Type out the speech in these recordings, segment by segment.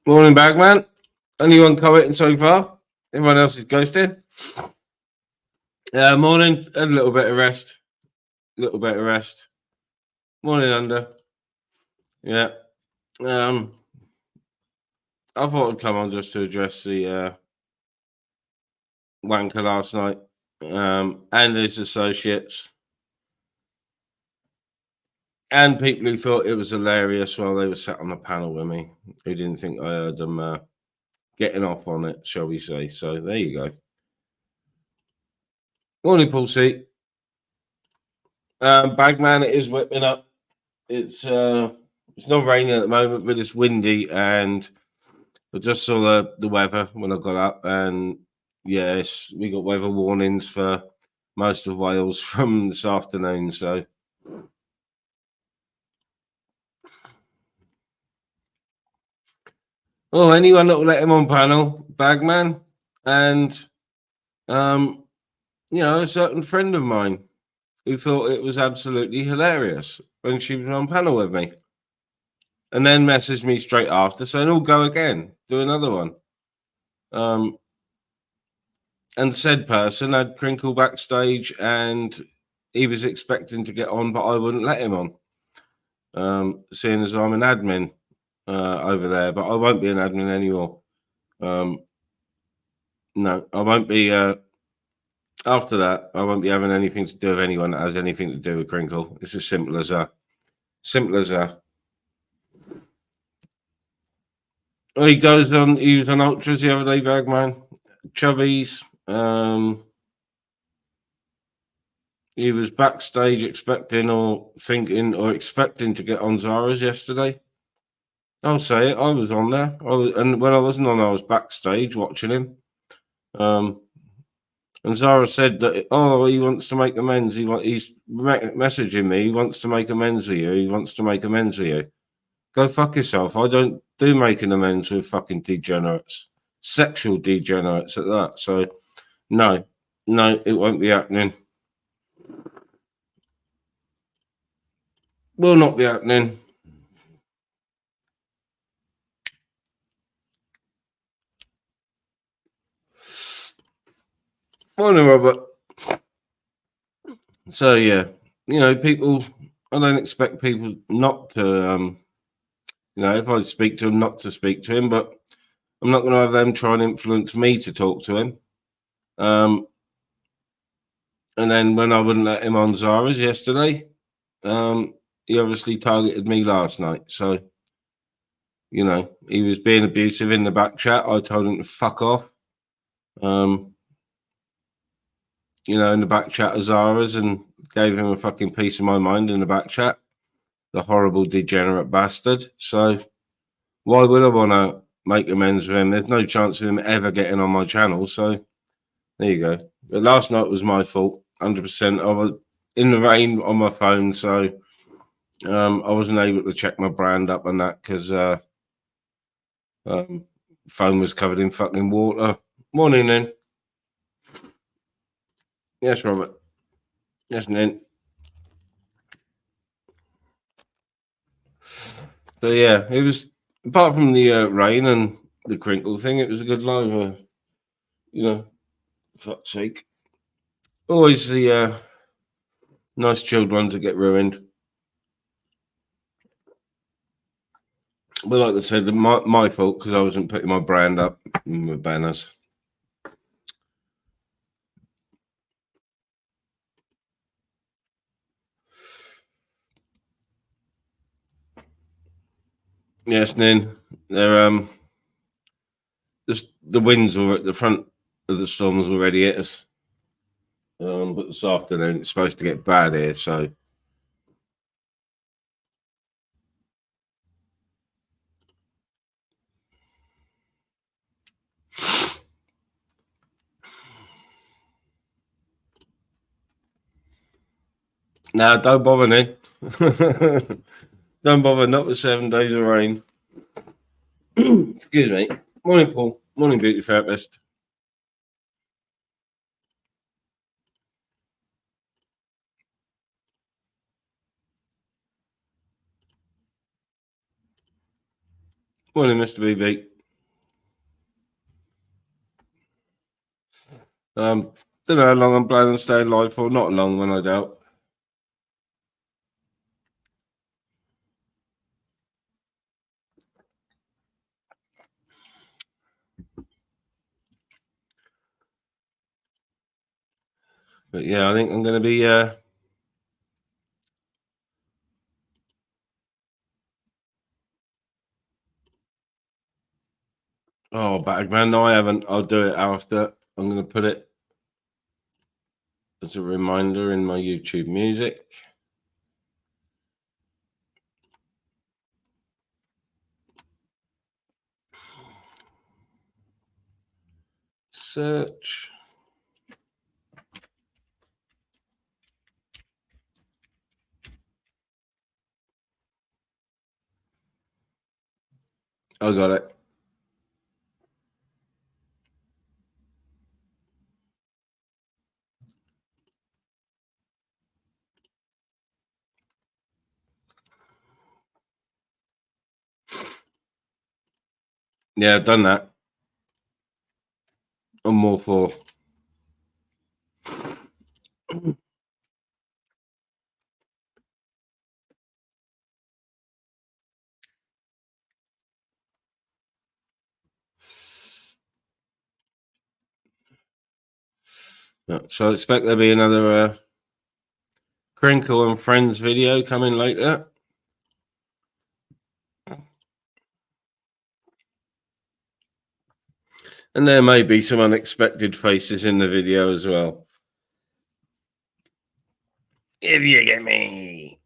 Morning, Bagman. Anyone commenting so far? Everyone else is ghosting. Morning. Had a little bit of rest. Morning, under. Yeah. I thought I'd come on just to address the wanker last night and his associates and people who thought it was hilarious while they were sat on the panel with me, who didn't think I heard them getting off on it, shall we say. So there you go. Morning, Paul C. Bagman, it is whipping up. It's not raining at the moment, but it's windy, and I just saw the weather when I got up, and yes, we got weather warnings for most of Wales from this afternoon. So, anyone that will let him on panel, Bagman, and a certain friend of mine who thought it was absolutely hilarious when she was on panel with me. And then messaged me straight after saying, "Oh, go again, do another one." And said person had Crinkle backstage, and he was expecting to get on, but I wouldn't let him on, seeing as I'm an admin over there. But I won't be an admin anymore. No, I won't be. After that, I won't be having anything to do with anyone that has anything to do with Crinkle. It's as simple as that. Simple as that. Oh, he goes on. He was on Ultras the other day, Bagman. Chubbies. He was backstage expecting to get on Zara's yesterday. I'll say it. I was on there. And when I wasn't on, I was backstage watching him. And Zara said that, he wants to make amends. He's messaging me. He wants to make amends with you. Go fuck yourself. I don't do making amends with fucking degenerates. Sexual degenerates at that. So, no, it won't be happening. Will not be happening. Morning, Robert. So, yeah, people, I don't expect people not to, if I speak to him, not to speak to him, but I'm not going to have them try and influence me to talk to him. And then when I wouldn't let him on Zara's yesterday, he obviously targeted me last night. So, he was being abusive in the back chat. I told him to fuck off. In the back chat of Zara's, and gave him a fucking piece of my mind in the back chat. The horrible degenerate bastard. So why would I want to make amends with him? There's no chance of him ever getting on my channel. So there you go. But last night was my fault, 100%. I was in the rain on my phone, so I wasn't able to check my brand up on that because phone was covered in fucking water. Morning, then. Yes, Robert. Yes, Nin. So yeah, it was, apart from the rain and the Crinkle thing, it was a good live. Fuck's sake. Always the nice chilled ones that get ruined. But like I said, my fault because I wasn't putting my brand up in the banners. Yes, Nin. They're just the winds were at the front of the storms already hit us. But this afternoon it's supposed to get bad here, so no, don't bother, Nin. Don't bother, not with 7 days of rain. Excuse me. Morning, Paul. Morning, beauty therapist. Morning, Mr. BB. Don't know how long I'm planning on staying live for. Not long, when I doubt. But yeah, I think I'm going to be. Oh, Bagman, no, I haven't. I'll do it after. I'm going to put it as a reminder in my YouTube music. Search. I got it. Yeah, I've done that. I'm more for. Yeah, so I expect there'll be another Crinkle and Friends video coming later. And there may be some unexpected faces in the video as well. If you get me.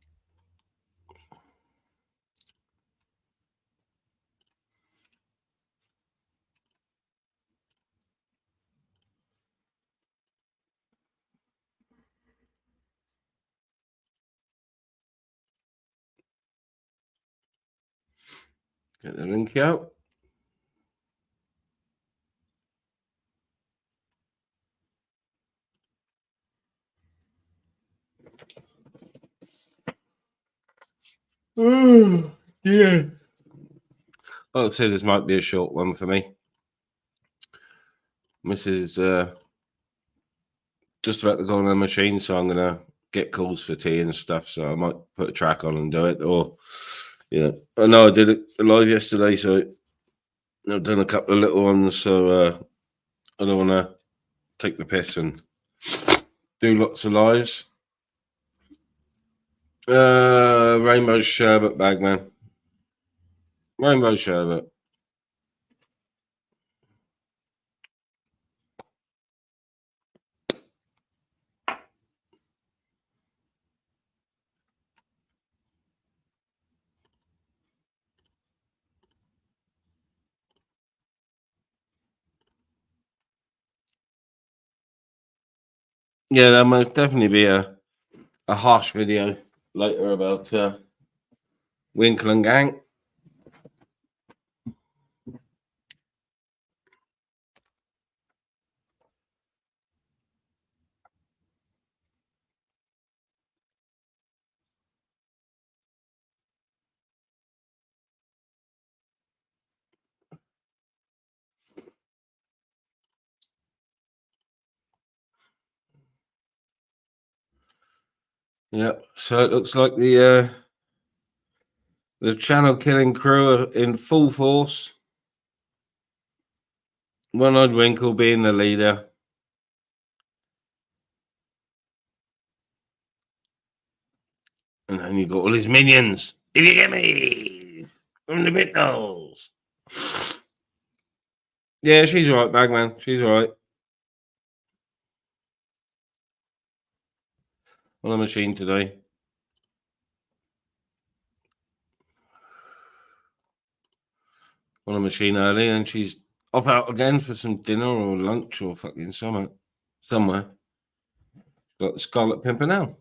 Get the link out. Oh, yeah. Like I said, this might be a short one for me. Mrs. Just about to go on the machine, so I'm going to get calls for tea and stuff. So I might put a track on and do it. Or, yeah, I know I did it live yesterday, so I've done a couple of little ones. So I don't want to take the piss and do lots of lives. Rainbow sherbet, Bagman. Rainbow sherbet. Yeah, there must definitely be a harsh video later about Winkle and Gang. Yeah, so it looks like the channel killing crew are in full force. One-eyed Winkle being the leader. And then you got all his minions. If you get me, from the middles. Yeah, she's all right, Bagman. She's all right. On the machine today. On the machine early, and she's off out again for some dinner or lunch or fucking somewhere. Got the Scarlet Pimpernel.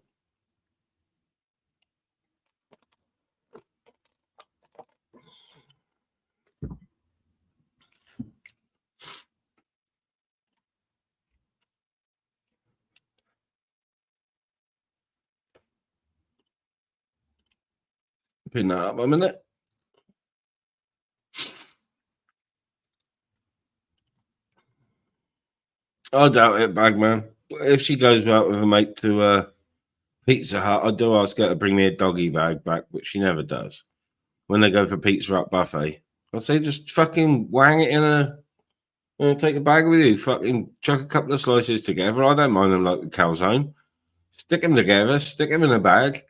Pin that up a minute. I doubt it, Bagman. If she goes out with a mate to Pizza Hut, I do ask her to bring me a doggy bag back, but she never does. When they go for Pizza Hut buffet, I say just fucking wang it in a take a bag with you. Fucking chuck a couple of slices together. I don't mind them like the calzone. Stick them together. Stick them in a bag.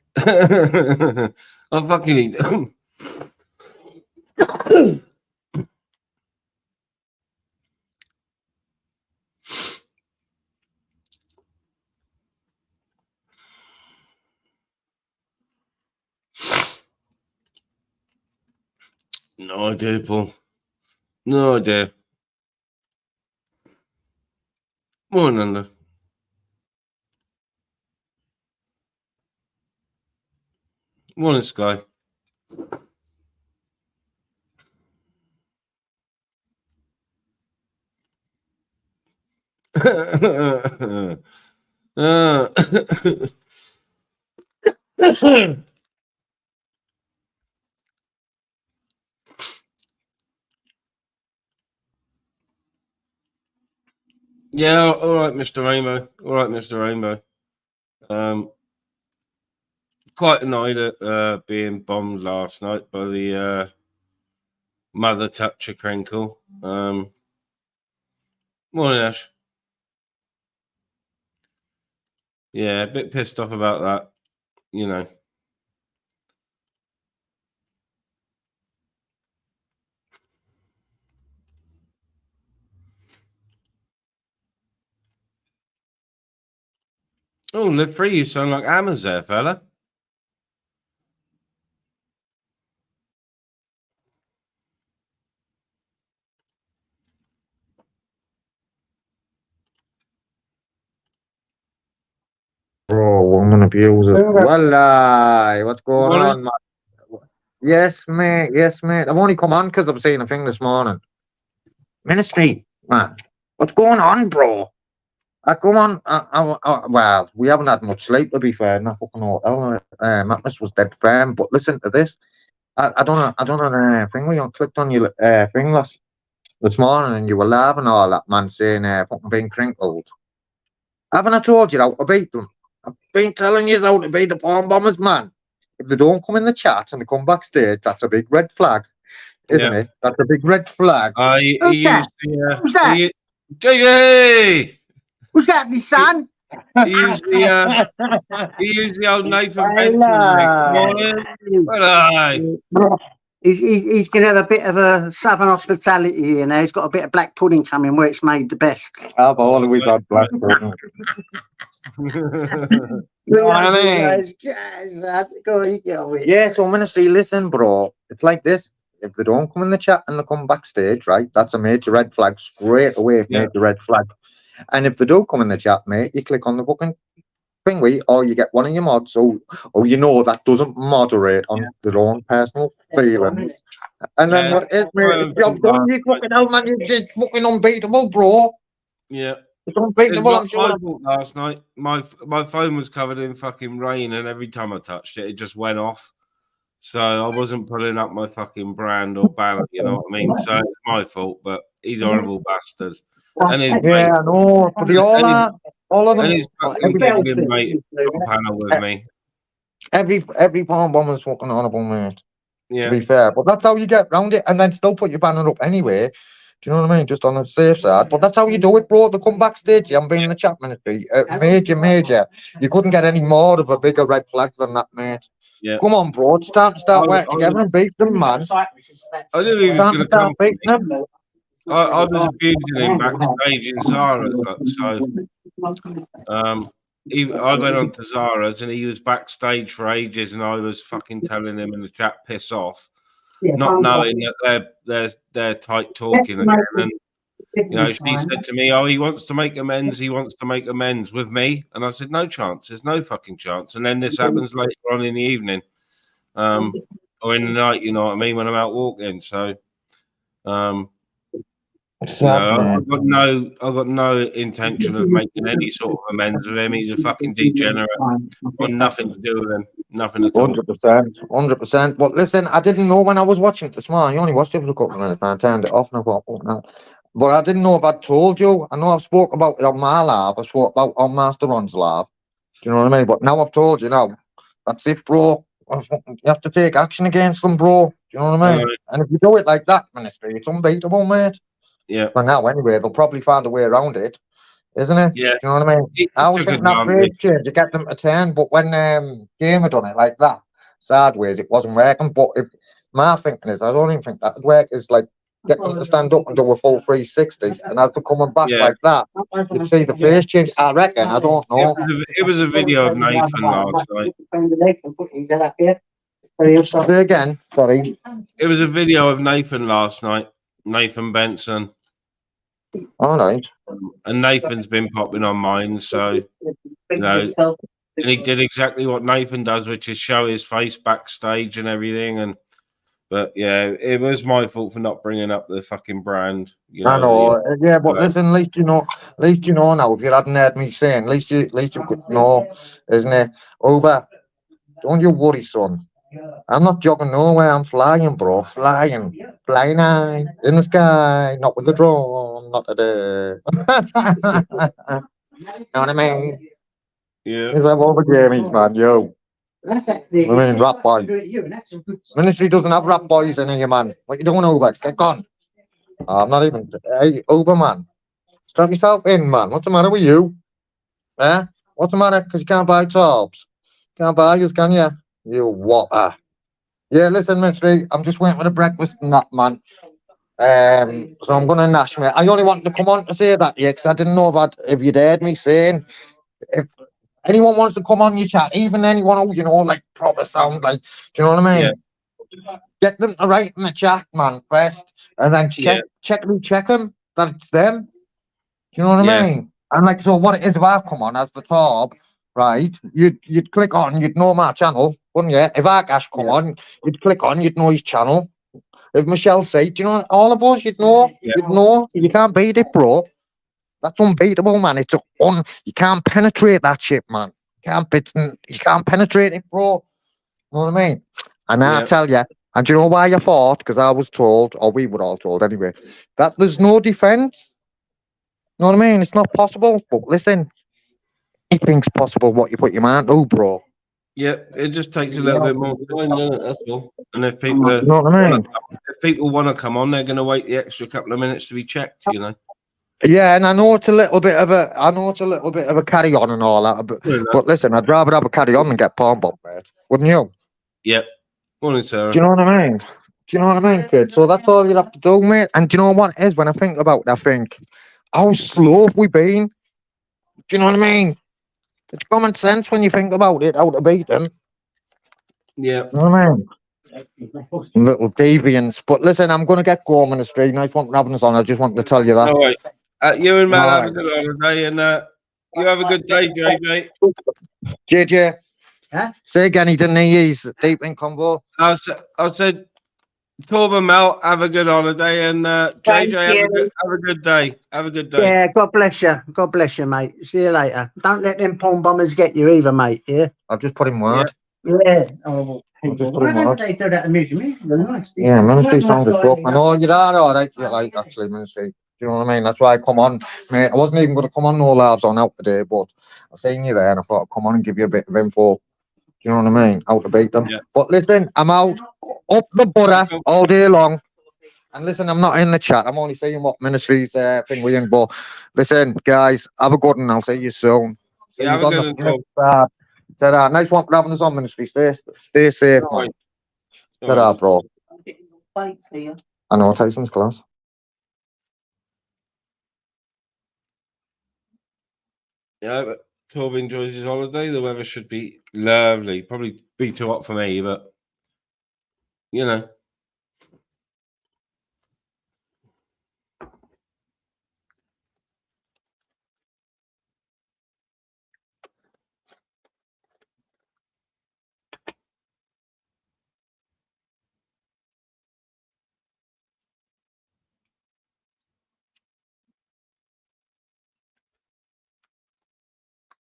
I'll fucking eat them. No idea, Paul. No idea. Morning, Under. Morning, Sky. Yeah, all right, Mr. Rainbow. All right, Mr. Rainbow. Quite annoyed at being bombed last night by the Mother Toucher Crinkle. Morning, Ash. Yeah, a bit pissed off about that, you know. Oh, live free, you sound like Amaz there, fella. Bro, I'm gonna abuse it. Well, what's going on, man? Yes, mate. Yes, mate. I've only come on because I've seen a thing this morning. Ministry, man. What's going on, bro? I come on. Well, we haven't had much sleep, to be fair. That fucking hotel mattress was dead firm. But listen to this. I don't know. Thing where you clicked on your thing this morning, and you were laughing all that, man, saying fucking being crinkled. Haven't I told you how to beat them? I've been telling you how to beat the porn bombers, man. If they don't come in the chat and they come backstage, that's a big red flag, isn't it? That's a big red flag. Who's that? Who's that? JJ! Who's that, my son? He used the old Nathan Benson. Hello. He's going to have a bit of a southern hospitality, you know. He's got a bit of black pudding coming where it's made the best. I've always had black pudding. You know what I mean? Yeah, so Ministry, listen, bro. It's like this. If they don't come in the chat and they come backstage, right, that's a major red flag straight away. Major red flag. And if they do come in the chat, mate, you click on the fucking thingy, or you get one of your mods, or you know that doesn't moderate on their own personal feelings. And then what is, mate? If you've done you fucking hell, man, you're just fucking unbeatable, bro. Yeah. It's unbeatable, I'm sure. Last night, my phone was covered in fucking rain, and every time I touched it, it just went off. So I wasn't pulling up my fucking brand or banner, you know what I mean? So it's my fault, but he's a horrible bastard. And his mate, I know. All of them. And he's fucking fucking mate on panel with me. Every palm bomber's fucking honourable, mate. Yeah. To be fair, but that's how you get round it, and then still put your banner up anyway. Do you know what I mean? Just on the safe side. But that's how you do it, bro. They come backstage. You haven't been in the chat Ministry. Major. You couldn't get any more of a bigger red flag than that, mate. Yeah. Come on, bro. It's time to start working together and beat them, man. I knew he was going to come. I was abusing him backstage in Zara's, so I went on to Zara's and he was backstage for ages, and I was fucking telling him in the chat, piss off, not knowing that they're tight talking again. And you know, she said to me, "Oh, he wants to make amends. He wants to make amends with me." And I said, "No chance. There's no fucking chance." And then this happens later on in the evening, or in the night. You know what I mean? When I'm out walking, so. You know, I've got no intention of making any sort of amends with him. He's a fucking degenerate. Got nothing to do with him. Nothing at all. 100%. But listen, I didn't know when I was watching it this morning. I only watched it for a couple of minutes and I turned it off and I thought, oh no. But I didn't know if I'd told you. I know I've spoke about it on my live. I spoke about on Master Ron's live. Do you know what I mean? But now I've told you now. That's it, bro. You have to take action against them, bro. Do you know what I mean? And if you do it like that, Ministry, it's unbeatable, mate. Yeah. But now, anyway, they'll probably find a way around it, isn't it? Yeah. Do you know what I mean? He I was took thinking that advantage. phrase change to get them to turn, but when Gamer done it like that, sideways, it wasn't working. But if my thinking is, I don't even think that'd work. Is like get them to stand up and do a full 360, and as they're coming back Yeah. like that, you'd see the face change. I reckon. I don't know. It was a video of Nathan last night. Say again. Sorry. It was a video of Nathan last night. Nathan Benson. All right. And Nathan's been popping on mine, so you know, and he did exactly what Nathan does, which is show his face backstage and everything. But yeah, it was my fault for not bringing up the fucking brand. You know, I know. Yeah, but listen, at least you know. At least you know now. If you hadn't heard me saying, at least you could know, isn't it? Over. Don't you worry, son. I'm not jogging nowhere. I'm flying, bro. Flying. Flying high in the sky. Not with the drone. Not today. Know what I mean? Yeah. Is that all the gamies, man? Yo. I mean, rap boy. Ministry doesn't have rap boys in here, man. What you doing, Uber? Get gone. I'm not even. Hey, Uber, man. Strap yourself in, man. What's the matter with you? Eh? What's the matter? Because you can't buy tops. Can't buy yours, can you? You whopper. Yeah, listen, Ministry. I'm just waiting for the breakfast and that, man. So I'm gonna nash, mate. I only wanted to come on to say that, yeah, because I didn't know if you'd heard me saying if anyone wants to come on your chat, even anyone who, you know, like proper sound, like, do you know what I mean? Yeah. Get them to write in the chat, man, first, and then check them that it's them. Do you know what I mean? And like, so what it is if I come on as the top, right? You'd click on, you'd know my channel, wouldn't you? If Akash come on, you'd click on, you'd know his channel. If Michelle say, do you know, all of us, you'd know, you'd know. You can't beat it, bro. That's unbeatable, man. It's you can't penetrate that shit, man. You can't penetrate it, bro. You know what I mean? And I tell you, and do you know why I thought? Because I was told, or we were all told anyway, that there's no defense. You know what I mean? It's not possible. But listen, anything's possible what you put your mind to, bro. Yeah, it just takes a little bit more time, doesn't it? That's all. And if people You know what I mean? if people want to come on, they're going to wait the extra couple of minutes to be checked. You know. Yeah, and I know it's a little bit of a carry on and all that, but listen, I'd rather have a carry on than get palm bombed, mate. Wouldn't you? Yep. Morning, Sarah. Do you know what I mean? Do you know what I mean, kid? So that's all you'd have to do, mate. And do you know what it is? When I think about it, I think, how slow have we been? Do you know what I mean? It's common sense when you think about it, how to beat them. Yeah. You know what I mean? Little deviants. But listen, I'm going to get going on the street. Nice one having us on. I just wanted to tell you that. All right. You and Mel have a good holiday, and you have a good day, JJ. JJ. Huh? Say again, he didn't hear you. He's deep in convo. I said, Torben, Mel, have a good holiday, and JJ, have a good day. Have a good day. Yeah, God bless you. God bless you, mate. See you later. Don't let them palm bombers get you either, mate. Yeah. I've just put him word. Yeah. Oh, why they do that to music? Nice. Yeah, Ministry sounds good. I know you're all right. You're like, actually, Ministry. Do you know what I mean? That's why I come on, mate. I wasn't even going to come on no labs on out today, but I seen you there and I thought I'd come on and give you a bit of info. Do you know what I mean? How to beat them. Yeah. But listen, I'm out up the butter all day long. And listen, I'm not in the chat. I'm only seeing what Ministry's thing we're in. But listen, guys, have a good one. I'll see you soon. See you on the side. Ta-da. Nice one for having us on, Ministry. Stay safe, man. Ta-da, bro. I know, Tyson's class. Yeah, but Torben enjoys his holiday. The weather should be lovely. Probably be too hot for me, but you know.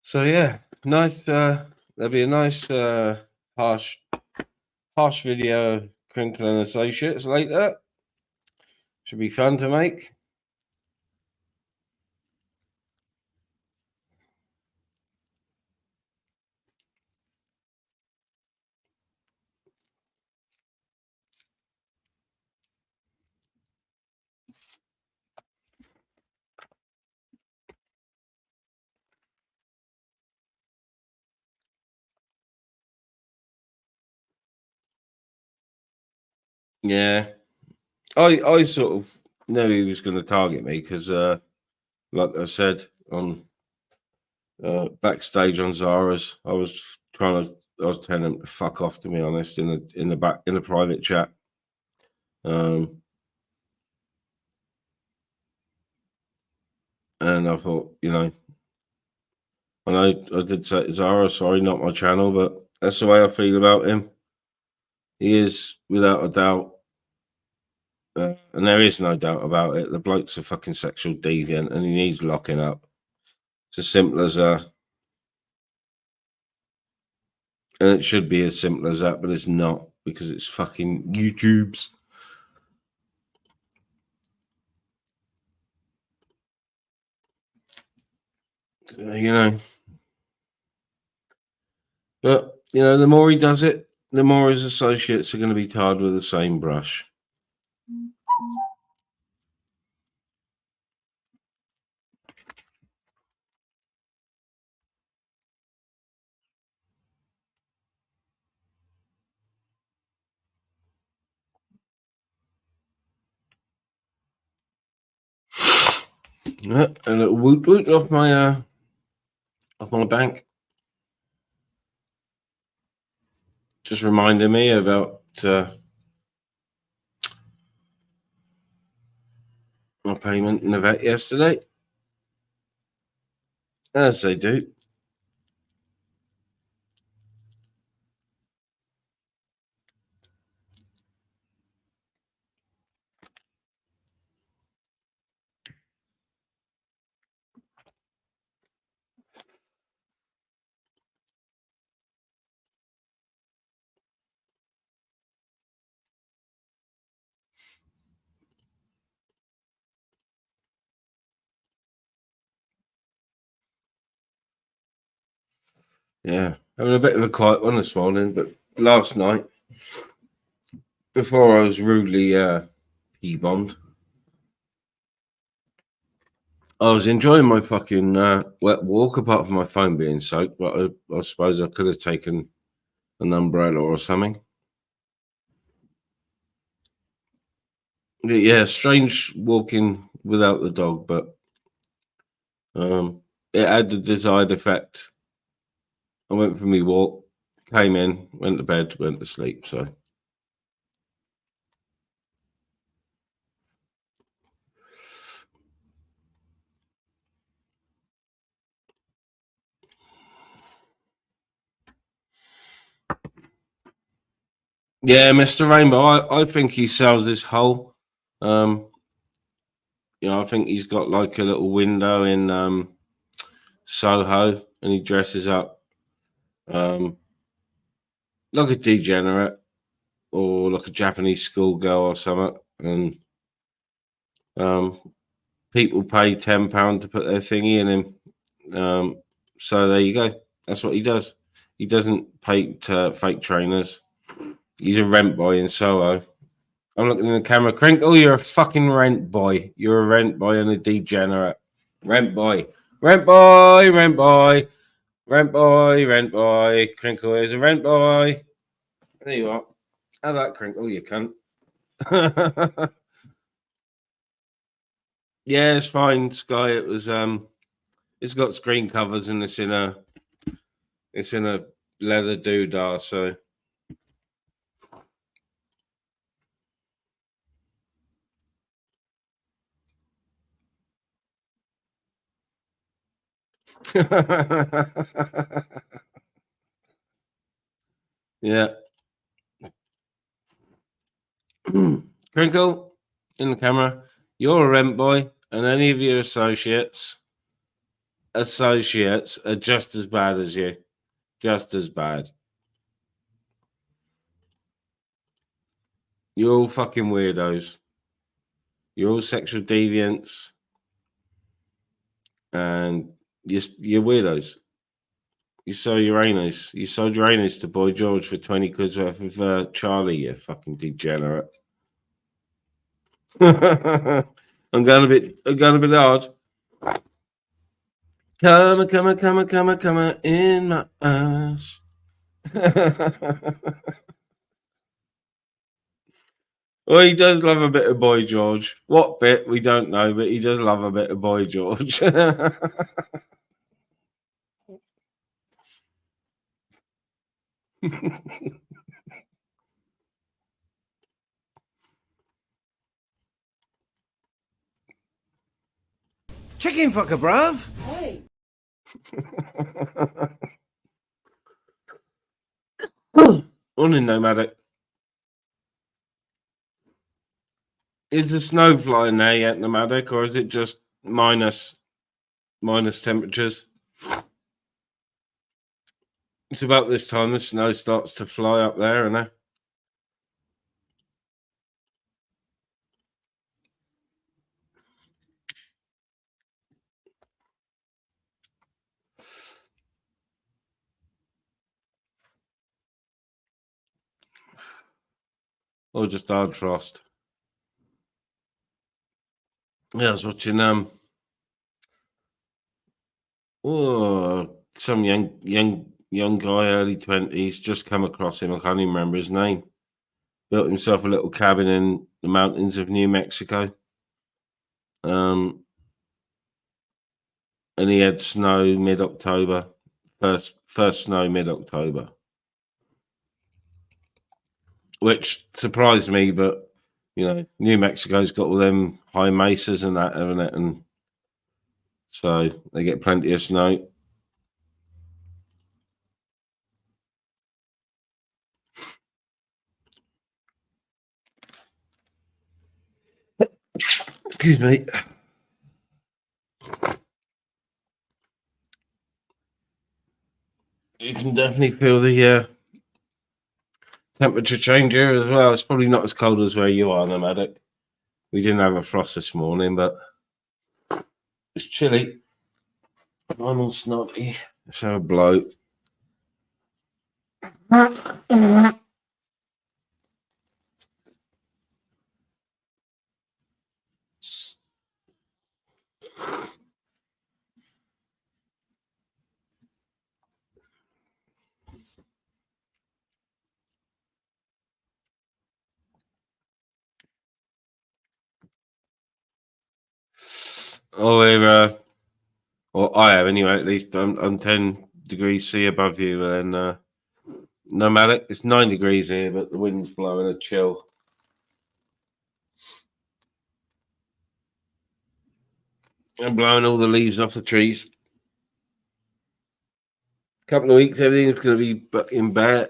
So yeah, nice. There'll be a nice harsh video of Crinkle and Associates later. Should be fun to make. Yeah. I sort of knew he was going to target me because, like I said, on backstage on Zara's, I was telling him to fuck off, to be honest, in the private chat. And I thought, I know I did say to Zara, sorry, not my channel, but that's the way I feel about him. He is, without a doubt, and there is no doubt about it, the bloke's a fucking sexual deviant and he needs locking up. It's as simple as and it should be as simple as that, but it's not, because it's fucking YouTube's. But the more he does it, the more his associates are going to be tarred with the same brush. Yeah, a little woot woot off my bank. Just reminded me about my payment in the vet yesterday, as they do. Yeah, having a bit of a quiet one this morning, but last night, before I was rudely P-bombed, I was enjoying my fucking wet walk, apart from my phone being soaked, but I suppose I could have taken an umbrella or something. Yeah, strange walking without the dog, but it had the desired effect. I went for my walk, came in, went to bed, went to sleep, so... Yeah, Mr. Rainbow, I think he sells this whole. I think he's got like a little window in Soho, and he dresses up like a degenerate or like a Japanese schoolgirl or something, and people pay £10 to put their thingy in him. So there you go. That's what he does. He doesn't pay to fake trainers. He's a rent boy in Soho. I'm looking in the camera. Crinkle, you're a fucking rent boy. You're a rent boy and a degenerate. Rent boy. Rent boy, rent boy. Rent boy, rent boy. Crinkle is a rent boy. There you are. Have that, Crinkle, you cunt. Yeah, it's fine, Sky. It was it's got screen covers and it's in a leather doodah, so yeah. Crinkle, in the camera, you're a rent boy, and any of your associates are just as bad as you. Just as bad. You're all fucking weirdos. You're all sexual deviants. And you're weirdos. You sold your anus. You sold your anus to Boy George for 20 quid worth of Charlie, you fucking degenerate. I'm going a bit hard. Come on, in my ass. Well, he does love a bit of Boy George. What bit, we don't know, but he does love a bit of Boy George. Chicken fucker, bruv. Morning, Nomadic. Is the snow flying there yet, Nomadic, or is it just minus temperatures? It's about this time the snow starts to fly up there, and or just hard frost. Yeah, I was watching some young guy, early 20s, just come across him. I can't even remember his name. Built himself a little cabin in the mountains of New Mexico. And he had snow mid-October. First snow mid-October. Which surprised me, but you know, New Mexico's got all them high mesas and that, haven't it? And so they get plenty of snow. Excuse me. You can definitely feel the temperature change here as well. It's probably not as cold as where you are, Nomadic. We didn't have a frost this morning, but it's chilly. I'm all snotty. So blow. Oh, we're well, I have anyway. At least I'm 10 degrees C above you, and Nomadic. It's 9 degrees here, but the wind's blowing a chill. And blowing all the leaves off the trees. Couple of weeks, everything's going to be in bare.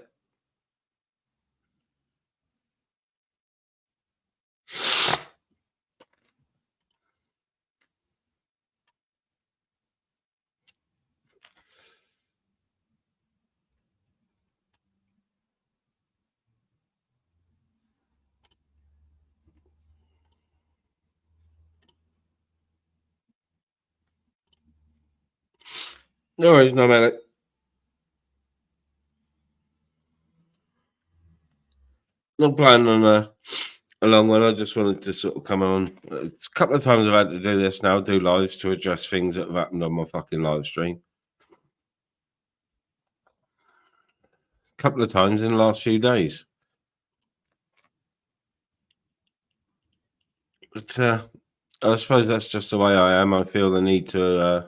No worries, Nomadic. Not planning on a long one. I just wanted to sort of come on. It's a couple of times I've had to do this now, do lives to address things that have happened on my fucking live stream. A couple of times in the last few days. But I suppose that's just the way I am. I feel the need to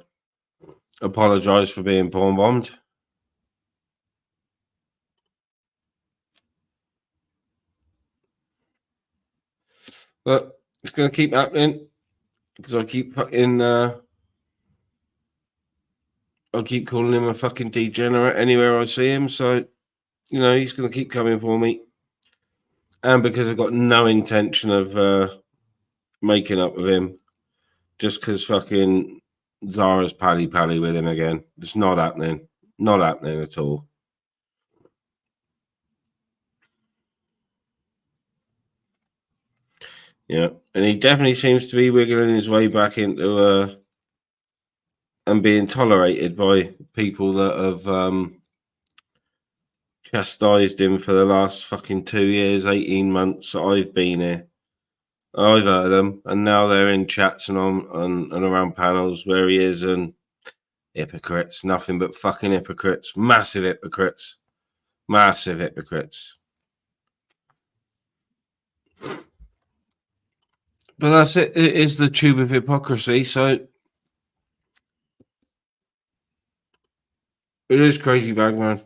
apologise for being porn bombed. But it's going to keep happening because I keep fucking. I'll keep calling him a fucking degenerate anywhere I see him. So, you know, he's going to keep coming for me. And because I've got no intention of making up with him, just because fucking Zara's pally with him again. It's not happening. Not happening at all. Yeah, and he definitely seems to be wiggling his way back into and being tolerated by people that have chastised him for the last fucking 2 years, 18 months that I've been here. I've heard them, and now they're in chats and on and around panels where he is, and hypocrites, nothing but fucking hypocrites, massive hypocrites, massive hypocrites. But that's it. It is the tube of hypocrisy. So it is crazy, Bagman.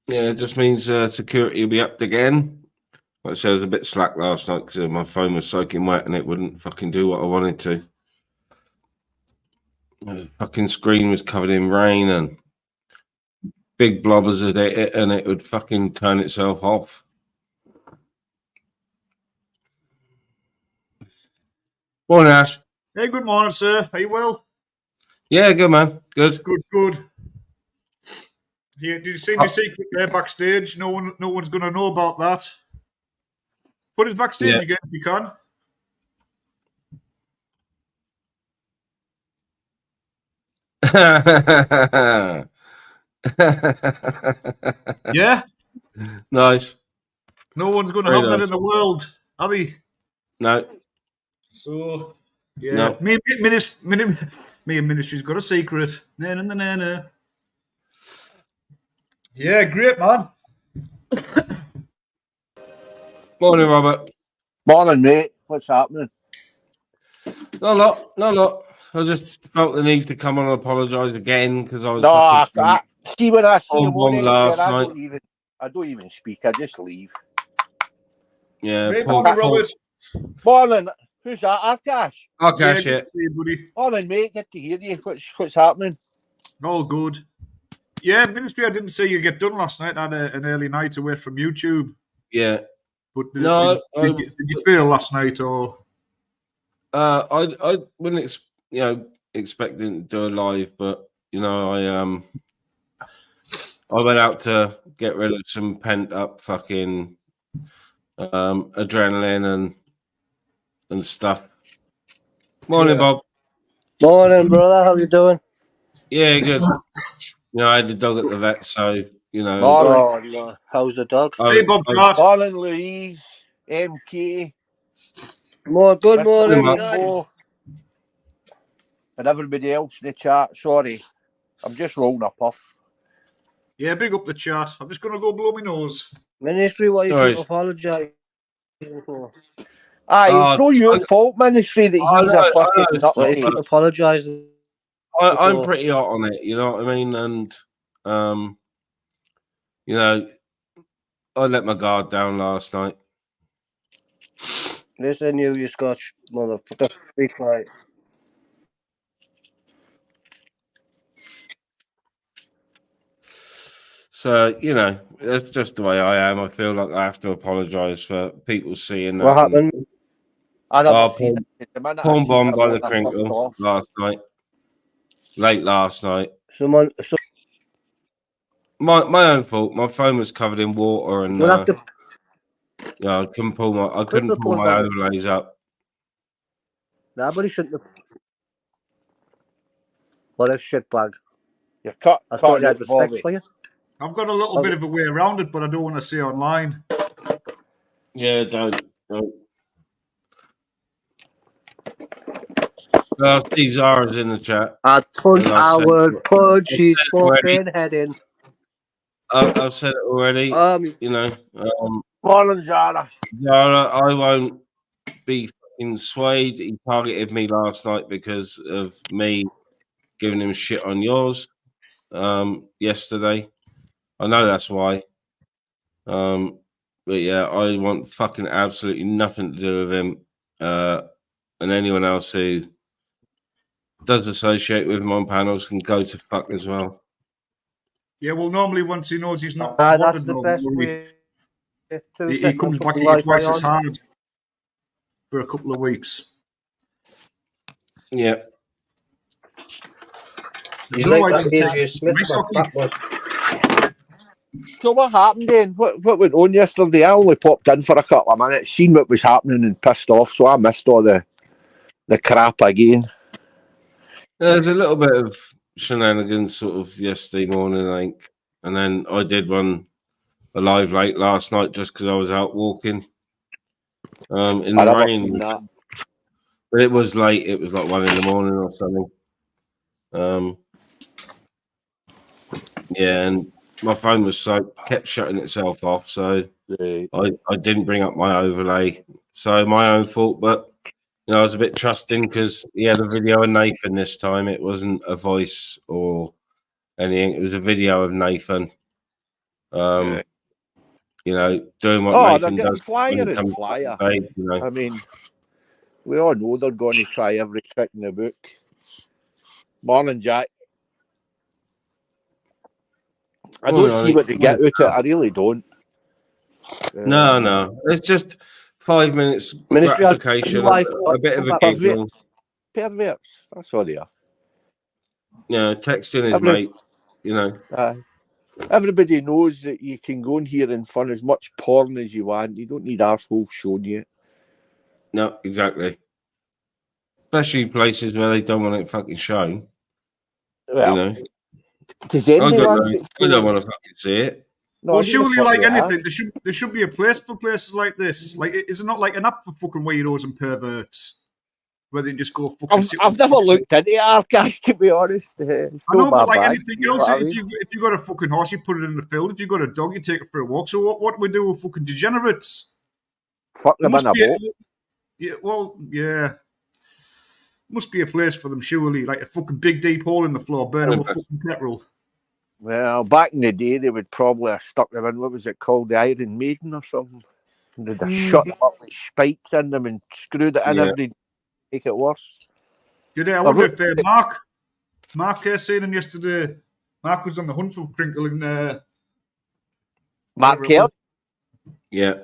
Yeah, it just means security will be upped again. Like I said, I was a bit slack last night because my phone was soaking wet and it wouldn't fucking do what I wanted to. The fucking screen was covered in rain and big blobbers at it, and it would fucking turn itself off. Morning, Ash. Hey, good morning, sir. Are you well? Yeah, good man. Good. Good. Yeah, did you see my secret there backstage? No one's going to know about that. Put it backstage again if you can. Yeah? Nice. No one's going to Very have that nice. in the world, are they? No. So, yeah. No. Me and Ministry's got a secret. Na. Yeah, great, man. Morning, Robert. Morning, mate. What's happening? Not a lot. I just felt the need to come on and apologise again because I was No, fucking see when I see on him one on last I night. don't even speak. I just leave. Yeah. Hey, Paul, morning, Robert. Morning. Who's that? Arkash. Okay, Yeah, shit. good to see you, buddy. Morning, mate. Good to hear you. What's happening? All good. Yeah, Ministry, I didn't see you get done last night. I had an early night away from YouTube. Yeah. But No, did you feel last night or? I wouldn't expecting to do a live, but I went out to get rid of some pent up fucking adrenaline and stuff. Morning, Yeah. Bob. Morning, brother. How you doing? Yeah, good. I had the dog at the vet, so Morning. Oh, no. How's the dog? Hey, Bob Cart. Morning, Louise. MK. Good Mr. morning, Good guys. Rainbow, and everybody else in the chat. Sorry, I'm just rolling a puff. Yeah, big up the chat. I'm just going to go blow my nose. Ministry, what you No keep worries. apologising for? It's no your fault, Ministry, that I he's know, a fucking I know. What you nutcase. keep apologising I'm for? pretty hot on it, you know what I mean? And I let my guard down last night. Listen, you Scotch motherfucker. Be quiet. So, that's just the way I am. I feel like I have to apologise for people seeing that. What happened? I never Oh, seen it. The minute I Porn seen bomb it, by I the fucked crinkle off. last night. Late last night. Someone My own fault. My phone was covered in water and we'll have to I couldn't pull my the porn my bomb. overlays up. Nobody shouldn't have. What a shitbag. You cut. I thought you had it, respect Bobby. for you. I've got a little bit of a way around it, but I don't want to say online. Yeah, don't. I see Zara's in the chat. I would punch his already. fucking head in. I've said it already. Morning, Zara. Zara, I won't be fucking swayed. He targeted me last night because of me giving him shit on yours yesterday. I know that's why. But yeah, I want fucking absolutely nothing to do with him and anyone else who does associate with him on panels can go to fuck as well. Yeah, well, normally once he knows he's not That's wanted, the best way. he comes back here twice as hard for a couple of weeks. Yeah. He's like that AJ Smith. So what happened then? What went on yesterday? I only popped in for a couple of minutes, seen what was happening and pissed off, so I missed all the crap again. There's a little bit of shenanigans sort of yesterday morning, I think. And then I did run a live late last night just because I was out walking. in the never rain. seen that. But it was late. It was like 1 a.m. or something. Yeah, and my phone was kept shutting itself off, so Right. I didn't bring up my overlay. So my own fault, but I was a bit trusting because he had a video of Nathan this time. It wasn't a voice or anything. It was a video of Nathan. Yeah. Doing what Oh, they're Nathan getting does. flyer when he and comes flyer. on stage, I mean, we all know they're going to try every trick in the book. Morning, Jack. I don't see what they get with it. I really don't. No. It's just 5 minutes Ministry of gratification, Life. a bit of a Pervert- giggle. Perverts. That's all they are. Texting his mate. Everybody knows that you can go in here and fun as much porn as you want. You don't need arseholes showing you. No, exactly. Especially places where they don't want it fucking shown. Well, does I anyone? don't want to fucking see it. No, Well, I don't surely, know like what they are. anything, there should be a place for places like this. Like, is it not like an app for fucking weirdos and perverts, where they just go fucking? I've never looked into it, Arcash, to be honest. I know, but like anything you know else, what I if you got a fucking horse, you put it in the field. If you got a dog, you take it for a walk. So what do we do with fucking degenerates? Fuck them in a boat. Yeah. Must be a place for them, surely. Like a fucking big deep hole in the floor, burning with fucking petrol. Well, back in the day, they would probably have stuck them in, what was it called, the Iron Maiden or something? And they'd have shot them up with spikes in them and screwed it in every day to make it worse. Did I wonder if Mark seen him yesterday. Mark was on the hunt for Crinkle in Mark Kelly? Yeah.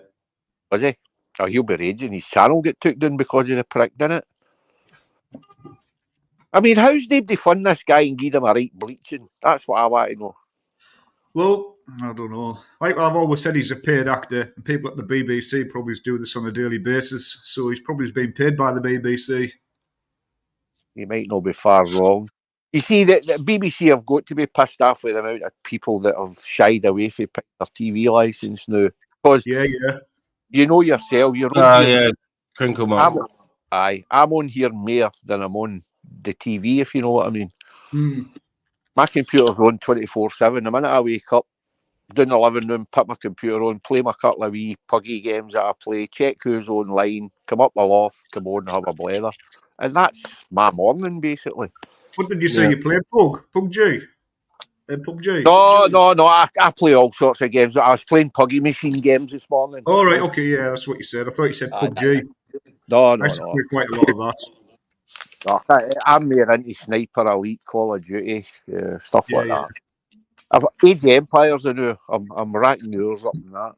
Was he? Oh, he'll be raging. His channel get took down because of the prick, didn't it? I mean, how's nobody fund this guy and give him a right bleaching? That's what I want to know. Well, I don't know. Like I've always said, he's a paid actor, and people at the BBC probably do this on a daily basis. So he's probably being paid by the BBC. You might not be far wrong. You see, the BBC have got to be pissed off with the amount of people that have shied away from picking their TV licence now. Because you know yourself, you're on here, Crinkle Mark. I'm on here more than I'm on the TV, if you know what I mean. My computer's on 24/7. The minute I wake up, down the living room, put my computer on, play my couple of wee puggy games that I play, check who's online, come up the loft, come on, have a blather. And that's my morning, basically. What did you say you played? PUBG? PUBG? No, I play all sorts of games. I was playing puggy machine games this morning. All right, okay, yeah, that's what you said. I thought you said PUBG. No. I play quite a lot of that. No, I'm more into Sniper Elite, Call of Duty, stuff like that. I've Age of Empires, I know. I'm racking the hours up in that.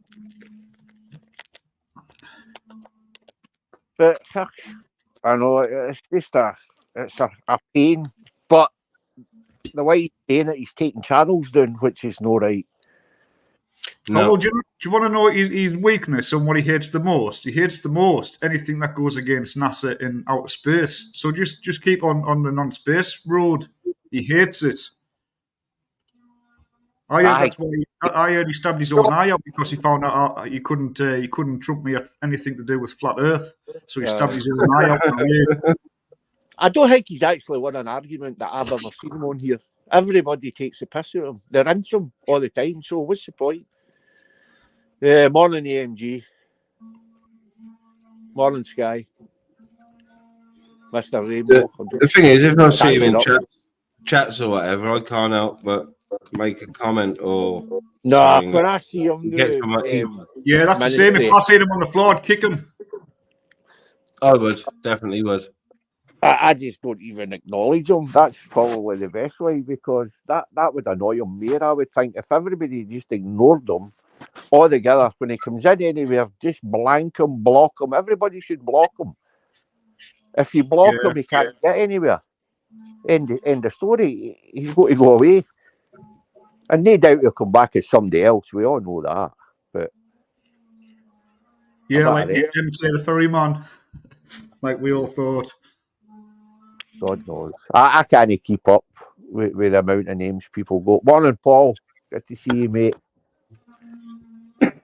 But I know it's just a pain. But the way he's saying it, he's taking channels down, which is no right. No. Oh, well, do you want to know his weakness and what he hates the most? He hates the most anything that goes against NASA in outer space. So just keep on the non-space road. He hates it. That's why I heard he stabbed his own eye out because he found out he couldn't trump me at anything to do with flat Earth. So he stabbed his own eye out. I don't think he's actually won an argument that I've ever seen him on here. Everybody takes the piss out of him. They're in him all the time. So what's the point? Morning AMG. Morning Sky. Mr. Rainbow. The thing is, if I see him in chats or whatever, I can't help but make a comment or. No, when I see him, that's the same. If I see him on the floor, I'd kick him. I would, definitely would. I just don't even acknowledge him. That's probably the best way, because that would annoy him more, I would think. If everybody just ignored him altogether, when he comes in anywhere, just blank him, block him. Everybody should block him. If you block him, he can't get anywhere. End the story. He's got to go away. And no doubt he'll come back as somebody else. We all know that. But like him say the ferryman, like we all thought. God knows. I can't keep up with the amount of names people go. Morning, Paul. Good to see you, mate.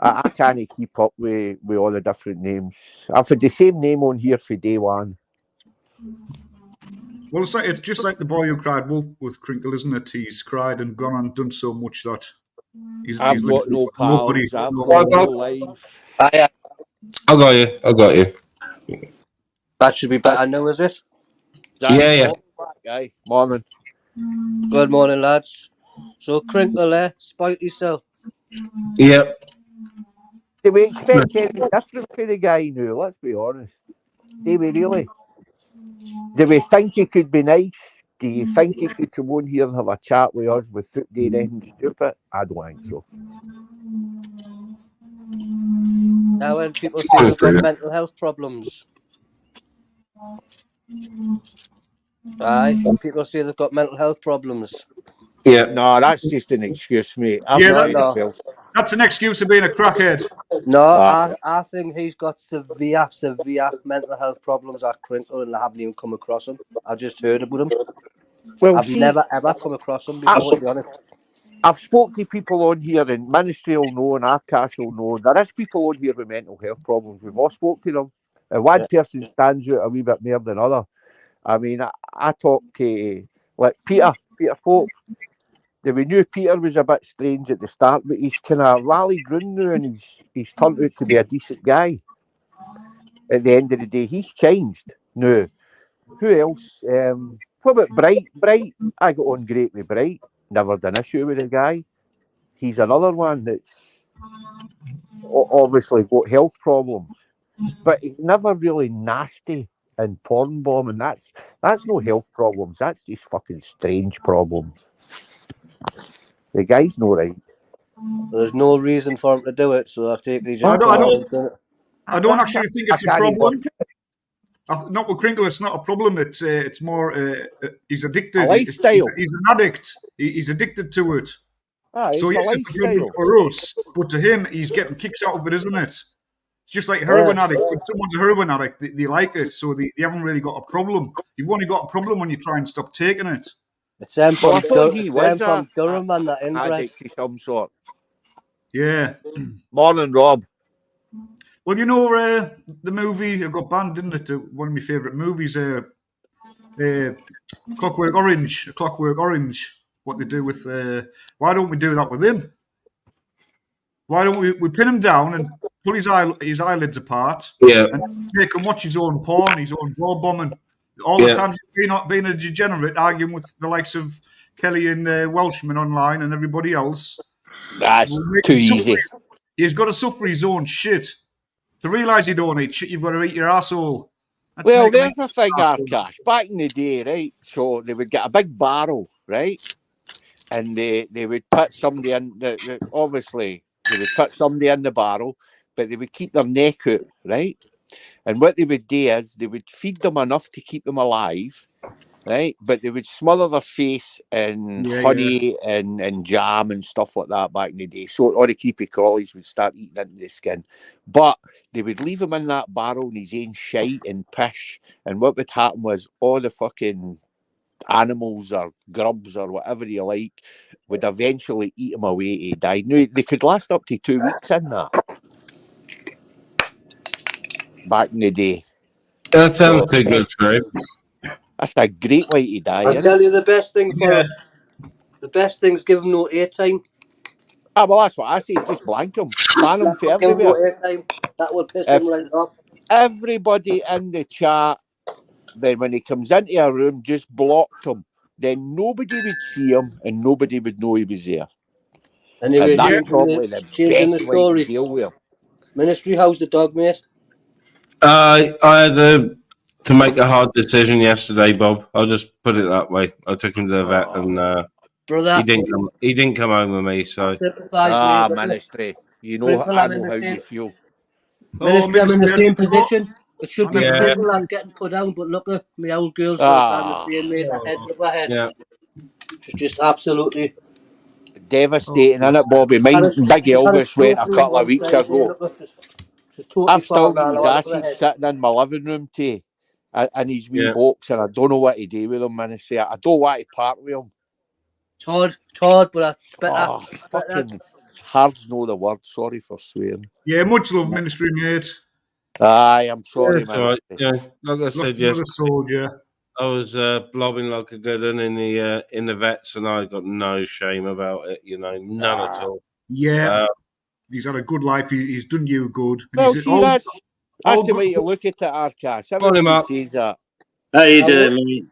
I can't keep up with all the different names. I've had the same name on here for day one. Well, it's just like the boy who cried wolf with Crinkle, isn't it? He's cried and gone and done so much that I've got no nobody. pals. I've got no life. Hiya. I got you. That should be better now, is it? Yeah. Guy. Morning. Good morning, lads. So, Crinkle there, spiky still. Yep. Do we expect anything different for the guy now? Let's be honest. Do we really? Do we think he could be nice? Do you think he could come on here and have a chat with us without doing anything stupid? I don't think so. Now, when people say they've got mental health problems. Aye, when people say they've got mental health problems. Yeah. No, that's just an excuse, mate. That's an excuse of being a crackhead. No, I think he's got severe mental health problems at Crinkle, and I haven't even come across him. I've just heard about him. Well, I've never ever come across him before, to be honest. I've spoke to people on here, and Ministry will know, and Arcash will know. There is people on here with mental health problems. We've all spoke to them. And one person stands out a wee bit more than other. I mean, I talked to, like, Peter Folk. We knew Peter was a bit strange at the start, but he's kind of rallied round now, and he's turned out to be a decent guy. At the end of the day, he's changed. Now, who else? What about Bright? Bright, I got on great with Bright. Never had an issue with the guy. He's another one that's obviously got health problems, but he's never really nasty and porn bombing. That's no health problems. That's just fucking strange problems. The guy's no right. There's no reason for him to do it, so I take it. I don't actually think it's a problem. Not with Crinkle, it's not a problem. It's more he's addicted. A lifestyle. He's an addict. He's addicted to it. So yes, it's a problem for us, but to him, he's getting kicks out of it, isn't it? It's just like a heroin addict. When someone's a heroin addict, they like it, so they haven't really got a problem. You've only got a problem when you try and stop taking it. It's them from, I thought he was from Durham and that inbred. addict of some sort. Yeah. Morning, Rob. Well, you know, the movie got banned, didn't it? One of my favourite movies, Clockwork Orange. What they do with... why don't we do that with him? Why don't we pin him down and pull his eyelids apart and make him watch his own porn, his own ball bombing? All the time he's being a degenerate, arguing with the likes of Kelly and Welshman online and everybody else. That's too easy. He's got to suffer his own shit. To realise you don't eat shit, you've got to eat your asshole. Well, there's the thing, Arcash. Back in the day, right? So they would get a big barrel, right? And they would put somebody in. Obviously, they would put somebody in the barrel, but they would keep their neck out, right? And what they would do is they would feed them enough to keep them alive, right? But they would smother their face in honey and jam and stuff like that back in the day. So all the creepy crawlies would start eating into the skin. But they would leave him in that barrel in his own shite and pish. And what would happen was all the fucking animals or grubs or whatever you like would eventually eat him away till he died. Now, they could last up to 2 weeks in that. Back in the day. That sounds pretty good, right? That's a great way to die. I'll tell you the best thing for the best thing's give him no airtime. Well, that's what I say. Just blank him. Ban him for Give him no everywhere. airtime. That will piss him right off. Everybody in the chat, then when he comes into a room, just blocked him. Then nobody would see him and nobody would know he was there. Anyway, and that's probably the best way to deal with him. Ministry, how's the dog, mate? I had to make a hard decision yesterday, Bob. I'll just put it that way. I took him to the vet, and brother, he didn't come home with me. So Ministry, you know, I know how you feel. Ministry, I'm in the same position. It should be people that's getting put down, but look at my old girl's got the same, mate. Her head's up her head. Yeah, it's just absolutely devastating, isn't it, Bobby? Mine, Big Elvis went a couple of weeks ago. I've still got his ashes sitting in my living room too, in his wee box, and I don't know what to do with him, Ministry. I don't want to part with him. It's hard, but it's better. Fucking Hard's know the word. Sorry for swearing. Yeah, much love, ministry mate. Aye, I'm sorry, That's man. all right. Yeah, like I Lost said, another soldier. I was blobbing like a good one in the vets, and I got no shame about it. You know, none at all. Yeah, he's had a good life. He's done you good. And Well, he's see, that's the way to look at it, Arcash. Morning, Everybody Mark. says that. How you doing, mate?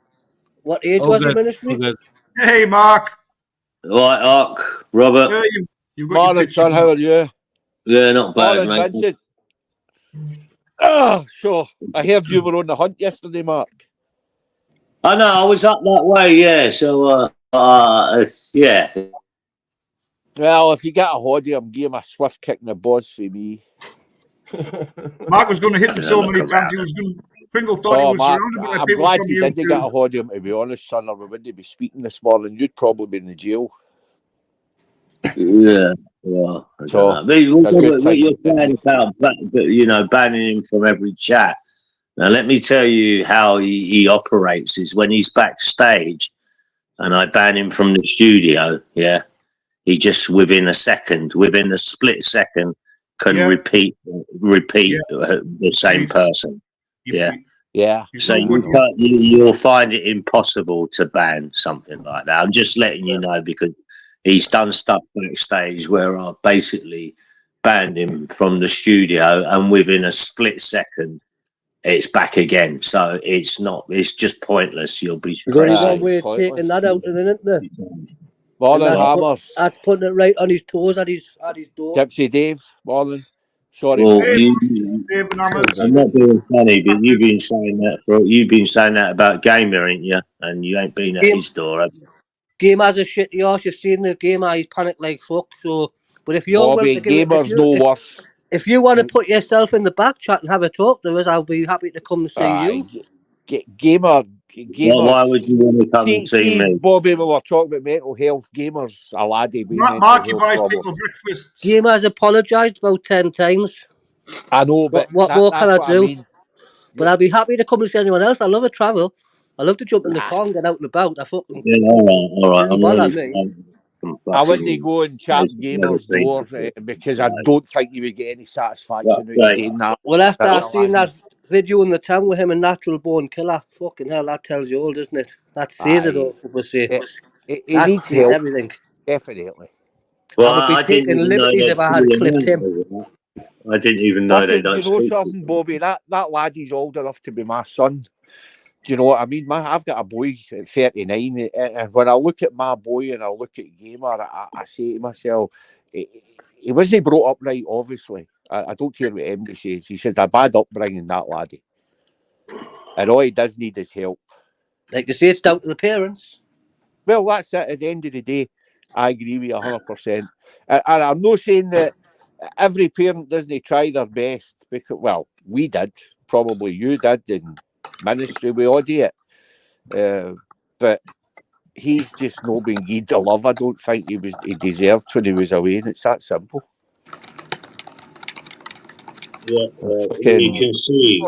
What age All was good, it, ministry? all good. Hey, Mark. Right, Ark, Robert. Yeah, you've got Morning, your picture. son. How are you? Yeah, not bad, Morning, mate. Vincent. Oh, so I heard you were on the hunt yesterday, Mark. I know, I was up that way, yeah. So, yeah. Well, if you get a hoddy, I'm giving a swift kick in the balls for me. Mark was going to hit him so Look many times. around. He was going. Pringle thought he Oh, was Mark, surrounded by I'm people glad from you didn't get a YouTube. hodium, to be honest, son, or we wouldn't be speaking this morning. You'd probably be in the jail. Yeah, well, I So, don't know. a good What you're thing. saying about, banning him from every chat. Now, let me tell you how he operates is when he's backstage and I ban him from the studio, yeah, he just within a split second, can Yeah. repeat the same person. Yeah. Yeah. So you'll find it impossible to ban something like that. I'm just letting you know because he's done stuff backstage where I basically banned him from the studio, and within a split second, it's back again. So it's just pointless. You'll be There's only crazy. one way of taking that out, isn't there? Morning, And Hammers. that's putting it right on his toes at his door. Gypsy Dave, morning. Sorry, Well, Mark. I'm not being funny, but you've been saying that about Gamer, ain't you? And you ain't been at his door, have you? Game has a shitty arse. You've seen the game. He's panicked like fuck. So, but if you're Bobby, willing to give it, Gamer's no worse. if you want to put yourself in the back chat and have a talk to us, I'll be happy to come and see you. Gamer. Well, why would you want to come and see me? Bobby, we were talking about mental health. Gamer's a laddie with Mark, he mental buys health people problems. breakfasts. Game has apologised about 10 times. I know, but what more can I do? I mean. But I'll be happy to come and see anyone else. I love to travel. I love to jump in the car and get out and about. I fucking all right. doesn't bother me. I wouldn't go and chat Gamer's door because I don't think you would get any satisfaction out of doing that. Well, after I've seen that video in the town with him and Natural Born Killer, fucking hell, that tells you all, doesn't it? That says it all, people say. He that needs says help. everything. Definitely. Well, I would be taking liberties if I had clipped him. I didn't even know they don't do you know speak. something, Bobby? That laddie's old enough to be my son. Do you know what I mean? I've got a boy at 39, and when I look at my boy and I look at Gamer, I say to myself, he wasn't brought up right, obviously. I don't care what MD says. He said a bad upbringing, that laddie. And all he does need is help. Like you say, it's down to the parents. Well, that's it. At the end of the day, I agree with you 100%. And I'm not saying that every parent doesn't try their best, because, well, we did. Probably you did in ministry. We all do it. But he's just not been given the love I don't think he deserved when he was away, and it's that simple. Yeah, you can see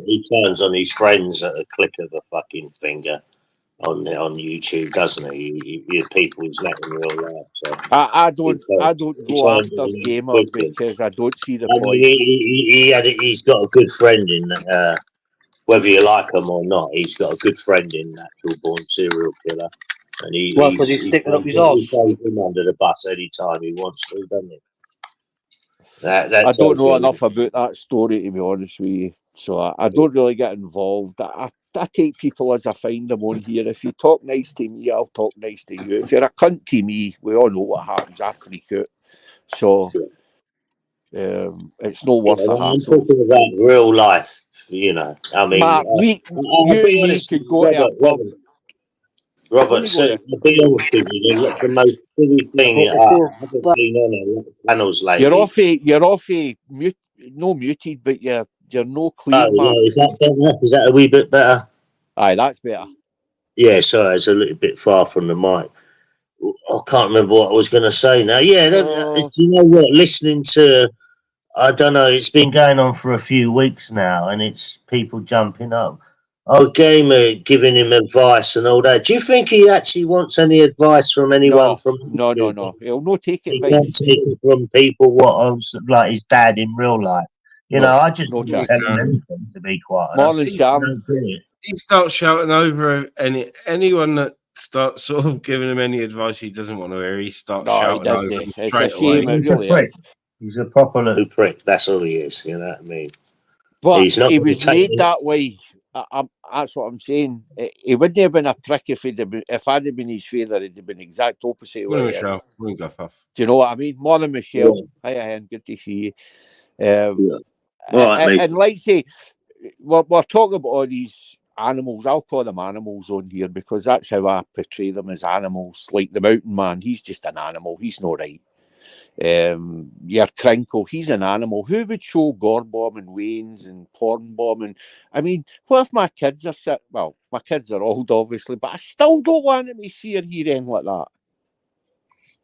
he turns on his friends at a click of a fucking finger on YouTube, doesn't he? People he's letting real life. So I don't go after Gamer because I don't see the point. He's got a good friend in whether you like him or not. He's got a good friend in Natural Born Serial Killer, and because he's sticking up his arse. He throws him under the bus anytime he wants to, doesn't he? I don't know enough about that story, to be honest with you, so I don't really get involved. I take people as I find them on here. If you talk nice to me, I'll talk nice to you. If you're a cunt to me, we all know what happens. I freak out. So it's not worth a hassle. I'm talking about real life, you know. I mean, Mark, I'll be honest, could go to a pub. Robert, so I'll be honest with you, the most silly thing I haven't been on a lot of panels lately. You're off mute, no muted, but you're no clear. Oh, yeah, is that better? Is that a wee bit better? Aye, that's better. Yeah, sorry, it's a little bit far from the mic. I can't remember what I was going to say now. Yeah, you know what? Listening to, I don't know, it's been going on for a few weeks now, and it's people jumping up. Gamer giving him advice and all that. Do you think he actually wants any advice from anyone? No. He'll not take He advice. can't take it from people what else like his dad in real life. You know, I just don't tell him anything, to be quite honest. He starts shouting over anyone that starts sort of giving him any advice he doesn't want to hear. He starts shouting over them straight away. It really is. He's a proper little prick. That's all he is. You know what I mean? But He's not he was made that way. That's what I'm saying. He wouldn't have been a prick if I'd have been his father. He'd have been exact opposite. Michelle, do you know what I mean? Morning, Michelle. Hi, Ian. Good to see you. And like say, we're talking about all these animals. I'll call them animals on here because that's how I portray them, as animals. Like the mountain man, he's just an animal. He's not right. Your Crinkle, he's an animal. Who would show gore bombing Waynes and porn bombing? I mean, what if my kids are sick? Well, my kids are old, obviously, but I still don't want them to see or hear anything like that.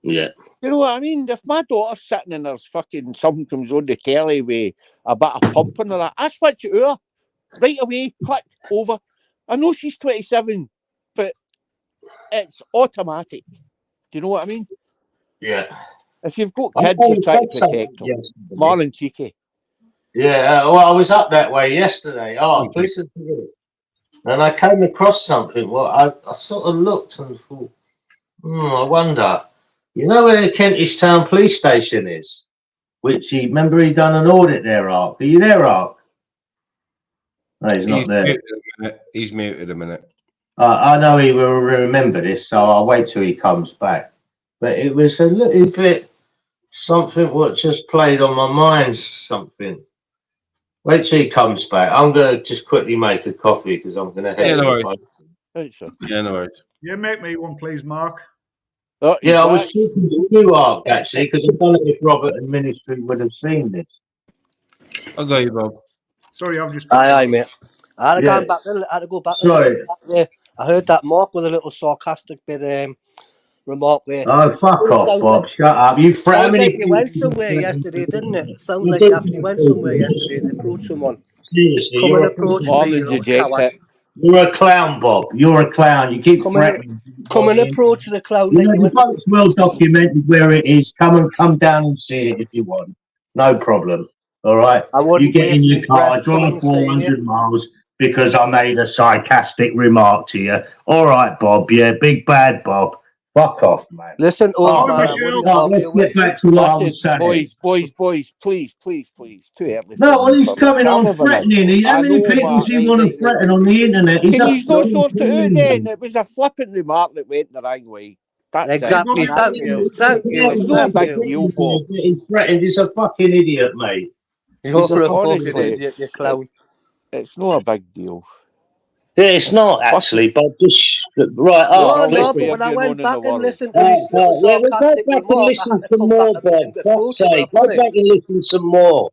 Yeah. You know what I mean? If my daughter's sitting and there's fucking something comes on the telly with a bit of pumping or that, I switch it to her right away, click over. I know she's 27, but it's automatic. Do you know what I mean? Yeah. If you've got kids, you try to protect them. Marlon Cheeky. Yeah, well, I was up that way yesterday. Listen to it. And I came across something. Well, I sort of looked and thought, I wonder. You know where the Kentish Town Police Station is? Remember he done an audit there, Ark? Are you there, Ark? No, he's not there. He's muted a minute. I know he will remember this, so I'll wait till he comes back. But it was a little bit something what just played on my mind, something. Wait till he comes back. I'm going to just quickly make a coffee because I'm going to head to the Yeah, no worries. Yeah, make me one, please, Mark. I was talking to you, Ark, actually, because I don't know if Robert and Ministry would have seen this. I'll go you, Bob. Sorry, I'm just... Aye, mate. I had to go back. Sorry. I heard that Mark with a little sarcastic bit remark there. Oh, fuck off, Bob. Shut up. You sounds like you went somewhere yesterday, didn't it? Sounds like you actually went somewhere yesterday to approach someone. Seriously, You're a clown, Bob. You're a clown. You keep threatening. Come and approach the clown. The boat's well documented where it is. Come down and see it if you want. No problem. All right. You get in your car, drive 400 miles because I made a sarcastic remark to you. All right, Bob. Yeah, big bad Bob. Fuck off, man. Listen, let's get back to what I was saying. Boys, please. Too early. No, well, he's coming on threatening. How many people do you want to threaten on the internet? Can you not sort it out then? It was a flippant remark that went the wrong way. That's exactly. Thank you. It's not a big deal, Bob. He's threatened. He's a fucking idiot, mate. You're a fucking idiot, you clown. It's not a big deal. Yeah, it's not actually, but just right. No, but when I went back and listened to his sarcastic remark, I had to come back and approach him. Go back and listen some more.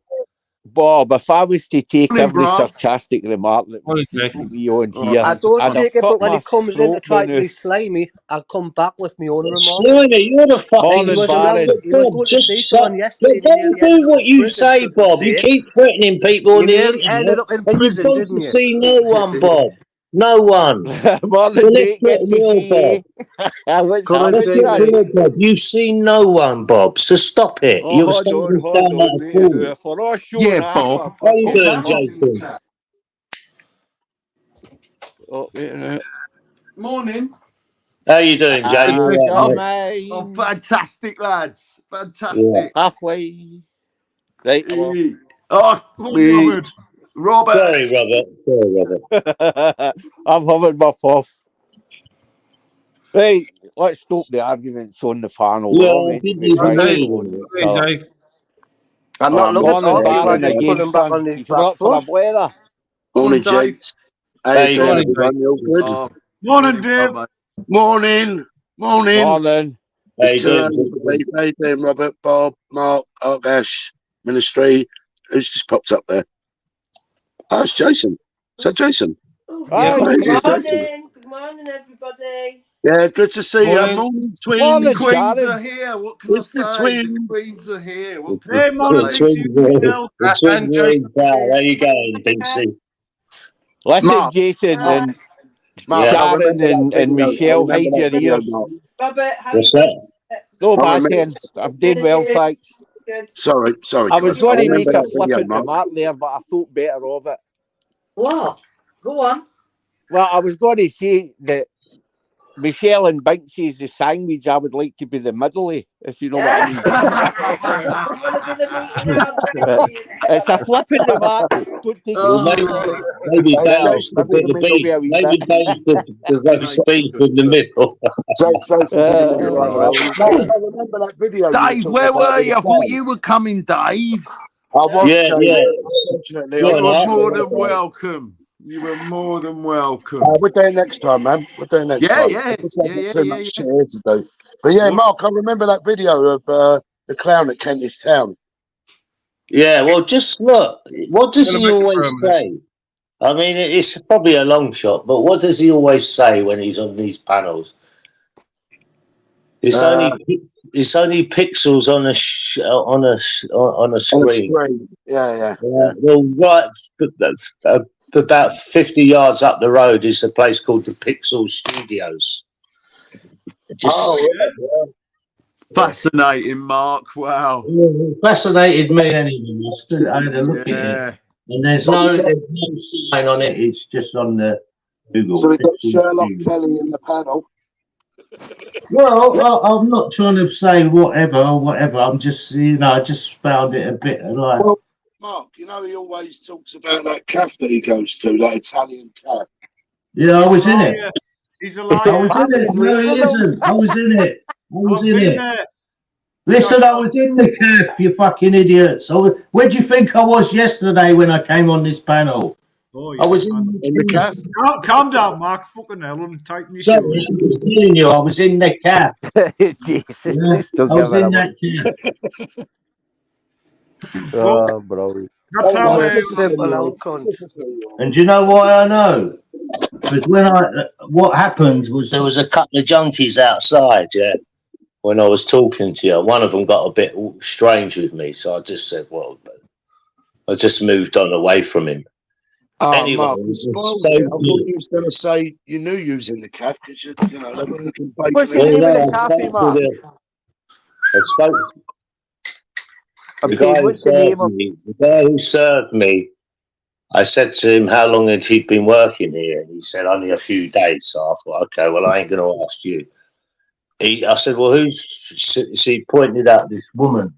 Bob, if I was to take every sarcastic remark that was said me on here, I don't take it, but when he comes in to try to be slimy, I'll come back with my own remark. Slimy, you're the fucking He was going to say someone yesterday. Don't do what you say, Bob. You keep threatening people on the internet. Ended up in prison, didn't you? See no one, Bob. No one. You see no one, Bob. So stop it. You're Bob. How you doing, Jason? Morning. How you doing, Jay? Fantastic, lads. Fantastic. Halfway. Right. Robert. Sorry, Robert. I'm having my puff. Right, let's stop the arguments on the panel. Dave. I'm not looking back on this platform. Morning, gents. How you doing, everyone? You all good? Morning, Dave. Morning. How you doing, Robert, Bob, Mark, Argash, Ministry. Who's just popped up there? Oh, it's Jason. Is that Jason? Good morning, everybody. Yeah, good to see you. Morning, twins. The Queens are here. What can I say? The Queens are here. Hey, morning, How you going, Binksy? Listen, Mark, Jason and Mark, I Sharon remember that and video. I Michelle, remember hide that your video, ears. Mark. Robert, how What's you that? doing? No I bad, remember. Ken. I'm doing well, thanks. Good. Sorry, I was guys. I going to remember make a that video, flippant Mark. remark there, but I thought better of it. What? Go on. Well, I was going to say that Michelle and Binksy is the sandwich. I would like to be the middle, if you know what I mean. It's a flippant remark. Don't take it Well, seriously. maybe Well, Dale's to put the maybe beef. a wee Maybe bit. Dale's the roast beef in the middle. Jason's a bit right. Bro. Mark, I remember that video. Dave, where were you? I thought you were coming, Dave. I was, Yeah, Jay. yeah. Unfortunately, Yeah, I You were no, more was. than welcome. You were more than welcome. We're doing next time, man. We're doing next Yeah, time. yeah, I just haven't yeah, too yeah, much yeah. shit here to do. But yeah, What? Mark, I remember that video of the clown at Kentish Town. yeah. Well, just look. What does Gonna he make it always permanent. say? I mean, it's probably a long shot, but what does he always say when he's on these panels? It's Uh, only pixels on a screen. Yeah. Well, right about 50 yards up the road is a place called the Pixel Studios. Just Fascinating, Mark. Wow. fascinated me anyway. I had a look at it, Yeah. and there's no sign on it. It's just on the Google. So we got Pixel Sherlock Studios. Kelly in the panel. Well, I'm not trying to say whatever. I'm just, I just found it a bit like. Well, Mark, he always talks about that cafe that he goes to, that Italian cafe. Yeah, I was in it. He's a I liar. was in it. No, he isn't. I was in it. I've been there. Listen, I was in the calf, you fucking idiots. Where do you think I was yesterday when I came on this panel? Oh, I was in the calf. Calm down, Mark. Fucking hell, and tighten your Sorry, shoes. I was telling you, I was in the calf. Jesus, Yeah, still I was giving in him that calf. Oh, bro. That's how Simple outcome. And do you know why I know? Because what happened was there was a couple of junkies outside, yeah. When I was talking to you, one of them got a bit strange with me, so I just said, well, I just moved on away from him. Oh, Anyway, Mark, you spoiled it. I thought you was going to say you knew you was in the calf because they wouldn't bake What's the it. name of the cafe, Mark? The guy who served me, I said to him how long had he been working here, and he said only a few days. So I thought, okay, well, I ain't going to ask you. I said, well, who's? She pointed out this woman,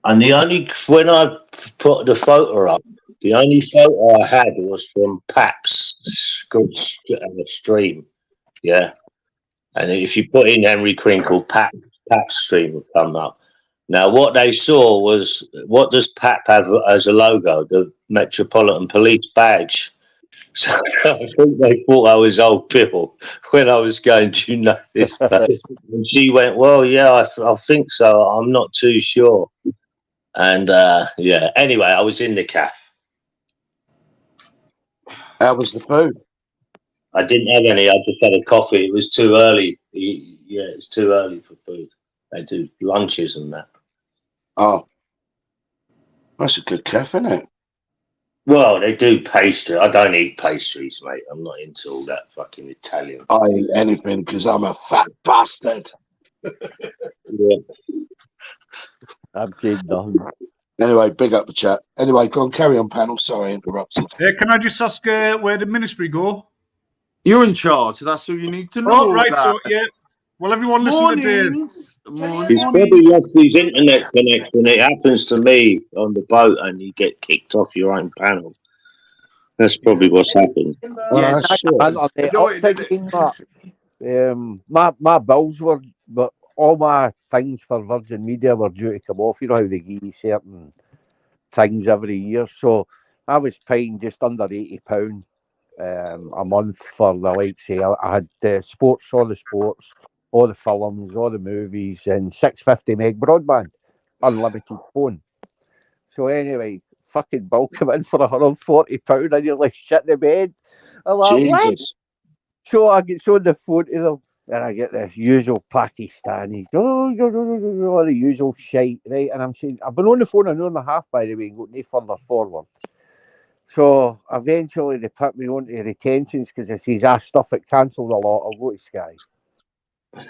and when I put the photo up, the only photo I had was from Pap's stream, yeah. And if you put in Henry Crinkle, Pap's stream will come up. Now, what they saw was, what does PAP have as a logo? The Metropolitan Police badge. So I think they thought I was old Bill when I was going, do you know this? And she went, well, yeah, I think so. I'm not too sure. And yeah, anyway, I was in the cafe. How was the food? I didn't have any. I just had a coffee. It was too early. Yeah, it's too early for food. They do lunches and that. Oh, that's a good cafe, isn't it? Well, they do pastry. I don't eat pastries, mate. I'm not into all that fucking Italian. I eat anything because I'm a fat bastard. Yeah. I'm saying nothing. Anyway, big up the chat. Anyway, go on, carry on, panel. Sorry, I interrupted. Can I just ask where the ministry go? You're in charge. That's all you need to know. Oh, right. So, yeah. Well, everyone listen to Dave. He's probably lost his internet connection. It happens to me on the boat, and you get kicked off your own panel. That's probably what's happened. Yeah, my bills were, but all my things for Virgin Media were due to come off. You know how they give you certain things every year. So I was paying just under £80 a month for the likes. I had all the sports, all the films, all the movies, and 650 meg broadband, unlimited phone. So anyway, fucking bill come in for £140, and you're like shit in the bed. I'm like, Jesus. what? So I get on the phone to them, and I get the usual Pakistanis, all the usual shite, right? And I'm saying, I've been on the phone an hour and a half, by the way, and got no further forward. So eventually they put me onto retentions because they says, stuff it cancelled a lot, I'll go to Sky.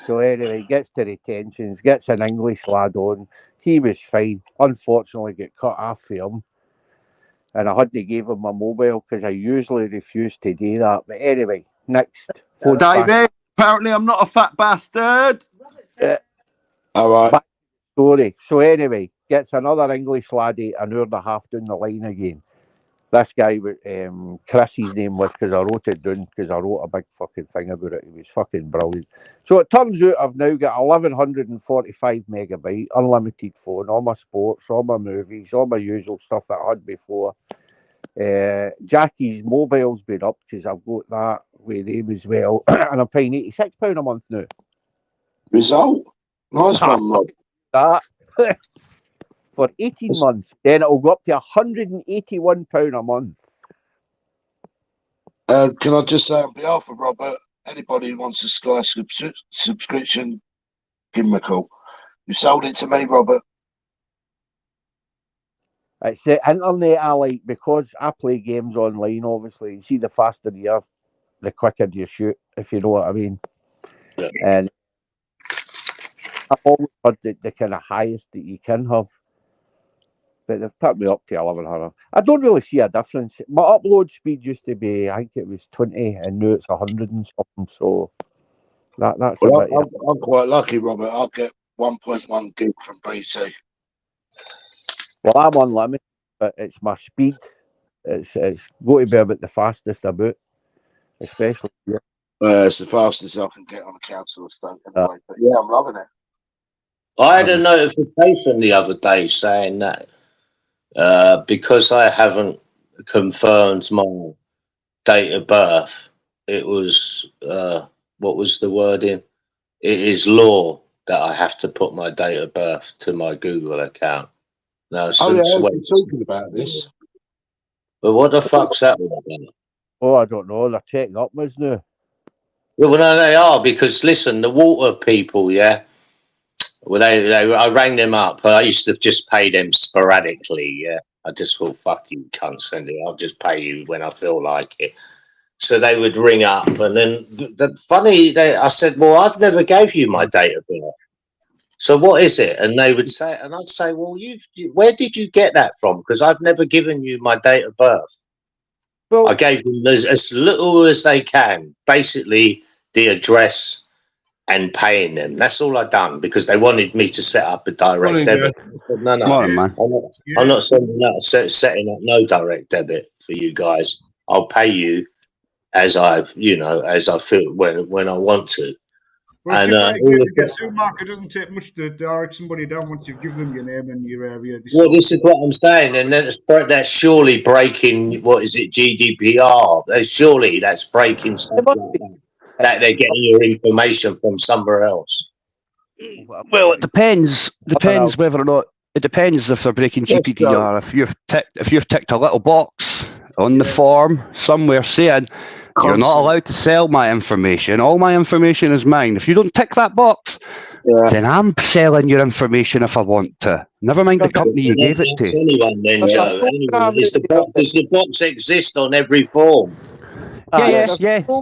So anyway, gets to retentions, gets an English lad on. He was fine. Unfortunately, got cut off for him. And I had to give him my mobile because I usually refuse to do that. But anyway, next. David, apparently I'm not a fat bastard. All right. Back story. So anyway, gets another English laddie an hour and a half down the line again. This guy, Chris, his name was, because I wrote it down, because I wrote a big fucking thing about it. He was fucking brilliant. So it turns out I've now got 1,145 megabyte, unlimited phone, all my sports, all my movies, all my usual stuff that I had before. Jackie's mobile's been up, because I've got that with him as well. And I'm paying £86 a month now. Result. Nice one, Rob. That. For 18 months, then it'll go up to £181 a month. Can I just say on behalf of Robert, anybody who wants a Sky subscription, give him a call. You sold it to me, Robert. It's the internet I like, because I play games online, obviously. You see, the faster you are, the quicker you shoot, if you know what I mean. Yeah. And I've always heard the kind of highest that you can have. But they've put me up to 1,100. I don't really see a difference. My upload speed used to be, I think it was 20, and now it's 100 and something. So that's well, a bit. I'm quite lucky, Robert. I'll get 1.1 gig from BT. Well, I'm unlimited, but it's my speed. It's going to be about the fastest about, especially here. It's the fastest I can get on a council estate anyway. But yeah, I'm loving it. I had a notification the other day saying that because I haven't confirmed my date of birth, it was, what was the wording? It is law that I have to put my date of birth to my Google account. Now, since I've when? been talking about this. But what the fuck's that all about? Oh, I don't know. They're taking up us now. Well, no, they are, because listen, the water people, yeah. Well, I rang them up. I used to just pay them sporadically. Yeah, I just thought, fuck you, cunt, send it. I'll just pay you when I feel like it. So they would ring up, and then I said, well, I've never gave you my date of birth. So what is it? And they would say, and I'd say, well, where did you get that from? Because I've never given you my date of birth. Well, I gave them as little as they can, basically the address and paying them. That's all I've done, because they wanted me to set up a direct debit. Said, no, man. I'm not setting up no direct debit for you guys. I'll pay you as I feel when I want to. Well, and the supermarket doesn't take much to direct somebody down once you give them your name and your area. Well, this is what I'm saying, and that's surely breaking. What is it? GDPR. Surely that's breaking stuff like that they're getting your information from somewhere else. Well, it depends. Depends whether or not. It depends if they're breaking GDPR. If you've ticked a little box on the form somewhere saying you're not allowed to sell my information, all my information is mine. If you don't tick that box, then I'm selling your information if I want to. Never mind the company you gave it to. Anyone then, Joe? Anyone. Does the box exist on every form? Yeah.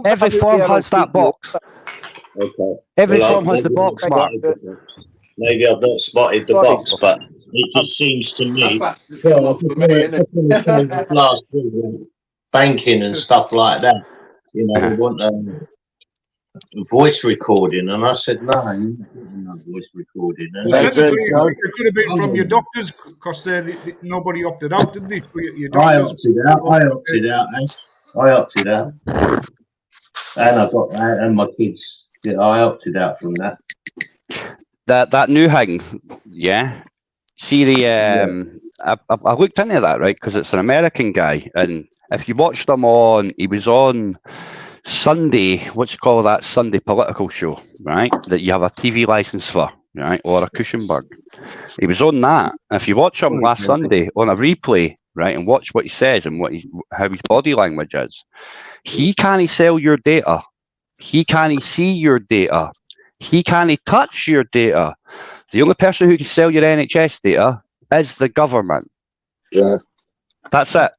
Every form has that box. Okay. Every form has the box mark. Maybe I've not spotted the box, but it just seems to me. Last week, banking and stuff like that. You know, we want a voice recording, and I said, no, you don't want voice recording. And it could have been from your doctors, because nobody opted out, did they? Your doctors, I opted out, and I got that, and my kids. Yeah, I opted out from that. That new thing, yeah. See the I looked into that, right, because it's an American guy, and if you watched him he was on Sunday, what you call that Sunday political show, right? That you have a TV license for, right, or a Cushionberg. He was on that. If you watch him last Sunday on a replay, right, and watch what he says and how his body language is, he can't sell your data. He can't see your data. He can't touch your data. The only person who can sell your NHS data is the government. Yeah. That's it.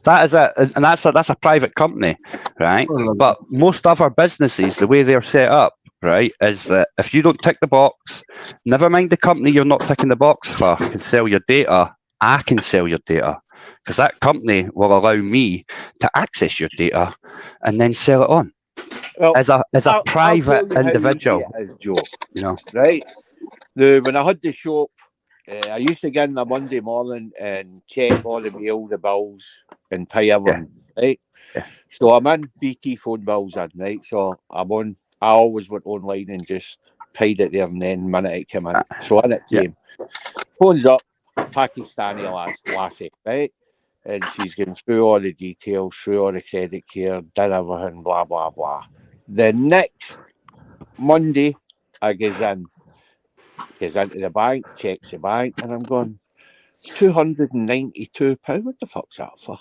That is it, and that's a private company, right? But most other businesses, the way they're set up, right, is that if you don't tick the box, never mind the company you're not ticking the box for can sell your data. I can sell your data because that company will allow me to access your data and then sell it on as a private individual. As Joe, you know, right? When I had the shop, I used to get in on Monday morning and check all the mail, the bills, and pay everything, right? Yeah. So I'm in BT phone bills at night, so I always went online and just paid it there and then the minute it came in. So in it came. Phones up, Pakistani lassie, right? And she's going through all the details, through all the credit care, did everything, blah, blah, blah. The next Monday, I goes into the bank, checks the bank, and I'm going, £292. What the fuck's that for?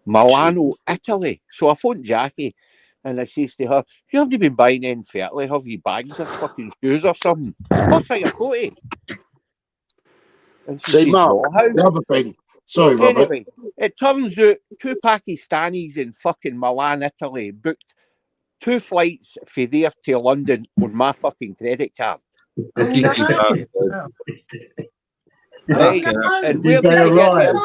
Milano, Italy. So I phoned Jackie and I says to her, you haven't been buying any fertile, have you bags of fucking shoes or something? First thing I thought of. And she says, Mark, no, how? the other thing. Sorry, Robert. Anyway, it turns out 2 Pakistanis in fucking Milan, Italy booked 2 flights for there to London on my fucking credit card. Right? And Did they arrive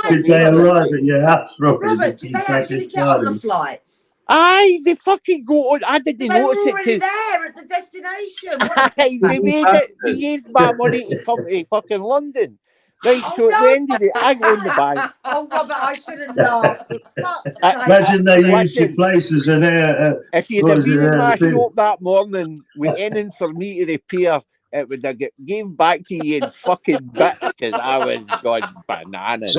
at your house, Robert, did they actually get on the flights? Aye, they fucking go on. I didn't They notice were it. already there at the destination. Aye, they made it. They used my money to come to fucking London. Right, so at the end of the day, I go in the bank. Oh, Robert, I shouldn't laugh. For fuck's sake. Imagine they used your place as an air. If you'd have been in my shop that morning with anything for me to repair, it would have gave back to you in fucking bits because I was going bananas.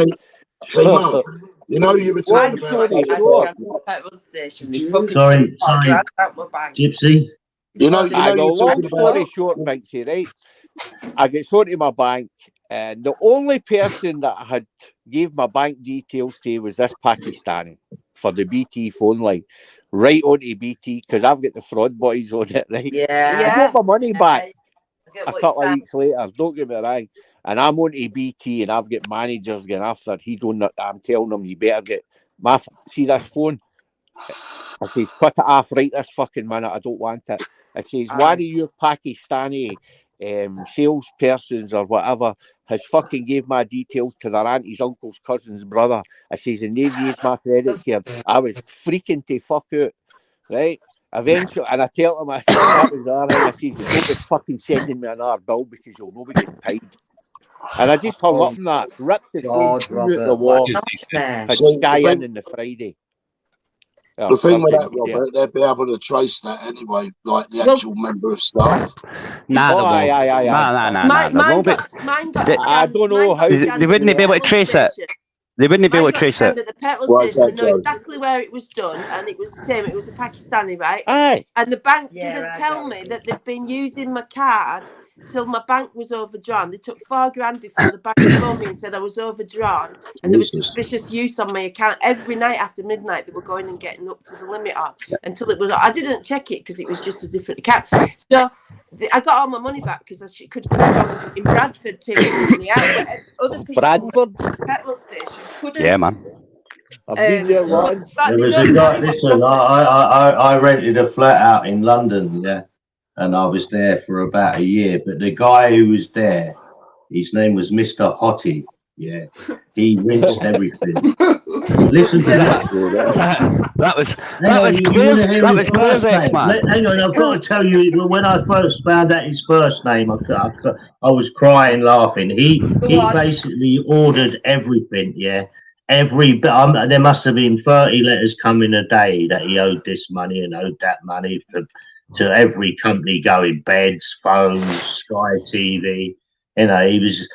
So Mark, you know you were talking about petrol station. Sorry, Gypsy. You know long story short, Minxie, right? I get sorted to my bank, and the only person that I had gave my bank details to was this Pakistani for the BT phone line, right onto BT because I've got the fraud boys on it, right? Yeah. I got my money back a couple of weeks later. Don't get me wrong, and I'm on to BT, and I've got managers going after. I'm telling them you better get see this phone. I says, cut it off right this fucking minute. I don't want it. I says, one of your Pakistani salespersons or whatever has fucking gave my details to their auntie's uncle's cousin's brother. I says, and they've used my credit card. I was freaking to fuck out, right? Eventually, and I tell them, I said, that was all right. I says, don't be fucking sending me another bill because you'll not be getting paid. And I just hung up on that, ripped the phone through the wall, had Sky in the Friday. The thing with that, Robert, they'll be able to trace that anyway, like the actual member of staff. Nah, I don't know how they wouldn't be able to trace it. They wouldn't be able to trace it. At the petrol station, know exactly where it was done, and it was the same. It was a Pakistani, right? Aye. And the bank didn't tell me that they'd been using my card till my bank was overdrawn. They took $4,000 before the bank phoned me and said I was overdrawn, and there was suspicious use on my account. Every night after midnight, they were going and getting up to the limit until it was. I didn't check it because it was just a different account. So I got all my money back because I could have gone in Bradford taking the money out. But other people Bradford at the petrol station couldn't. Yeah, man. I've been there once. There was a guy. Listen, I rented a flat out in London, yeah, and I was there for about a year. But the guy who was there, his name was Mr. Hottie. Yeah, he rinsed everything. Listen to that. That was close, man. Hang on, I've got to tell you. When I first found out his first name, I was crying, laughing. He basically ordered everything. Yeah, there must have been 30 letters coming a day that he owed this money and owed that money to every company going, beds, phones, Sky TV. You know, he was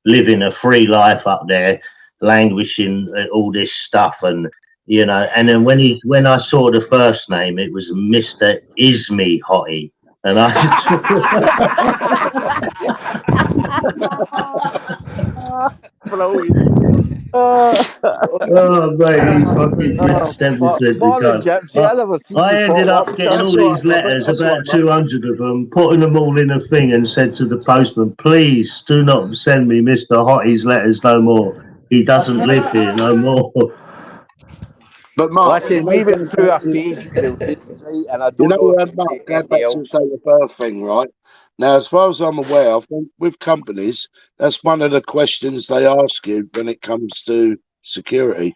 living a free life up there, languishing all this stuff, and you know. And then when I saw the first name, it was Mr. Ismi Hottie, and I. Oh mate, he fucking I ended up getting all these letters, about 200 of them, putting them all in a thing, and said to the postman, "Please do not send me Mr. Hottie's letters no more." He doesn't live here no more. But Mark, Listen, we went through a phase, right, and I don't know if Mark, going back to the date of birth thing, right? Now, as far as I'm aware, I think with companies, that's one of the questions they ask you when it comes to security.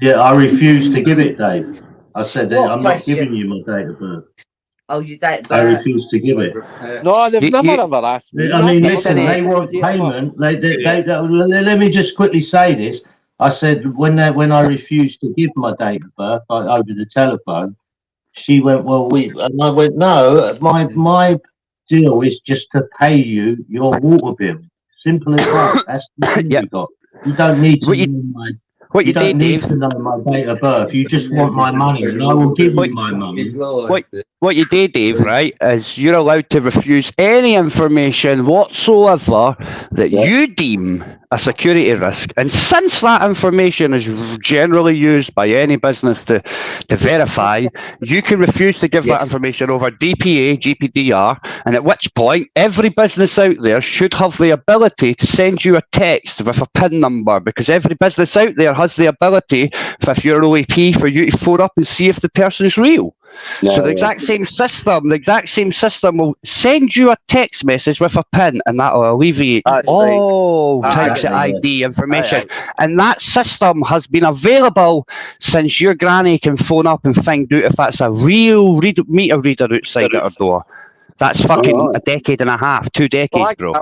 Yeah, I refuse to give it, Dave. I said What I'm question? not giving you my date of birth. Oh, your date of I birth. refuse to give it. No, they've never ever asked me. I mean, that. listen, they want payment. Let me just quickly say this. I said when I refused to give my date of birth over the telephone, she went, well, and I went, no, my deal is just to pay you your water bill. Simple as that. That's the thing we got. You don't need to know my. You don't need to know my date of birth. You just want my money, and I will give you my money. What you do, Dave, right, is you're allowed to refuse any information whatsoever that you deem a security risk. And since that information is generally used by any business to verify, you can refuse to give that information over DPA, GPDR, and at which point every business out there should have the ability to send you a text with a PIN number, because every business out there has the ability, if you're OAP, for you to phone up and see if the person's real. So the exact same system will send you a text message with a PIN, and that will alleviate all types of ID information. And that system has been available since your granny can phone up and find out if that's a real meter reader outside her door. That's fucking a decade and a half, 2 decades, bro.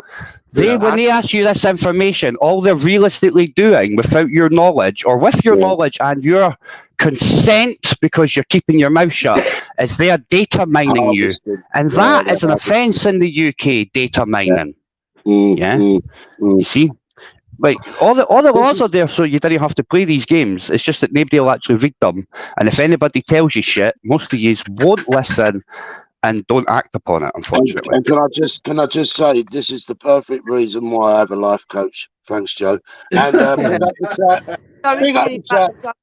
When they ask you this information, all they're realistically doing without your knowledge, or with your knowledge and your consent, because you're keeping your mouth shut, is they are data mining you. And that is an offence in the UK, data mining. You see? Like, all the laws are there so you don't have to play these games. It's just that nobody will actually read them. And if anybody tells you shit, most of you won't listen and don't act upon it, unfortunately. And can I just say, this is the perfect reason why I have a life coach. Thanks, Joe. And big up the chat.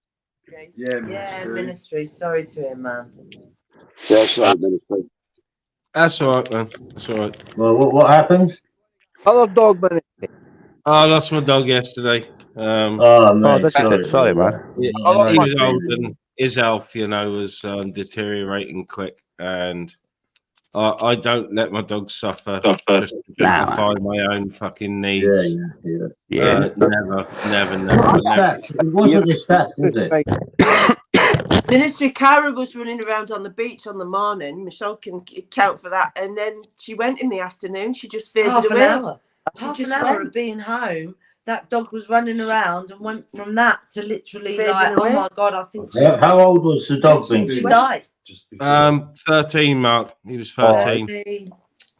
Yeah, ministry. Sorry to him, man. Yeah, sorry, ministry. That's all right, man. That's all right. Well, what happened? Other dog ministry. I lost my dog yesterday. Sorry, man. He was old, and his health, was deteriorating quick, and I don't let my dog suffer just to justify my own fucking needs. Never. It wasn't the stats, was it? Ministry Cara was running around on the beach on the morning. Michelle can count for that. And then she went in the afternoon. She just faded away. Half an hour of being home, that dog was running around and went from that to literally like, oh my God, I think she How old was the dog when she died? 13, Mark. He was 13.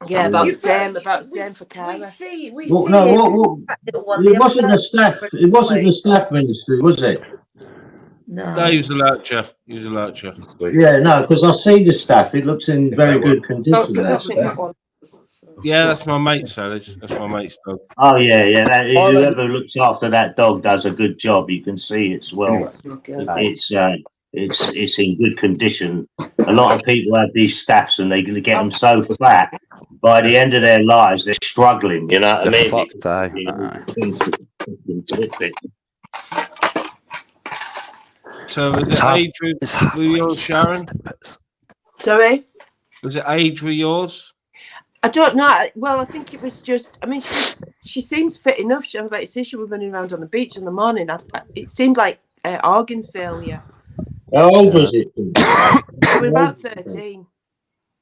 Yeah, about the same for Cara. We see it wasn't the staff. It wasn't the staff ministry, was it? No, he was a lurcher. Yeah, no, because I see the staff. It looks in very good condition. Yeah, that's my mate's, Alice. That's my mate's dog. Oh yeah. Whoever looks after that dog does a good job. You can see it's well. It's in good condition. A lot of people have these staffs and they get them so fat. By the end of their lives, they're struggling. You know what I mean? So was it age with yours, Sharon? Sorry? Was it age with yours? I don't know. Well, I think it was just. I mean, she seems fit enough. She, like you say, she was running around on the beach in the morning. It seemed like organ failure. How old was it? She was about 13.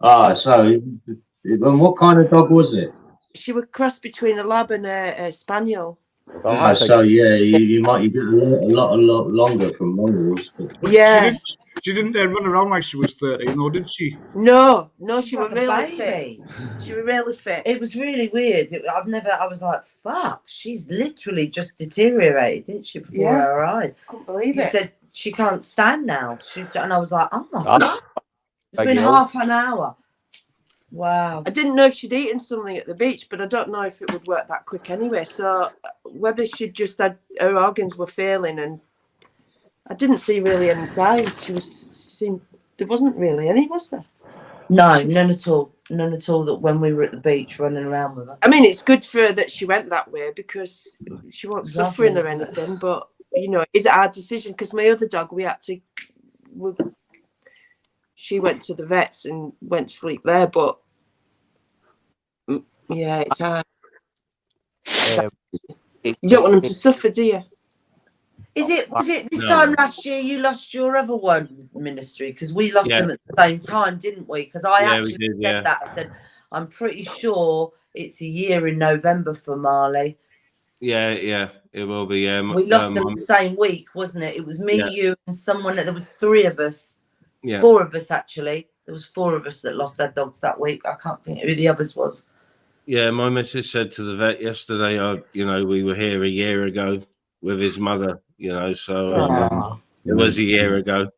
And what kind of dog was it? She was crossed between a lab and a spaniel. You might get a lot longer from mongrels. Yeah. She didn't run around like she was 13, or did she? No, she was really fit. She was really fit. It was really weird. I was like, fuck, she's literally just deteriorated, didn't she, before our eyes? Couldn't believe you it. Said she can't stand now. And I was like, oh my God. It's been half an hour. Wow. I didn't know if she'd eaten something at the beach, but I don't know if it would work that quick anyway. So whether she'd just had her organs were failing, and I didn't see really any signs. There wasn't really any, was there? No, none at all. None at all. That when we were at the beach running around with her. I mean, it's good for her that she went that way because she wasn't suffering or anything. But you know, it's a hard decision because my other dog, she went to the vets and went to sleep there. But yeah, it's hard. You don't want them to suffer, do you? Was it this time last year you lost your other one, Ministry? Because we lost them at the same time, didn't we? Because I actually said that. I said, I'm pretty sure it's a year in November for Marley. Yeah, it will be. We lost them the same week, wasn't it? It was me, you, and someone. There was 3 of us. Yeah. 4 of us, actually. There was 4 of us that lost their dogs that week. I can't think who the others was. Yeah, my missus said to the vet yesterday, we were here a year ago with his mother, so it was a year ago.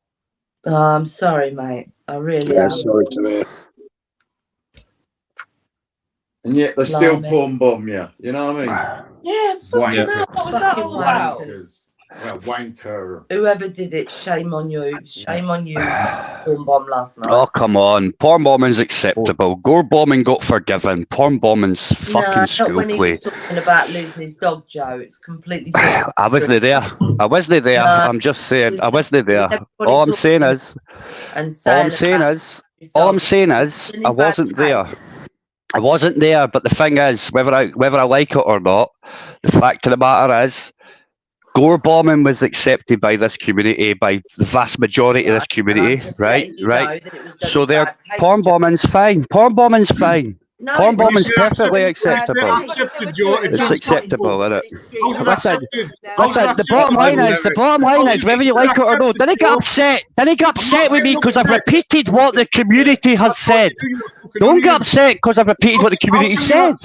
Oh, I'm sorry, mate. I really am. Sorry to hear. And yet they still porn bomb you. You know what I mean? Yeah, fucking hell. What was that all about? Well, wanker. Whoever did it, shame on you. Shame on you. Porn bomb last night. Oh, come on. Porn bombing's acceptable. Gore bombing got forgiven. Porn bombing's fucking school not when he play. was talking about losing his dog, Joe. It's completely different. I wasn't there. No, I'm just saying. I wasn't there. All I'm saying is, I wasn't there. I wasn't there, but the thing is, whether I like it or not, the fact of the matter is, gore bombing was accepted by this community, by the vast majority of this community, right? So porn bombing's fine. Porn bombing's fine. No, porn bombing's perfectly acceptable. It's acceptable, isn't it? Listen, the bottom line is, whether you like it or not, don't get upset. Don't get upset with me because I've repeated what the community has said. Don't get upset because I've repeated what the community said.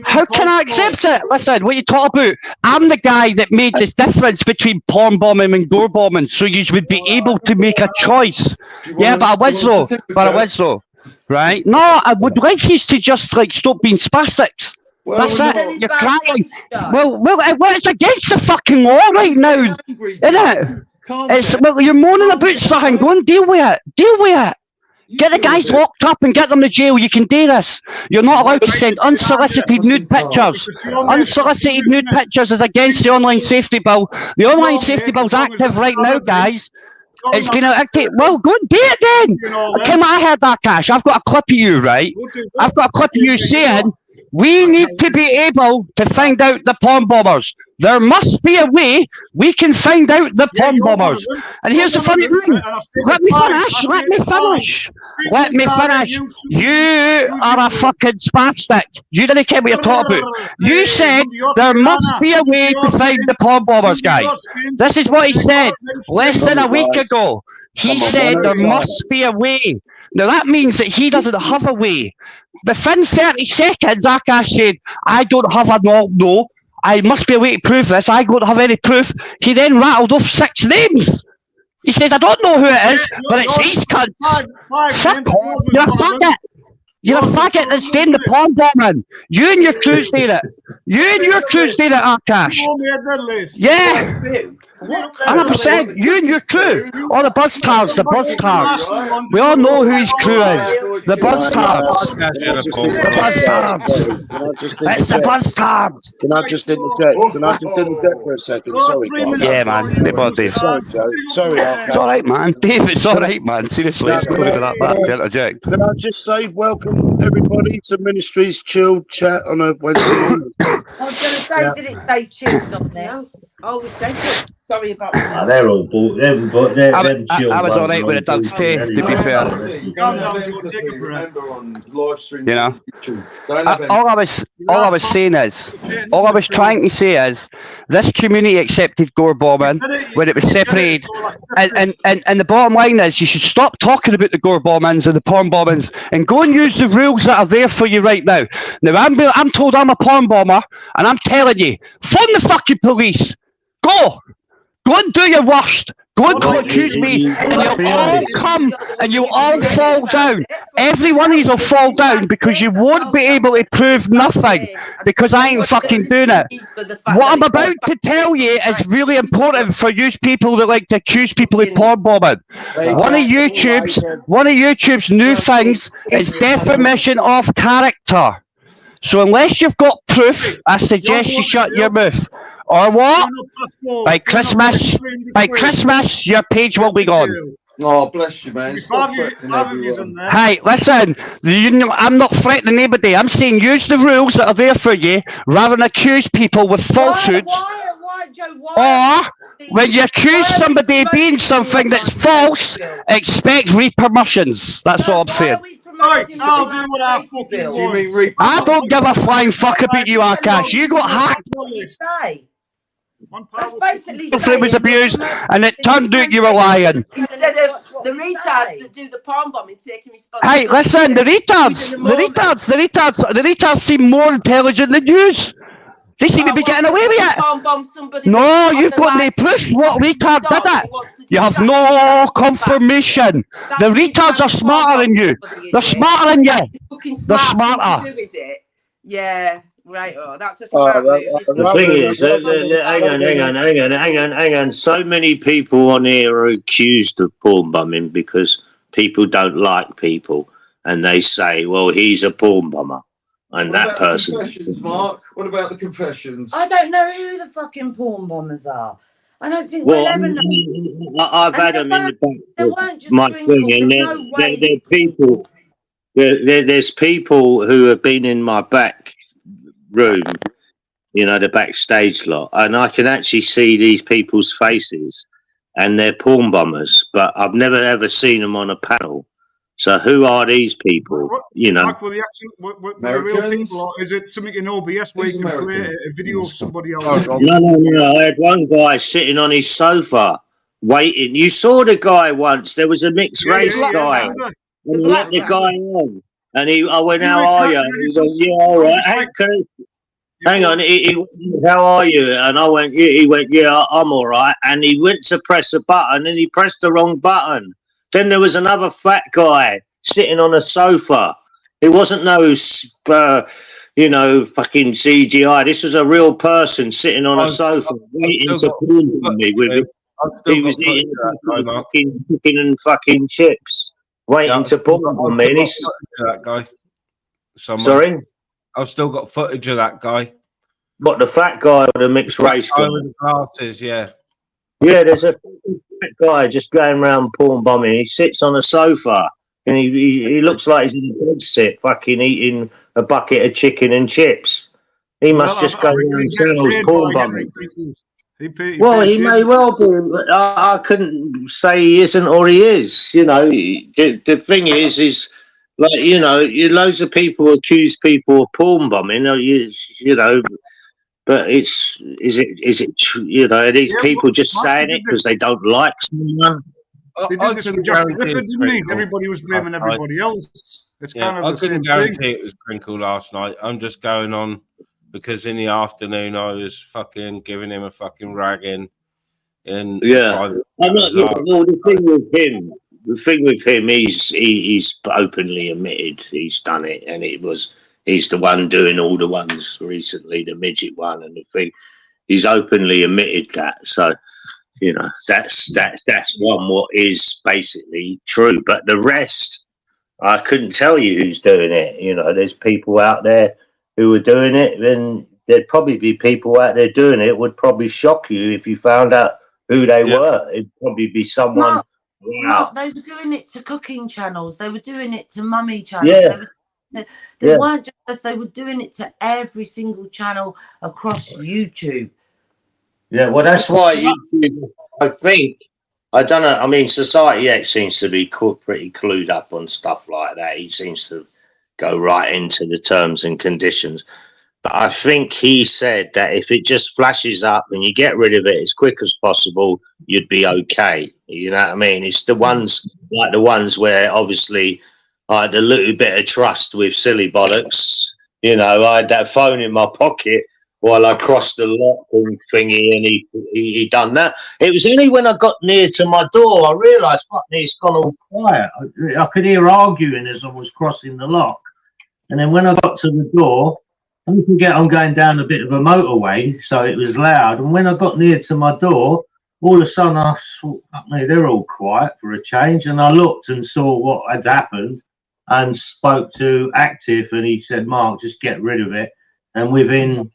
How can I accept it? Listen, what you talk about? I'm the guy that made this difference between porn bombing and gore bombing, so you would be able to make a choice. Yeah, but I was though. Right? No, I would like you to just stop being spastics. That's it. You're crying. Well, it's against the fucking law right now, isn't it? You're moaning about something. Go and deal with it. Deal with it. Get the guys locked up and get them to jail. You can do this. You're not allowed to send unsolicited nude pictures. Unsolicited nude pictures is against the online safety bill. The online safety bill's active right now, guys. It's been active. Well, go and do it then. Okay, I heard that, Cash. I've got a clip of you, right? I've got a clip of you saying we need to be able to find out the porn bombers. There must be a way we can find out the porn bombers. And here's the funny thing. Let me finish. You are a fucking spastic. You didn't care what you're talking about. You said there must be a way to find the porn bombers, guys. This is what he said less than a week ago. He said there must be a way. Now that means that he doesn't have a way. Within 30 seconds, Akash said, I don't have a no. I must be a way to prove this. I don't have any proof. He then rattled off 6 names. He said, I don't know who it is, but it's these cunts. You're a faggot. You're a faggot that's doing the porn bombing. You and your crew's doing it. Akash. Yeah. 100%. You and your crew. Or the buzz tards. We all know who his crew is. The buzz tards. It's the buzz tards. Can I just interject for a second? Sorry, guys. Yeah, man. Nobody. Sorry, Joe. Sorry, it's all right, man. Dave, it's all right, man. Seriously, it's going to be that bad to interject. Can I just say welcome everybody to Ministry's Chilled Chat on a Wednesday morning? I was going to say, did it say chilled on this? Oh, we said this. Sorry about that. They're all bought. I was all right with the dog's pay, to be fair. You know, all I was saying is, all I was trying to say is, this community accepted gore bombing when it was separated, and the bottom line is, you should stop talking about the gore bombings and the porn bombings and go and use the rules that are there for you right now. Now I'm told I'm a porn bomber, and I'm telling you, phone the fucking police. Go! Go and do your worst. Go and accuse me, and you'll all come and you'll all fall down. Every one of you will fall down because you won't be able to prove nothing because I ain't fucking doing it. What I'm about to tell you is really important for you people that like to accuse people of porn bombing. One of YouTube's new things is defamation of character. So unless you've got proof, I suggest you shut your mouth. Or what? By Christmas, your page will be gone. Oh, bless you, man. Hey, listen, I'm not threatening anybody. I'm saying use the rules that are there for you rather than accuse people with falsehoods. Or when you accuse somebody of being something that's false, expect repercussions. That's all I'm saying. Right, I'll do what I fucking want. I don't give a flying fuck about you, Akash. You got hacked. That's basically It was abused, and it turned out you were lying. Instead of the retards that do the porn bombing taking responsibility. Hey, listen, the retards seem more intelligent than you. They seem to be getting away with it. No, you've got no proof what retard did it. You have no confirmation. The retards are smarter than you. They're smarter than you. They're smarter. Yeah, right. Oh, that's a smart move. The thing is, hang on. So many people on here are accused of porn bombing because people don't like people, and they say, "Well, he's a porn bomber." And what that about person. The confessions, Mark? What about the confessions? I don't know who the fucking porn bombers are. I don't think Well, we'll ever know. I've had them in the back of my thing, and they're people. There's people who have been in my back room, you know, the backstage lot, and I can actually see these people's faces, and they're porn bombers. But I've never ever seen them on a panel. So who are these people? You know, Mark, were the real people, or is it something in OBS where you can play a video of somebody else? No. I had one guy sitting on his sofa waiting. You saw the guy once. There was a mixed race guy, and he let the guy on. And I went, "How are you?" And he went, "Yeah, all right." Hang on, how are you? And I went, "Yeah." He went, "Yeah, I'm all right." And he went to press a button, and he pressed the wrong button. Then there was another fat guy sitting on a sofa. It wasn't no, fucking CGI. This was a real person sitting on a sofa waiting to porn on me. He was eating fucking chicken and fucking chips, waiting to porn on me. That guy. Sorry? I've still got footage of that guy. What, the fat guy or the mixed race guy? With the glasses, yeah. Yeah, there's a fat guy just going around porn bombing. He sits on a sofa and he looks like he's in a bed sit, fucking eating a bucket of chicken and chips. He must just go around channels porn bombing. He may well be. I couldn't say he isn't or he is. You know, the thing is like, you know, loads of people accuse people of porn bombing. You know. But is it you know, are these people just saying it because they don't like someone? They did this with Jack Ripper, didn't he? Everybody was blaming everybody else. It's kind of the same thing. I couldn't guarantee it was Crinkle last night. I'm just going on because in the afternoon I was fucking giving him a fucking ragging. And I'm not. Well, the thing with him, he's openly admitted he's done it, and he's the one doing all the ones recently, the midget one and the thing. He's openly admitted that. So, you know, that's one what is basically true. But the rest, I couldn't tell you who's doing it. You know, there's people out there who are doing it, and there'd probably be people out there doing it. It would probably shock you if you found out who they were. It'd probably be someone. Mark, they were doing it to cooking channels. They were doing it to mummy channels. They weren't just us, they were doing it to every single channel across YouTube. Yeah, well, that's why YouTube, I think, I don't know, I mean, Society X seems to be pretty clued up on stuff like that. He seems to go right into the terms and conditions. But I think he said that if it just flashes up and you get rid of it as quick as possible, you'd be okay. You know what I mean? It's the ones, like the ones where obviously I had a little bit of trust with silly bollocks. You know, I had that phone in my pocket. while I crossed the lock and thingy, and he done that. It was only when I got near to my door I realised, fuck me, it's gone all quiet. I could hear arguing as I was crossing the lock. And then when I got to the door, don't forget I'm going down a bit of a motorway, so it was loud. And when I got near to my door, all of a sudden I thought, fuck me, they're all quiet for a change. And I looked and saw what had happened and spoke to Active, and he said, Mark, just get rid of it. And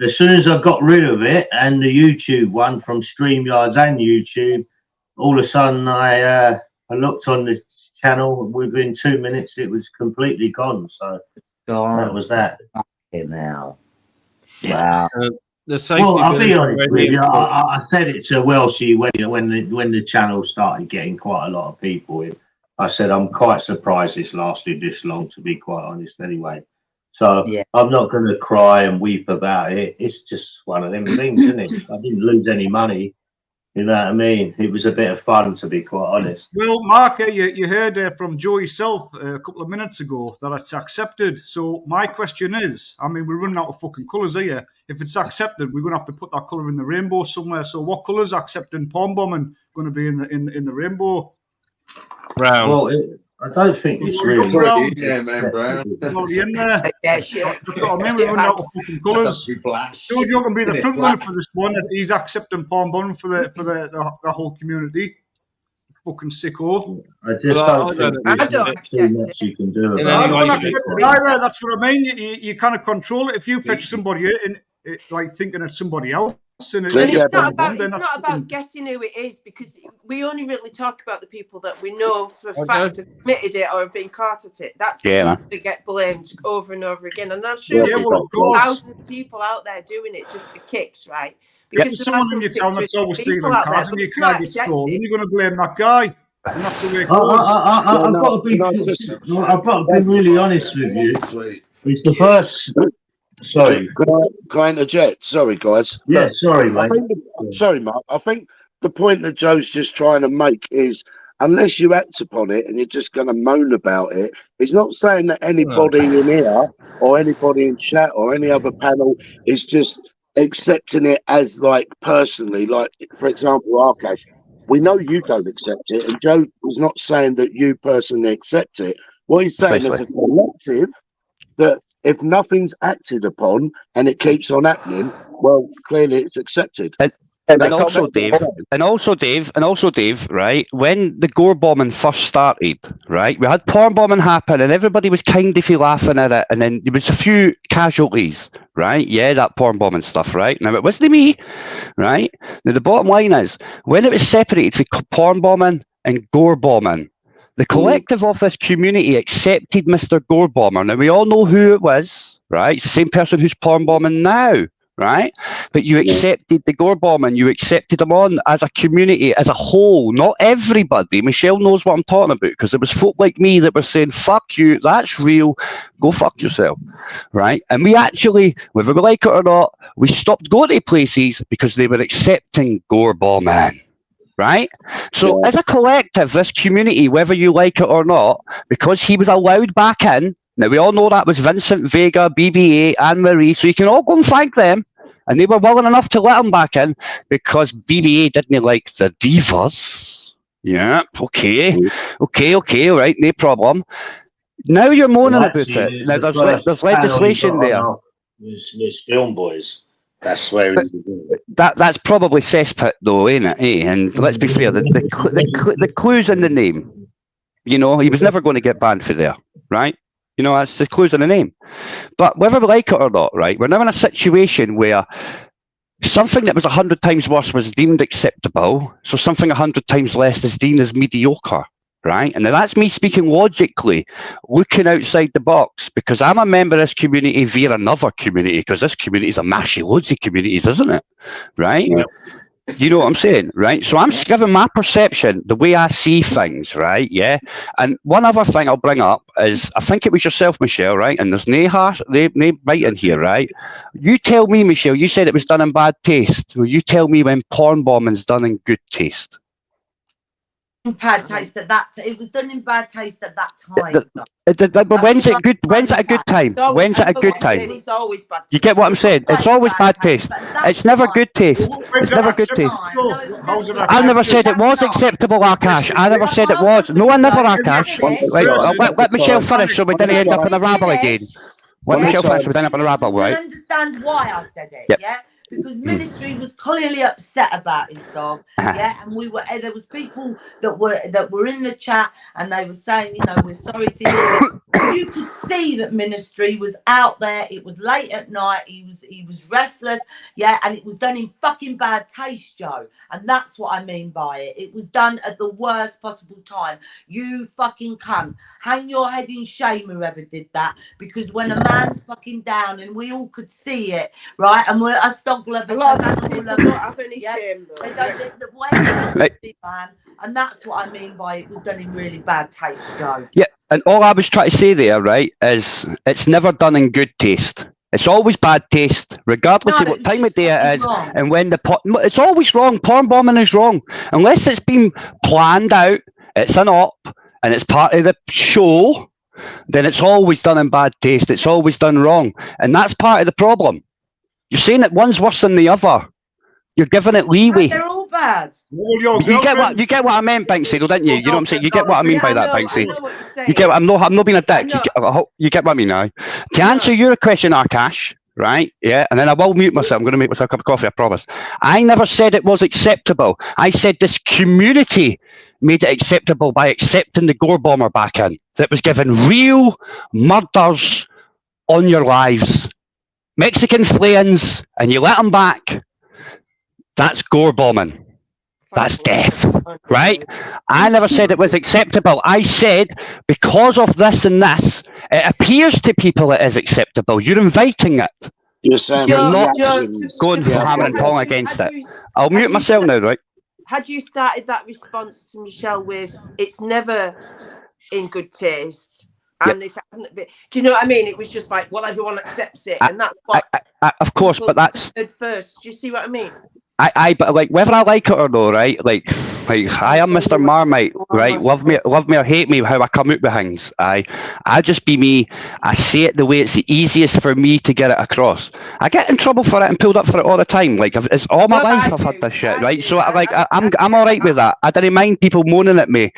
as soon as I got rid of it, and the YouTube one from StreamYards and YouTube, all of a sudden I looked on the channel. Within 2 minutes, it was completely gone. So that was that. Now, wow. The safety. Well, I'll be honest with you. I said it to Welshie when the channel started getting quite a lot of people in. I said I'm quite surprised it's lasted this long, to be quite honest. Anyway, so yeah. I'm not going to cry and weep about it. It's just one of them things, isn't it? I didn't lose any money. You know what I mean? It was a bit of fun, to be quite honest. Well, Mark, you heard from Joe yourself a couple of minutes ago that it's accepted. So my question is, I mean, we're running out of fucking colours here. If it's accepted, we're going to have to put that colour in the rainbow somewhere. So what colours accepting porn bombing going to be in the rainbow? Brown. Well, I don't think it's really. Brown. Yeah, man, brown. Already in there. That's what I mean. We're running out of fucking colours. Joe can be the front runner for this one. He's accepting porn bombing for the whole community. Fucking sicko. I just don't think there's too much you can do about it. I don't accept it either. That's what I mean. You kind of control it. If you fetch somebody in, like thinking it's somebody else. And it's not about guessing who it is, because we only really talk about the people that we know for a fact have committed it or have been caught at it. That's the people that get blamed over and over again. And I'm sure there's thousands of people out there doing it just for kicks, right? Because someone in your town that's always stealing cars and your car gets stolen, you're going to blame that guy. And that's the way it goes. I've got to be really honest with you. It's the first. Sorry. Can I interject? Sorry, guys. Yeah, sorry, mate. Sorry, Mark. I think the point that Joe's just trying to make is, unless you act upon it and you're just going to moan about it, he's not saying that anybody in here or anybody in chat or any other panel is just accepting it as, like, personally. Like, for example, Arkash, we know you don't accept it, and Joe was not saying that you personally accept it. What he's saying is a collective that if nothing's acted upon and it keeps on happening, well, clearly it's accepted. And also, Dave, right, when the gore bombing first started, right, we had porn bombing happen and everybody was kind of laughing at it, and then there was a few casualties, right? Yeah, that porn bombing stuff, right? Now, it wasn't me, right? Now, the bottom line is, when it was separated for porn bombing and gore bombing, the collective of this community accepted Mr. Gore Bomber. Now, we all know who it was, right? It's the same person who's porn bombing now, right? But you accepted the Gore Bomber, and you accepted them on as a community, as a whole, not everybody. Michelle knows what I'm talking about, because there was folk like me that were saying, fuck you, that's real, go fuck yourself, right? And we actually, whether we like it or not, we stopped going to places because they were accepting Gore Bombing. Right? So as a collective, this community, whether you like it or not, because he was allowed back in, now we all know that was Vincent, Vega, BBA, Anne Marie, so you can all go and thank them, and they were willing enough to let him back in because BBA didn't like the divas. Yeah, okay, all right, no problem. Now you're moaning about it. Now there's legislation there. There's film boys. That's where that's probably cesspit though, ain't it? Eh? And let's be fair, the clue's in the name. You know, he was never going to get banned for there, right? You know, that's the clue's in the name. But whether we like it or not, right, we're now in a situation where something that was 100 times worse was deemed acceptable, so something 100 times less is deemed as mediocre. Right, and now that's me speaking logically, looking outside the box, because I'm a member of this community via another community, because this community is a mashy loads of communities, isn't it? Right? Yeah. You know what I'm saying, right? So I'm giving my perception, the way I see things, right? Yeah. And one other thing I'll bring up is, I think it was yourself, Michelle, right? And there's no right in here, right? You tell me, Michelle, you said it was done in bad taste. Well, you tell me when porn bombing's done in good taste. bad taste at that. It was done in bad taste at that time. But when's it good? When's it a good time? When's it a good time? It's always bad. You get what I'm saying? It's always bad taste. It's never good taste. It's never good taste. I never said it was acceptable, Akash. I never said it was. No, I never, Akash. Let Michelle finish so we didn't end up in a rabble again. Let Michelle finish so we didn't end up in a rabble, right? You understand why I said it, yeah? Because Ministry was clearly upset about his dog, yeah, and there was people that were in the chat and they were saying, you know, we're sorry to hear it. You could see that Ministry was out there. It was late at night. He was restless, yeah, and it was done in fucking bad taste, Joe, and that's what I mean by it. It was done at the worst possible time. You fucking cunt, hang your head in shame, whoever did that, because when a man's fucking down and we all could see it, right, and we're us dog lovers, a lot of people don't have any shame, though. They don't. The way they man, and that's what I mean by it was done in really bad taste, Joe. Yeah, and all I was trying to say there, right, is it's never done in good taste. It's always bad taste, regardless of what time of day it is, and when it's always wrong. Porn bombing is wrong unless it's been planned out. It's an op, and it's part of the show. Then it's always done in bad taste. It's always done wrong, and that's part of the problem. You're saying that one's worse than the other. You're giving it leeway. They're all bad. You get what I meant, Banksy, though, didn't you? You know what I'm saying? You get what I mean by that, Banksy. You get. I'm not being a dick. You get what I mean now. To answer your question, Akash, right? Yeah, and then I will mute myself. I'm going to make myself a cup of coffee. I promise. I never said it was acceptable. I said this community made it acceptable by accepting the gore bomber back in. That was given real murders on your lives. Mexican flayings, and you let them back. That's gore bombing. That's death, right? I never said it was acceptable. I said because of this and this, it appears to people it is acceptable. You're inviting it. You're saying you're not going for hammer and tong against it. I'll mute myself now, right? Had you started that response to Michelle with "It's never in good taste"? And if it hadn't been, do you know what I mean? It was just like, well, everyone accepts it, and that's what. Of course, but that's at first. Do you see what I mean? But like whether I like it or no, right? Like I am Mr. Marmite, right? Love me or hate me, how I come out with things. I just be me. I say it the way it's the easiest for me to get it across. I get in trouble for it and pulled up for it all the time. Like it's all my life I've had this shit, right? So I'm all right with that. I don't mind people moaning at me.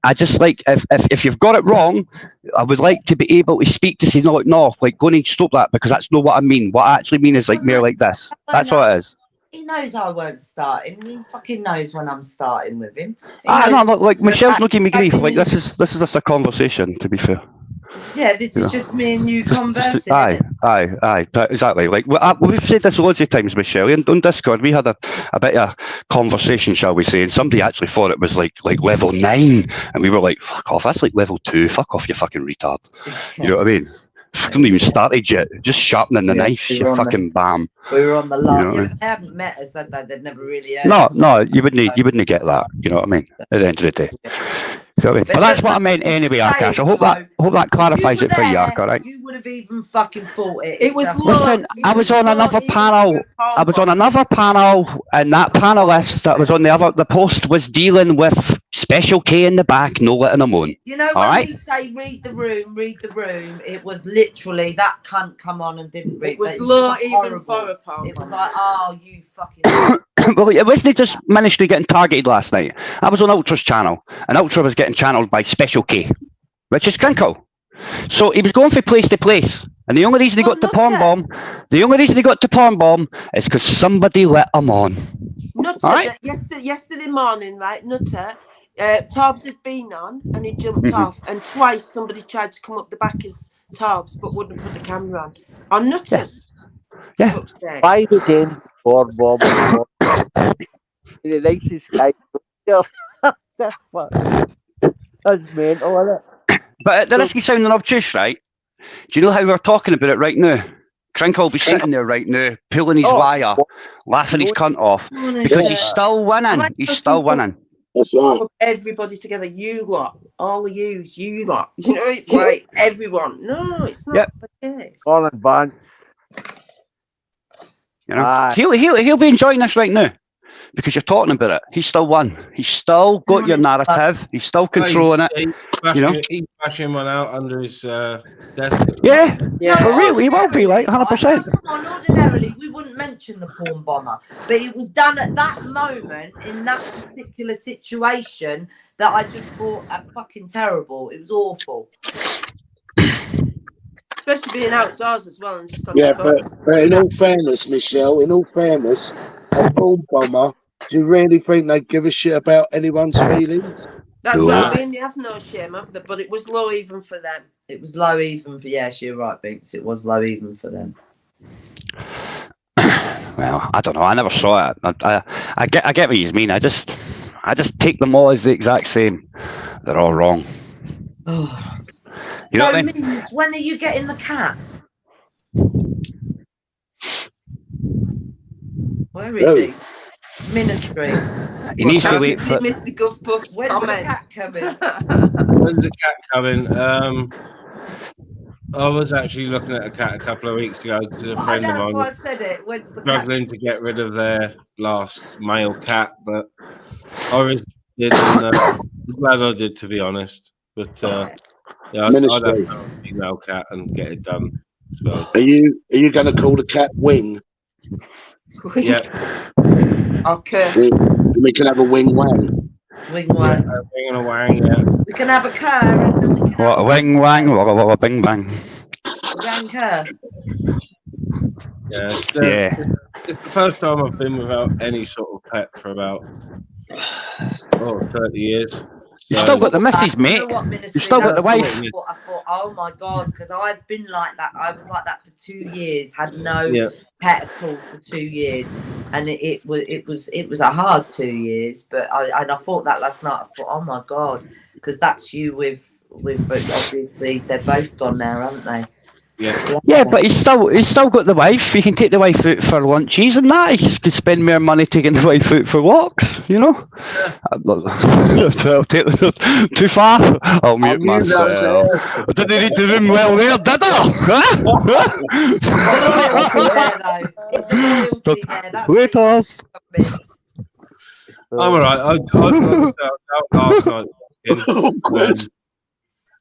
I just like if you've got it wrong, I would like to be able to speak to say no, like go and stop that because that's not what I mean. What I actually mean is like more like this. That's what it is. He knows I won't start him. He fucking knows when I'm starting with him. No, like Michelle's not giving me grief. Like this is just a conversation. To be fair. Yeah, this is just me and you conversing. Aye, exactly. Like we've said this loads of times, Michelle. On Discord, we had a bit of a conversation, shall we say? And somebody actually thought it was like level 9, and we were like, "Fuck off! That's like level 2. Fuck off, you fucking retard." You know what I mean? I haven't even started yet. Just sharpening the knife, you fucking bam. We were on the line. You know they haven't met us, had they? They'd never really heard us. No, you wouldn't get that. You know what I mean? At the end of the day. You know what I mean? But that's what I meant anyway, Akash. I hope that clarifies it for you, all right? You would have even fucking thought it. It was. Listen, I was on another panel. And that panelist that was on the post was dealing with Special K in the back, no letting them on. You know when we say read the room, it was literally that cunt come on and didn't read. It was low even for a pound. It was like, oh, you fucking. Well, it wasn't just Ministry getting targeted last night. I was on Ultra's channel, and Ultra was getting channeled by Special K, which is Crinkle. So he was going from place to place, and the only reason he got to Porn Bomb, is because somebody let him on. Nutter, right? yesterday morning, right? Nutter, Torbs had been on, and he jumped off, and twice somebody tried to come up the back as Torbs, but wouldn't put the camera on Nutters. Yeah. Why again? Porn bomb. The nicest guy. That's mental, isn't it? But at the risk of sounding obtuse, right? Do you know how we're talking about it right now? Crinkle will be sitting there right now, pulling his wire, laughing his cunt off, because he's still winning. He's still winning. That's right. Everybody together, you lot, all of you lot. You know, it's like everyone. No, it's not the case. On and ban. You know, he'll be enjoying this right now, because you're talking about it. He's still won. He's still got your narrative. He's still controlling it. He's bashing one out under his desk. Yeah, for real, he will be like 100%. Come on, ordinarily we wouldn't mention the porn bomber, but it was done at that moment in that particular situation that I just thought fucking terrible. It was awful. Especially being outdoors as well and just on Yeah, the phone. but in all fairness, Michelle, a porn bomber, do you really think they'd give a shit about anyone's feelings? That's what I mean. They have no shame, have they? But it was low even for them. It was low even for you're right, Binks. It was low even for them. Well, I don't know. I never saw it. I get what you mean. I just take them all as the exact same. They're all wrong. Oh. You know So what I mean? means when are you getting the cat? Where is he? Ministry. He needs to wait for Mr. Guffpuff's When's comment. the cat coming? When's the cat coming? I was actually looking at a cat a couple of weeks ago because a friend of That's mine why I was said it. When's the struggling cat? to get rid of their last male cat, but I resisted and I'm glad I did, to be honest. But yeah, I'd have to have a female cat and get it done. So. Are you going to call the cat Wing? Yeah. Okay. We can have a wing wang. Wing wang. Yeah, a wing and a wang, yeah. We can have a cur and then we can what a wing wang, what a bing bang. wang cur. Yeah, it's the first time I've been without any sort of pet for about 30 years. You still got the missus, mate. You know what, Ministry? You still got the wife. I thought, oh my God, because I've been like that. I was like that for 2 years. Had no pet at all for 2 years, and it was a hard 2 years. But I thought that last night. I thought, oh my God, because that's you with obviously they're both gone now, haven't they? Yeah, but he's still got the wife. He can take the wife out for lunches and that. He could spend more money taking the wife out for walks, you know. Too far. I'll mute myself. I didn't read the room well there, did I? Waiters. I'm alright. I was out last night.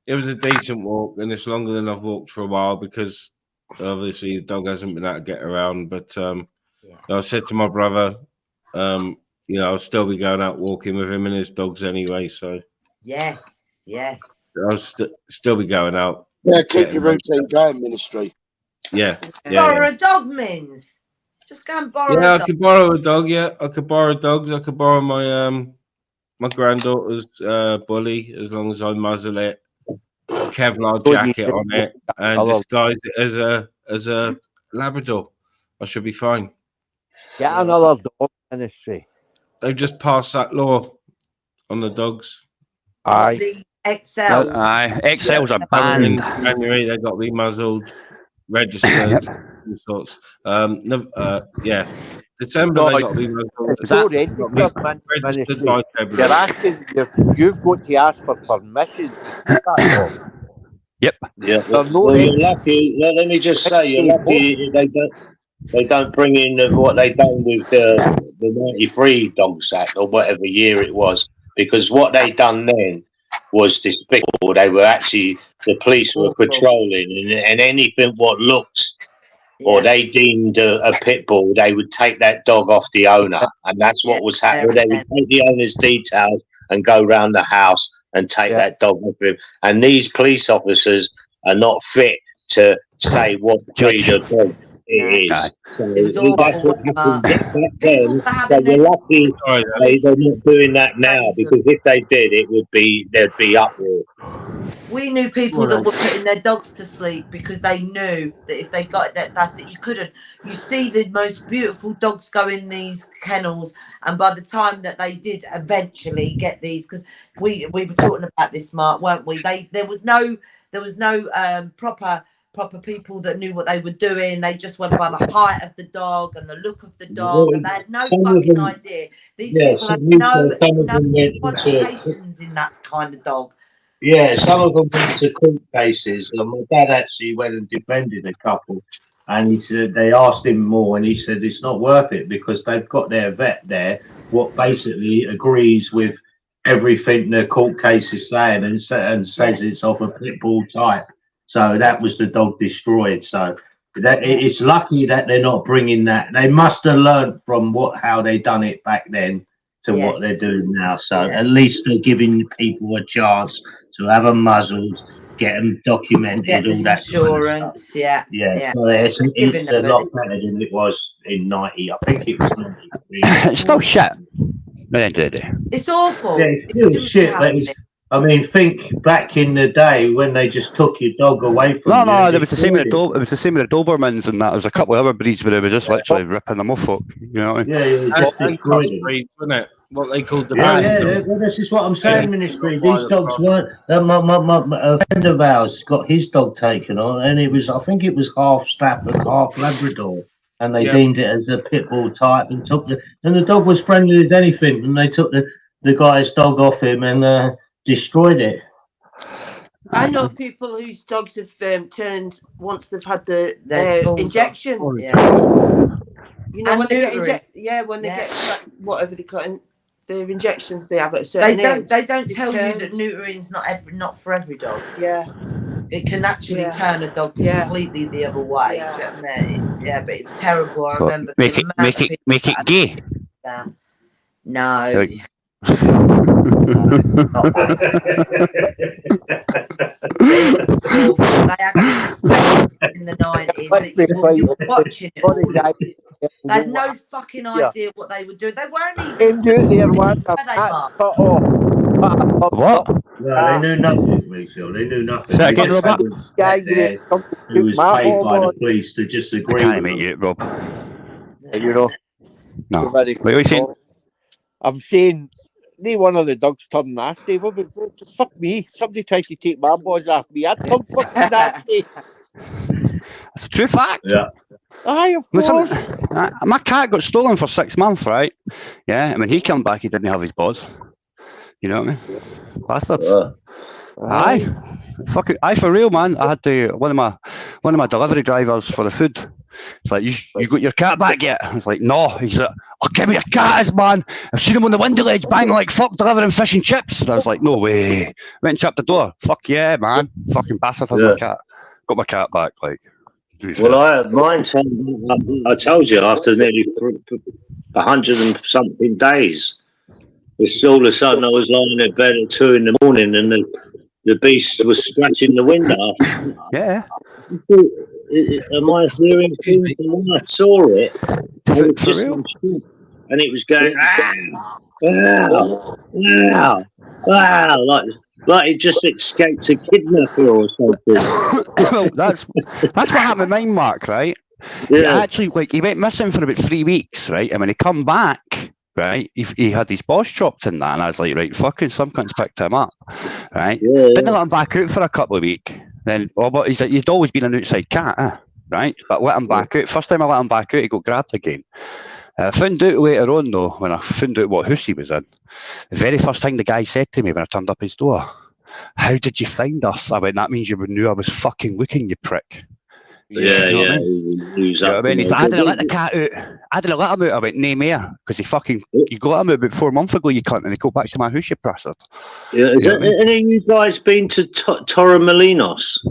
It was a decent walk, and it's longer than I've walked for a while because obviously the dog hasn't been able to get around. But I said to my brother, I'll still be going out walking with him and his dogs anyway. So yes, I'll still be going out. Yeah, keep your routine going, Ministry. Yeah. Borrow a dog, Mins. Just go and borrow a dog. I could borrow a dog. Yeah, I could borrow dogs. I could borrow my my granddaughter's bully as long as I muzzle it. Kevlar jacket on it and disguise it as a Labrador. I should be fine. Get another dog, Ministry. They've just passed that law on the dogs. Aye. The XLs. Aye, XLs are banned. In January they got to be muzzled, registered, all sorts. December they got to be muzzled. Registered by February. You've got to ask for permission. Yep. Yeah. Well, you're lucky. Let me just say, you're lucky they don't bring in what they done with the 93 Dogs Act or whatever year it was, because what they done then was despicable. They were actually, the police were patrolling, and anything what looked or they deemed a pit bull, they would take that dog off the owner, and that's what was happening. They would take the owner's details and go round the house and take that dog off him. And these police officers are not fit to say what breed of dog it is. So that's what happened back then. So you're lucky they're not doing that now, because if they did, there'd be uproar. We knew people that were putting their dogs to sleep because they knew that if they got it, that's it. You couldn't. You see the most beautiful dogs go in these kennels, and by the time that they did eventually get these, because we were talking about this, Mark, weren't we? There was no proper people that knew what they were doing. They just went by the height of the dog and the look of the dog, and they had no fucking idea. These people had no qualifications in that kind of dog. Yeah, some of them went to court cases, and my dad actually went and defended a couple. And he said they asked him more, and he said it's not worth it because they've got their vet there, what basically agrees with everything the court case is saying, and says it's of a pit bull type. So that was the dog destroyed. So that it's lucky that they're not bringing that. They must have learned from how they done it back then to what they're doing now. So at least they're giving people a chance to have them muzzled, get them documented, Get the all that insurance, kind of yeah. So it's a lot better than it was in 90. I think it was 93. It's still shit. At the end of the day. It's awful. Yeah, it's still shit, but I mean, think back in the day when they just took your dog away from you. No, it was the same with the it was the same with the Dobermans and that. There was a couple of other breeds where they were just literally ripping them off. You know what I mean? And crossbreed, wasn't it? What they called the banter. Well, this is what I'm saying, Ministry. These dogs weren't. A friend of ours got his dog taken on, and it was, I think it was half Stafford, half Labrador, and they deemed it as a pit bull type, and the dog was friendly as anything, and they took the guy's dog off him and destroyed it. I know people whose dogs have turned once they've had the injection. You know, when they get injected, when they get whatever they call it, the injections they have at a certain age. They don't tell you that neuterin's not for every dog. Yeah. It can actually turn a dog completely the other way. Yeah. But it's terrible. I remember make it gay. No. They had in the 90s that you were watching it. They had no fucking idea what they were doing. They weren't even. What? No, they knew nothing, Rachel. They knew nothing. Who was paid by the police to just agree. I can't make you, Rob. You know. No. What are you saying? I'm saying. One of the dogs turned nasty, but fuck me. Somebody tried to take my boys off me. I'd come fucking nasty. That's a true fact. Yeah. Aye, of course. My cat got stolen for 6 months, right? Yeah, and when he came back, he didn't have his bods. You know what I mean? Bastards. Aye. Fucking aye, for real, man. I had to one of my delivery drivers for the food. It's like, you got your cat back yet? I was like, no. He's like, oh, give me your cat, man. I've seen him on the window ledge banging like fuck, delivering fish and chips. And I was like, no way. Went and shut the door. Fuck yeah, man. Fucking bastard had my cat. Got my cat back, like. Well, mine. I told you after nearly 100 and something days, it's all of a sudden I was lying in bed at 2 in the morning and the beast was scratching the window. Yeah. Am I hearing things? And when I saw it, I was just and it was going wow, like it just escaped a kidnapper or something. Well, that's what happened with mine, Mark. Right? Yeah. He actually, he went missing for about 3 weeks, right? And when he come back, right, he had his balls chopped in that, and I was like, right, fucking some cunts picked him up, right? Yeah. Didn't let him back out for a couple of weeks. Then, but he's like, he'd always been an outside cat, right? But let him back out. First time I let him back out, he got grabbed again. I found out later on, though, when I found out what house he was in, the very first thing the guy said to me when I turned up his door, how did you find us? I went, that means you knew I was fucking looking, you prick. Yeah, you know yeah. What I mean? He's like, I didn't let the cat out. I didn't let him out. I went, nay, mare, because you got him out about 4 months ago, you cunt, and he got back to my house, you bastard. Yeah, any of you guys been to Torremolinos?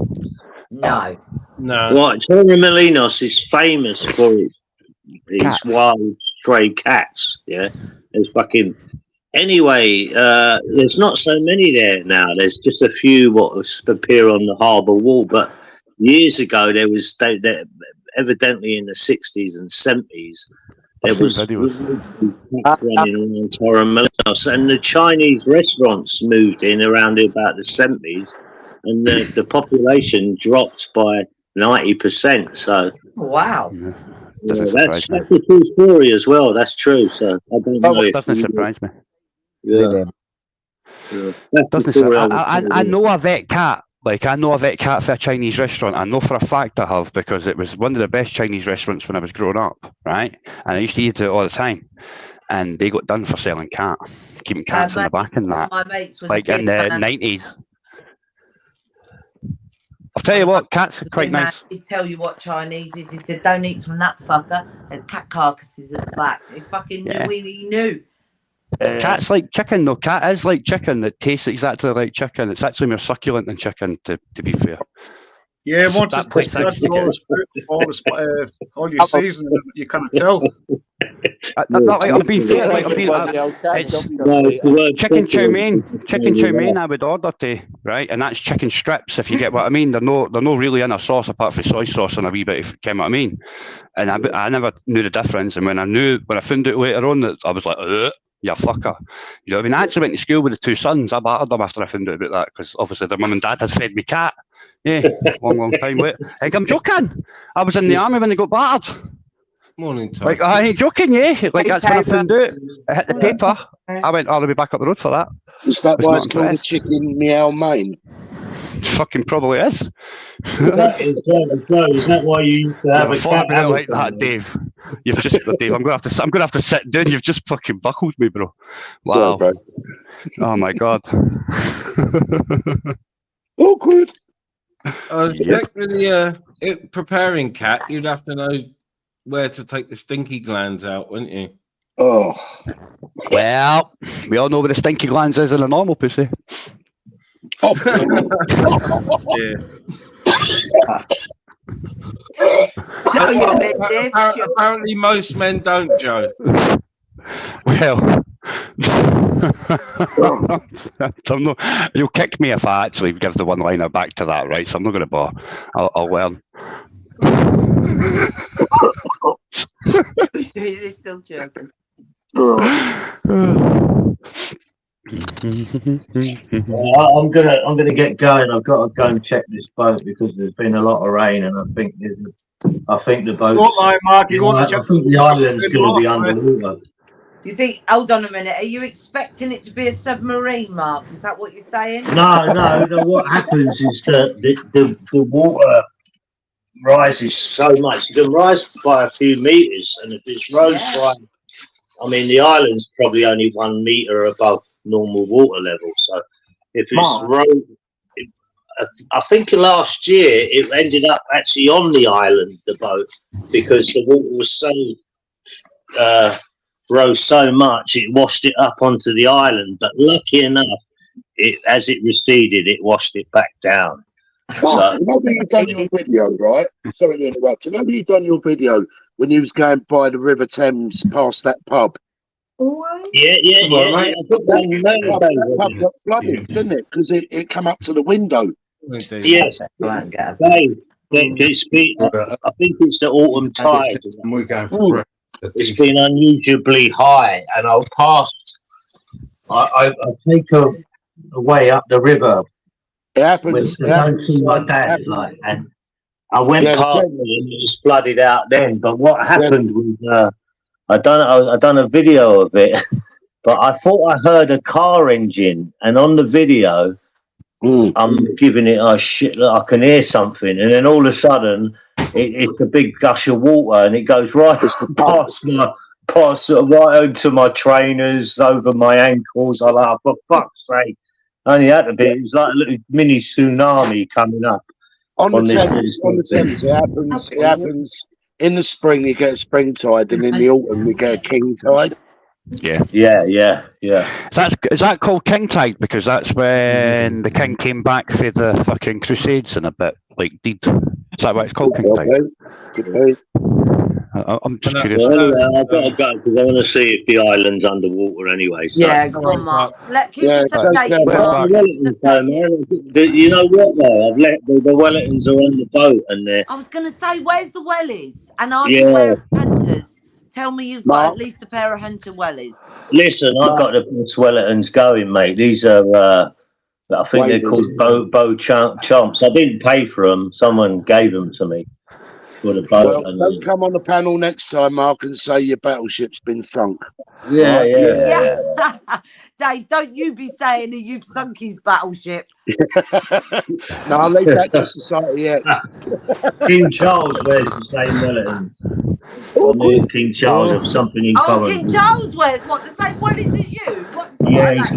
No. Right, Torremolinos is famous for its wild stray cats. Yeah, there's fucking. Anyway, there's not so many there now. There's just a few what appear on the harbour wall, but years ago there was evidently in the 60s and 70s there was running around Torremolinos, and the Chinese restaurants moved in around about the 70s, and the population dropped by 90%. So wow. That's a true story as well. That's true. So I don't know. It doesn't surprise me. Yeah. I know a vet cat. Like, I know a vet cat for a Chinese restaurant. I know for a fact I have, because it was one of the best Chinese restaurants when I was growing up, right? And I used to eat it all the time. And they got done for selling cat, keeping cats in the back and that. My mates was like in the 90s. I'll tell you what, cats are quite Man, nice. he'd tell you what Chinese is. He said, "Don't eat from that fucker." And cat carcasses at the back. He fucking knew. He knew. Cat's like chicken, though. Cat is like chicken. It tastes exactly like chicken. It's actually more succulent than chicken, to be fair. Yeah, once it's place spread all your seasoning, you can't tell. I'm being fair. Chicken chow mein, I would order to, right, and that's chicken strips. If you get what I mean, they're no really in a sauce apart from soy sauce and a wee bit. If you get what I mean, and I never knew the difference. And when I found out later on that, I was like, "You fucker," you know. I mean, I actually went to school with the two sons. I battered them after I found out about that because obviously their mum and dad had fed me cat. Yeah, long time later. I'm joking. I was in the army when they got battered. Morning, Tom. Like, I ain't joking, yeah. Like, that's when I found out. I hit the paper. I went all the way back up the road for that. Is that why it's called a chicken meow mein? Fucking probably is. Is that why you used to have a cat like that, Dave? You've just, Dave. I'm gonna have to sit down. You've just fucking buckled me, bro. Wow. Sorry, bro. Oh my god. Awkward. Preparing cat, you'd have to know where to take the stinky glands out, wouldn't you? Oh. Well, we all know where the stinky glands is in a normal pussy. Oh. Yeah. Apparently most men don't, Joe. Well, you'll kick me if I actually give the one-liner back to that, right? So I'm not going to bore. I'll learn. Is he still joking? I'm gonna get going. I've got to go and check this boat because there's been a lot of rain, and I think the boat's. Don't lie, Mark. You want to check? I think the island's going to be underwater. You think? Hold on a minute. Are you expecting it to be a submarine, Mark? Is that what you're saying? No. What happens is that the water rises so much. It can rise by a few meters, and if it's rose by, I mean, the island's probably only 1 meter above normal water level. So if it's I think last year it ended up actually on the island, the boat, because the water was so rose so much it washed it up onto the island. But lucky enough, as it receded, it washed it back down. So, you know when you've done your video, right? Sorry to interrupt. You know when you've done your video when you was going by the River Thames past that pub? Yeah. That pub got flooded, didn't it? Because it come up to the window. Yes. I think it's the autumn tide. It's been unusually high, and I take a way up the river. It happens. Like that, and I went past it and it was flooded out then. But what happened was I done a video of it, but I thought I heard a car engine, and on the video, I'm giving it a shit. Look, I can hear something, and then all of a sudden, it's a big gush of water, and it goes right past right into my trainers, over my ankles. I'm like, for fuck's sake! Only had to be. It was like a little mini tsunami coming up on the Thames. It happens. In the spring, you get a spring tide, and in the autumn, you get a king tide. Yeah. Is that called king tide? Because that's when the king came back for the fucking crusades and a bit like did. Is that why it's called king tide? I'm just curious. Well, I've got to go because I want to see if the island's underwater anyway. So. Yeah, go on, Mark. Keep us updated, Mark. You know what, though? I've let the Wellingtons are on the boat, and I was going to say, where's the wellies? And are you wearing hunters? Tell me you've got at least a pair of hunter wellies. Listen, I've got the best Wellingtons going, mate. These are, I think they're called bow chomps. I didn't pay for them. Someone gave them to me. Well, don't come on the panel next time, Mark, and say your battleship's been sunk. Yeah. Dave, don't you be saying that you've sunk his battleship. No, I'll leave that to Society X. King Charles wears the same Wellington. King Charles have something in common. King Charles wears what? The same wellies as you?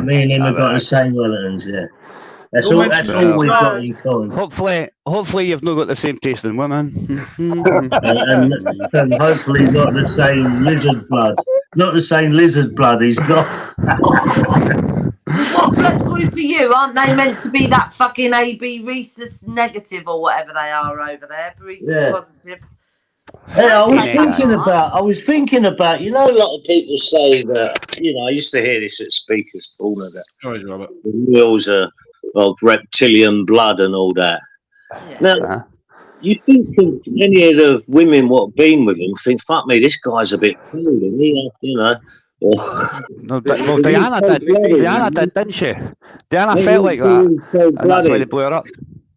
Me and him have got the same Wellingtons, yeah. That's all we've got in common. Hopefully you've not got the same taste in women. and hopefully not the same lizard blood. Not the same lizard blood he's got. What blood group are you? Aren't they meant to be that fucking AB rhesus negative or whatever they are over there? Rhesus positives. Yeah, I was thinking about, you know, A lot of people say that, you know, I used to hear this at speakers corner that Sorry, Robert. the wheels are of reptilian blood and all that. Yeah. Now, you think any of the women what have been with him think, fuck me, this guy's a bit cool, isn't he? You know. No, well, Diana did, didn't she? Diana felt like that, and that's why they blew her up.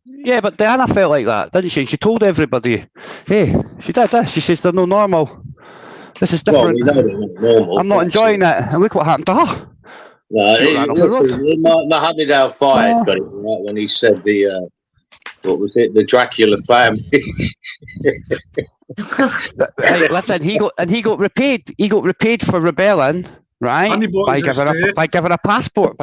Yeah, but Diana felt like that, didn't she? She told everybody, hey, she did this. She says they're no normal. This is different. Well, we know they're not normal, I'm not enjoying it. And look what happened to her. Mohammed Al Fayed got it right when he said the what was it, the Dracula family. Hey, listen, he got repaid. He got repaid for rebelling, right? By giving a passport.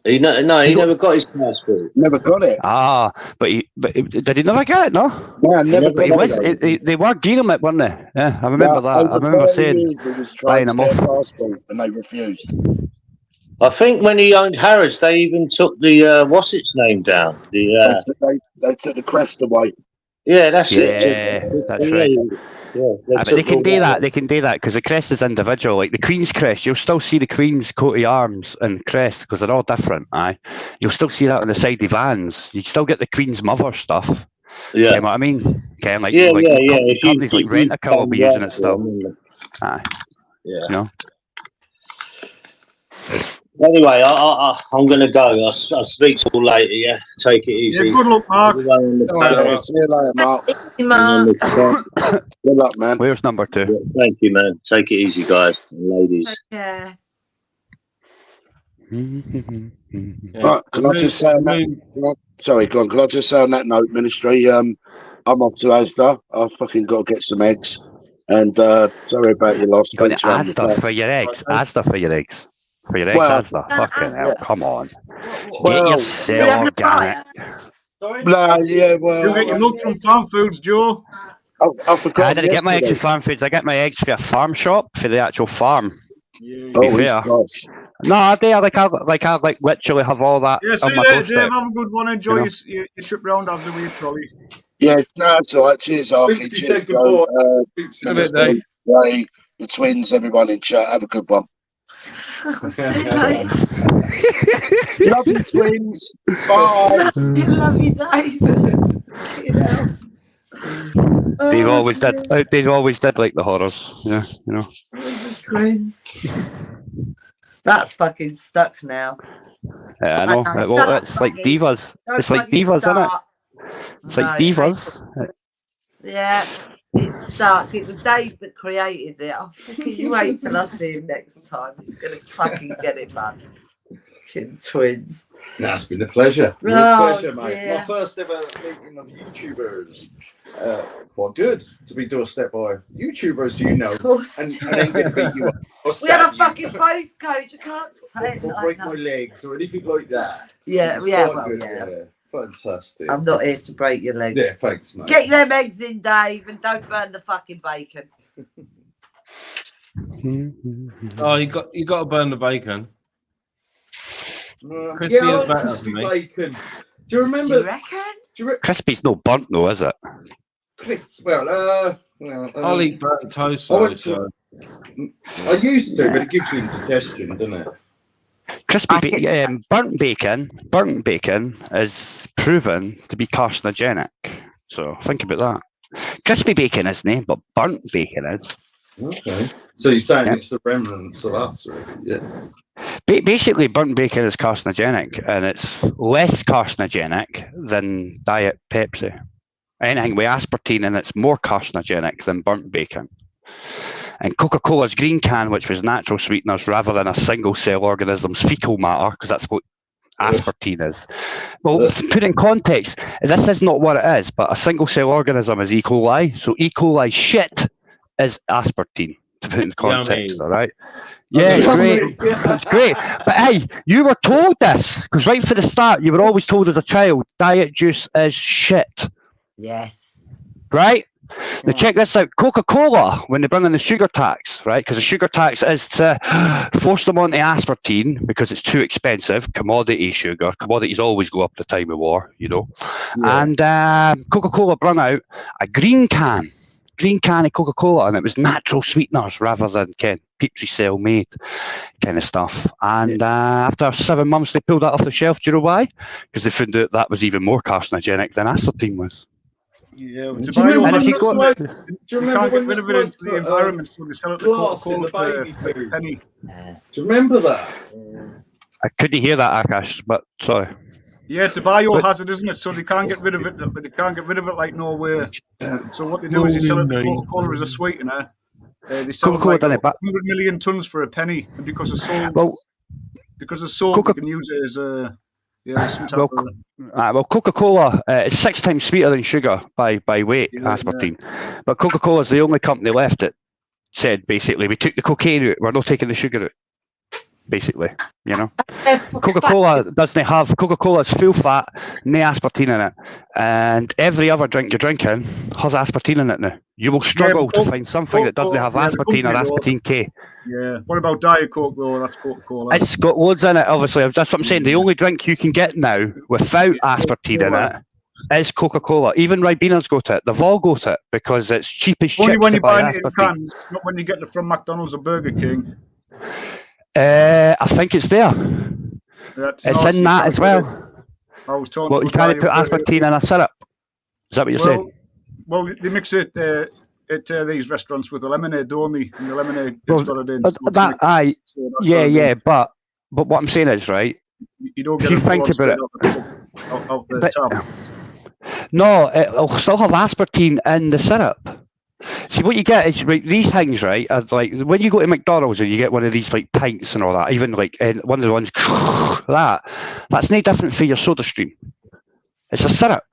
He never got his passport. Never got it. Ah, but did he never get it? No. Yeah, never got it. They were getting it, weren't they? Yeah, I remember that. I remember saying he was trying to get a passport and they refused. I think when he owned Harrods, they even took the what's its name down. They took the crest away. Yeah, that's it. Yeah, that's right. Yeah, but they can do that. They can do that because the crest is individual. Like the Queen's crest, you'll still see the Queen's coat of arms and crest because they're all different. Aye, you'll still see that on the side of vans. You still get the Queen's mother stuff. Yeah, you know what I mean? Okay, like companies like Rent-A-Car will be using it still. Aye, yeah. You know? Anyway, I'm going to go. I'll speak to you later, yeah? Take it easy. Yeah, good luck, Mark. See you later, Mark. Good luck, man. Where's number 2? Yeah, thank you, man. Take it easy, guys and ladies. Yeah. Right, can I just say on that? Sorry, go on. Can I just say on that note, Ministry? I'm off to Asda. I've fucking got to get some eggs. And sorry about your loss. You're going to Asda for your eggs. Asda for your eggs. For your eggs, Asda. Fucking hell, come on. Get yourself organic. No, yeah, well. You get your milk from Farm Foods, Joe. I forgot. I didn't get my eggs from Farm Foods. I get my eggs for a farm shop, for the actual farm. Yeah. No, I do. I literally have all that. Yeah, see you later, Dave. Have a good one. Enjoy your trip round after the trolley. Yeah, no, that's all right. Cheers, Arky. Cheers, Dave. The twins, everyone in chat. Have a good one. Love you, twins. Bye. Love you, Dave. You know. They've always did. They've always did like the horrors. Yeah, you know. That's fucking stuck now. Yeah, I know. Well, it's like divas. It's like divas, isn't it? It's like divas. Yeah, it's stuck. It was Dave that created it. Oh, fucking wait till I see him next time. He's gonna fucking get it, man. Fucking twins. That's been a pleasure. Pleasure, mate. My first ever meeting of YouTubers. Quite good to be doorstep by YouTubers, you know. And then get to beat you up. We had a fucking post coach. I can't say it. Or break my legs or anything like that. Yeah, Fantastic. I'm not here to break your legs. Yeah, thanks, mate. Get them eggs in, Dave, and don't burn the fucking bacon. Oh, you got to burn the bacon. Crispy yeah, is better for me. Bacon. Do you remember? Do you reckon? Crispy's no burnt though, is it? I'll eat burnt toast. I used to, but it gives you indigestion, doesn't it? Burnt bacon is proven to be carcinogenic. So think about that. Crispy bacon isn't, but burnt bacon is. Okay. So you're saying it's the remnants of us, really? Yeah. Basically, burnt bacon is carcinogenic, and it's less carcinogenic than Diet Pepsi. Anything with aspartame in it's more carcinogenic than burnt bacon. And Coca-Cola's green can, which was natural sweeteners rather than a single-cell organism's fecal matter, because that's what aspartame is. Well, put in context, this is not what it is, but a single-cell organism is E. coli. So E. coli shit is aspartame, to put in context, all right? Yeah, it's great. It's great. But hey, you were told this, because right from the start, you were always told as a child, diet juice is shit. Yes. Right? Now check this out. Coca-Cola, when they bring in the sugar tax, right? Because the sugar tax is to force them onto aspartame because it's too expensive. Commodity sugar. Commodities always go up the time of war, you know. Yeah. And Coca-Cola brought out a green can of Coca-Cola, and it was natural sweeteners rather than Petri cell made kind of stuff. And after 7 months, they pulled that off the shelf. Do you know why? Because they found out that was even more carcinogenic than aspartame was. Yeah, do you remember when you can't get rid of it into the environment, so they sell it to Coca-Cola for a penny. Do you remember that? I couldn't hear that, Akash, but sorry. Yeah, it's a biohazard, isn't it? So they can't get rid of it. But they can't get rid of it like nowhere. So what they do is they sell it to Coca-Cola as a sweetener. They sell it like 100 million tons for a penny, and because it's sold, they can use it as a some type of. Well, Coca-Cola is 6 times sweeter than sugar by weight, aspartame. Yeah. But Coca-Cola is the only company left that said basically we took the cocaine out, we're not taking the sugar out. Basically, you know, Coca-Cola doesn't have Coca-Cola's full fat, no aspartame in it, and every other drink you're drinking has aspartame in it now. You will struggle to find something that doesn't have aspartame or aspartame K. Yeah. What about Diet Coke though? That's Coca-Cola. It's got loads in it. Obviously, that's what I'm saying. The only drink you can get now without aspartame in it is Coca-Cola. Even Ribina's got it. They've all got it because it's cheap as shit. Only when you buy it in cans, not when you get it from McDonald's or Burger King. I think it's there. It's in that as well. I was told. Well, you can't put aspartame in a syrup. Is that what you're saying? Well, they mix it at these restaurants with the lemonade, don't they? And the lemonade, it's got it in. But what I'm saying is, right? You don't get if you think about it. Out the tub. No, it'll still have aspartame in the syrup. See, what you get is these things, right? Are like when you go to McDonald's and you get one of these like pints and all that, even like one of the ones that's no different for your soda stream. It's a syrup.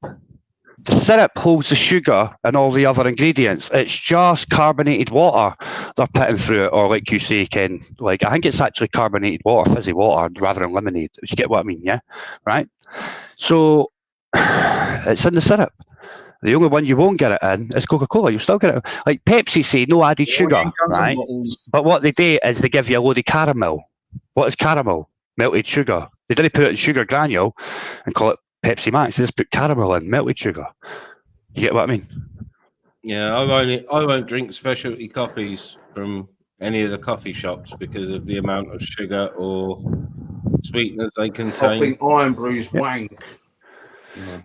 The syrup holds the sugar and all the other ingredients. It's just carbonated water they're putting through it, or like you say, Ken, like I think it's actually carbonated water, fizzy water, rather than lemonade. You get what I mean, yeah? Right? So it's in the syrup. The only one you won't get it in is Coca-Cola. You'll still get it. Like Pepsi say, no added sugar, right? But what they do is they give you a load of caramel. What is caramel? Melted sugar. They didn't put it in sugar granule and call it Pepsi Max. They just put caramel in, melted sugar. You get what I mean? Yeah, I won't drink specialty coffees from any of the coffee shops because of the amount of sugar or sweeteners they contain. I think Iron Brew's wank.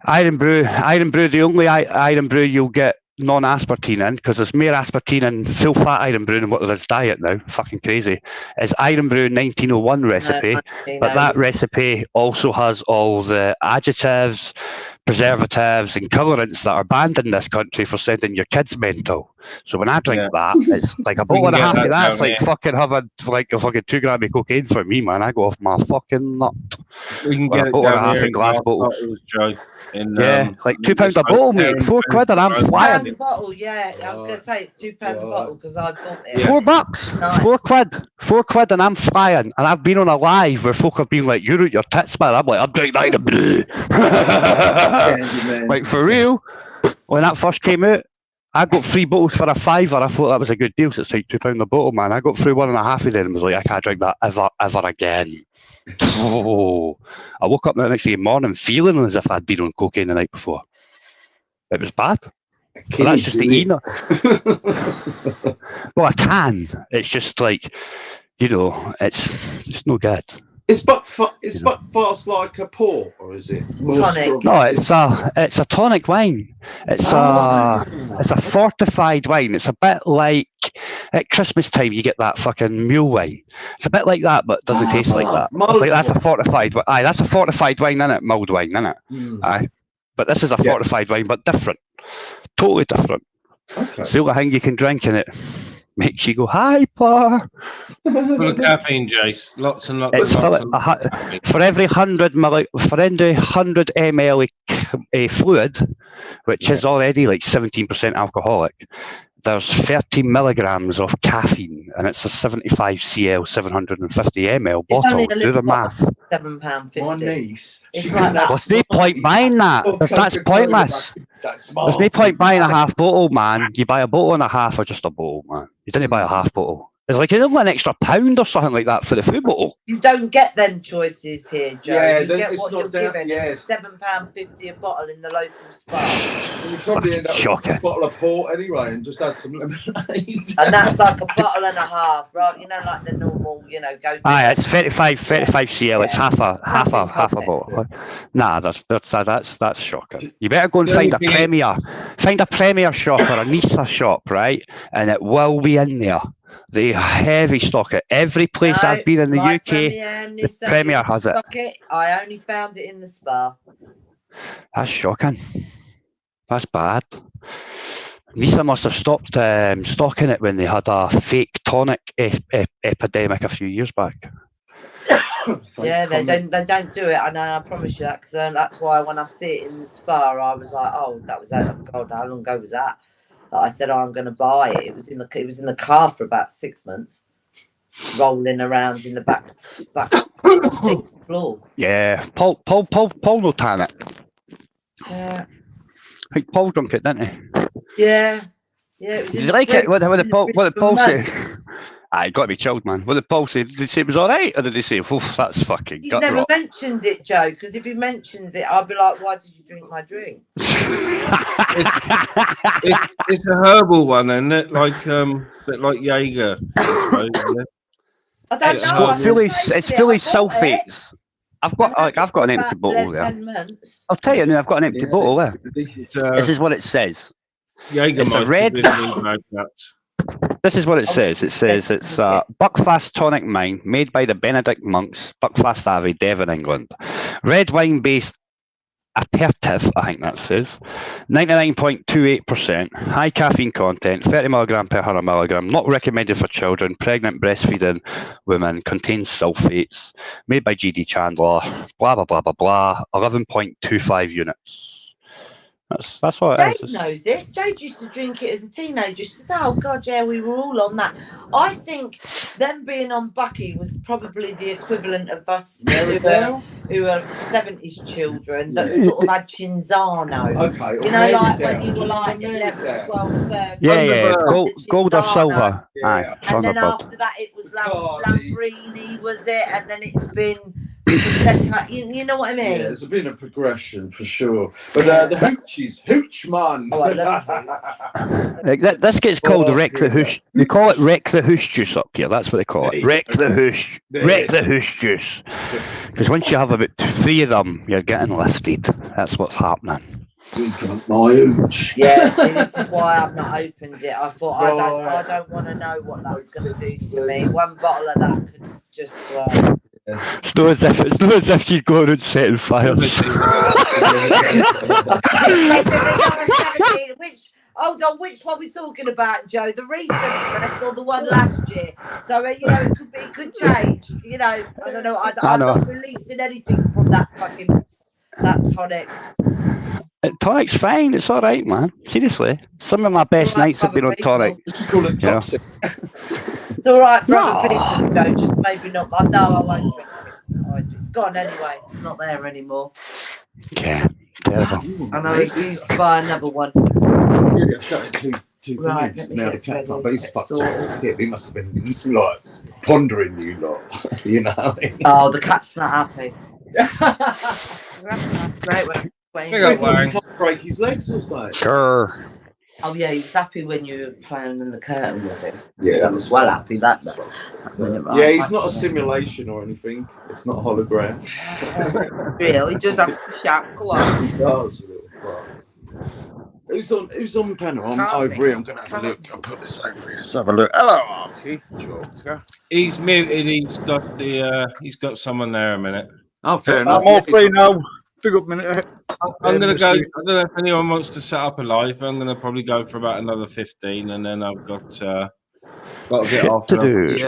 Iron Brew, the only Iron Brew you'll get non-aspartame in, because there's more aspartame in full fat Iron Brew than what there is diet now, fucking crazy, is Iron Brew 1901 recipe, but that recipe also has all the adjectives, preservatives and colorants that are banned in this country for sending your kids mental. So when I drink that, it's like a bottle and a half of that. It's like fucking having like a fucking 2 grams of cocaine for me, man. I go off my fucking nut. We can get a bottle and a half in glass bottles. Like £2 a bottle, mate. £4 and I'm flying. £2 a bottle, yeah. I was going to say it's £2 a bottle because I bought it. $4. Nice. £4 and I'm flying. And I've been on a live where folk have been like, "You're out your tits, man." I'm like, "I'm drinking Iron Brew." Like for real. When that first came out, I got 3 bottles for £5. I thought that was a good deal. So it's like £2 a bottle, man. I got through 1.5 of them and was like, I can't drink that ever again. Oh, I woke up the next morning feeling as if I'd been on cocaine the night before. It was bad. But that's just the eating. Well, I can. It's just like, you know, it's no good. Is Buckfast like a port, or is it tonic? No, it's a tonic wine. It's a fortified wine. It's a bit like at Christmas time you get that fucking mule wine. It's a bit like that, but it doesn't taste like that. It's like that's a fortified. Aye, that's a fortified wine, isn't it? Mulled wine, isn't it? Aye, but this is a fortified wine, but different, totally different. Okay. It's the only thing you can drink in it. Makes you go hyper. Full of caffeine, Jace. Lots and lots. It's for every 100 ml fluid, which is already like 17% alcoholic. there's 30 milligrams of caffeine, and it's a 75 cl 750 ml It's bottle. only a Do little the bottle, math. £7.50. My niece, It's she like can that. What's the point buying that? That's pointless. That's There's no point buying a half bottle, man. You buy a bottle and a half, or just a bottle, man. You didn't buy a half bottle. It's like only an extra £1 or something like that for the food bottle. You don't get them choices here, Joe. Yeah, you get it's what not you're down- given. yes. £7.50 a bottle in the local spa. And you probably end up with a bottle of port anyway, and just add some lemonade. And that's like a bottle and a half, right? You know, like the normal, go to. Aye, it's 35 cl. It's half a bottle. Nah, that's shocking. You better go and find a Premier shop or a Nisa shop, right? And it will be in there. They heavy stock it. Every place I've been in the UK, the Premier has it. I only found it in the spa. That's shocking. That's bad. Nisa must have stopped stocking it when they had a fake tonic epidemic a few years back. Yeah, they don't do it. I know. I promise you that, because that's why when I see it in the spa, I was like, oh, that was God. How long ago was that? That I said, oh, I'm going to buy it. It was in the car for about 6 months, rolling around in the back floor. Yeah, Paul no tan it. Yeah. I think Paul drunk it, didn't he? Yeah. Yeah. Did you like it? What did Paul say? It got to be chilled, man. What did Paul say? Did he say it was all right, or did he say, "Oof, that's fucking"? He's never mentioned it, Joe. Because if he mentions it, I'll be like, "Why did you drink my drink?" It's a herbal one, isn't it? Like bit like Jaeger. I don't know. It's fully sulfates. I've got an empty bottle there. I'll tell you now, I've got an empty bottle there. This is what it says. Jaeger it's a red. This is what it says. It says it's Buckfast tonic wine made by the Benedict monks, Buckfast Abbey, Devon, England. Red wine based aperitif, I think that says. 99.28%. High caffeine content, 30 milligram per 100 milligram. Not recommended for children, pregnant, breastfeeding women. Contains sulfates. Made by GD Chandler. Blah blah blah blah blah. 11.25 units. That's what it is. Jade knows it. Jade used to drink it as a teenager. She said, "Oh God, yeah, we were all on that." I think them being on Bucky was probably the equivalent of us who are 70s children that sort of had Chinzano. Okay. You know, like when you were like 11, 12, 13. Yeah. Gold or silver. Yeah. And then after that, it was Lambrini, was it? And then it's been. You know what I mean? Yeah, there's been a progression for sure. But the hooch man. Oh, I love like this gets called Wreck the Hoosh. They call it Wreck the Hoosh juice up here. That's what they call it. Wreck the Hoosh. Wreck the Hoosh juice. Because once you have about 3 of them, you're getting lifted. That's what's happening. You drunk my hooch. Yeah, see, this is why I've not opened it. I thought I don't want to know what that's going to do to me. One bottle of that could just. It's not as if you go around setting fires. Hold on, which one are we talking about, Joe? The recent best or the one last year? So it could change. I don't know. I'm not releasing anything from that tonic. Tonic's fine. It's all right, man. Seriously, some of my best nights have been on tonic. You call it toxic. It's all right for other people, though. Just maybe not. No, I won't drink it. It's gone anyway. It's not there anymore. Yeah, terrible. I know he's used to buy another one. Really, I shut it two Right, minutes. let me Now get the cat's it up. ready. He's fucked up. He must have been like pondering you lot. Oh, the cat's not happy. He can't break his legs or something. Sure. Oh yeah, he was happy when you were playing in the curtain with him. Yeah, that was well happy. That's yeah, he's not a simulation or anything. It's not a hologram. Real. He does have to shout. Go on. He does. Who's on panel? I'm over here. I'm gonna have a look. I'll put this over here. Let's have a look. Hello, Archie. Joker. He's muted. He's got someone there a minute. Oh, fair enough. I'm all free now. Big up minute. I'm going to go. I don't know if anyone wants to set up a live, but I'm going to probably go for about another 15, and then I've got got to get off. to do.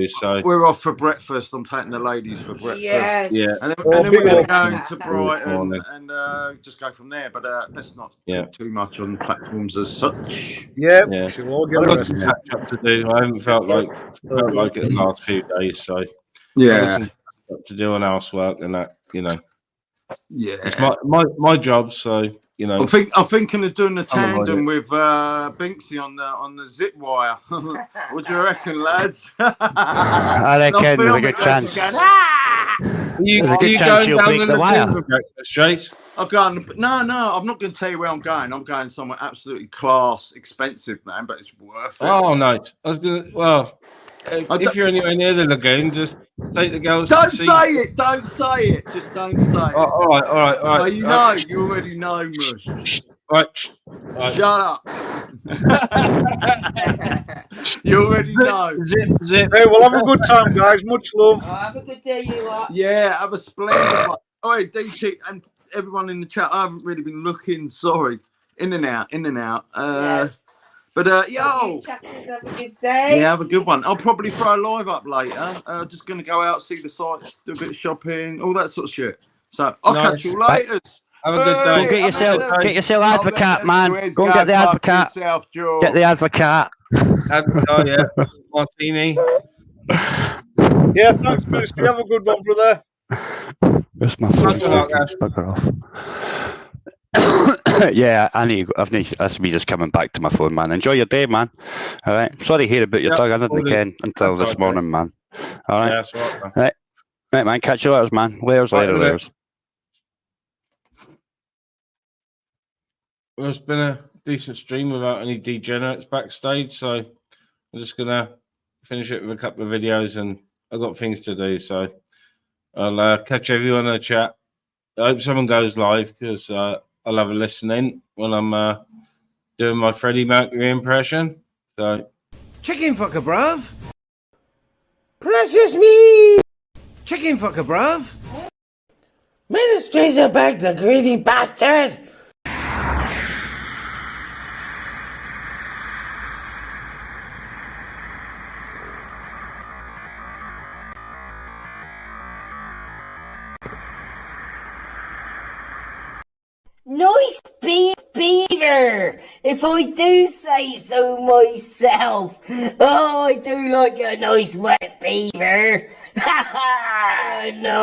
So we're off for breakfast. I'm taking the ladies for breakfast. Yes. Yeah. And then we're going to go welcome. into Brighton and just go from there. But let's not talk too much on platforms as such. Yeah. I've got some catch up to do. I haven't felt like it the last few days. So yeah, got some to do on housework and that. Yeah, it's my job. So I'm thinking of doing the tandem with Binksy on the zip wire. What do you reckon, lads? I reckon there's a good chance. There's a good chance you'll break the wire. Chase? I'm going. No, I'm not going to tell you where I'm going. I'm going somewhere absolutely class, expensive, man, but it's worth it. Oh, nice. I was gonna. Well, if you're anywhere near the lagoon, just take the girls. Don't say it. Don't say it. Just don't say it. All right. Oh, you know. You already know, Mush. Right. Shut up. You already know. Zip. Hey, we'll have a good time, guys. Much love. Oh, have a good day, you lot. Yeah, have a splendid one. Oh, hey, DT and everyone in the chat. I haven't really been looking. Sorry. In and out. But yo, Chatters, have a good day. yeah, have a good one. I'll probably throw a live up later. Just gonna go out, see the sights, do a bit of shopping, all that sort of shit. So I'll catch you later. Have a good day. Go get yourself advocate, man. Go and get the advocate. Get the advocate. Oh yeah, martini. Yeah, thanks, Ministry. Have a good one, brother. Where's my phone? Bugger off. Yeah, that's me just coming back to my phone, man. Enjoy your day, man. All right. Sorry to hear about your dog. I didn't again until this morning, man. All right. Yeah, that's right, man. Right, man. Catch you later, man. Later. Well, it's been a decent stream without any degenerates backstage, so I'm just gonna finish it with a couple of videos, and I've got things to do, so I'll catch everyone in the chat. I hope someone goes live because I'll have a listening when I'm doing my Freddie Mercury impression. So, chicken fucker, bruv. Precious me. Chicken fucker, bruv. Ministries are back, the greedy bastard. Nice beaver, if I do say so myself. Oh, I do like a nice wet beaver. Ha ha! No.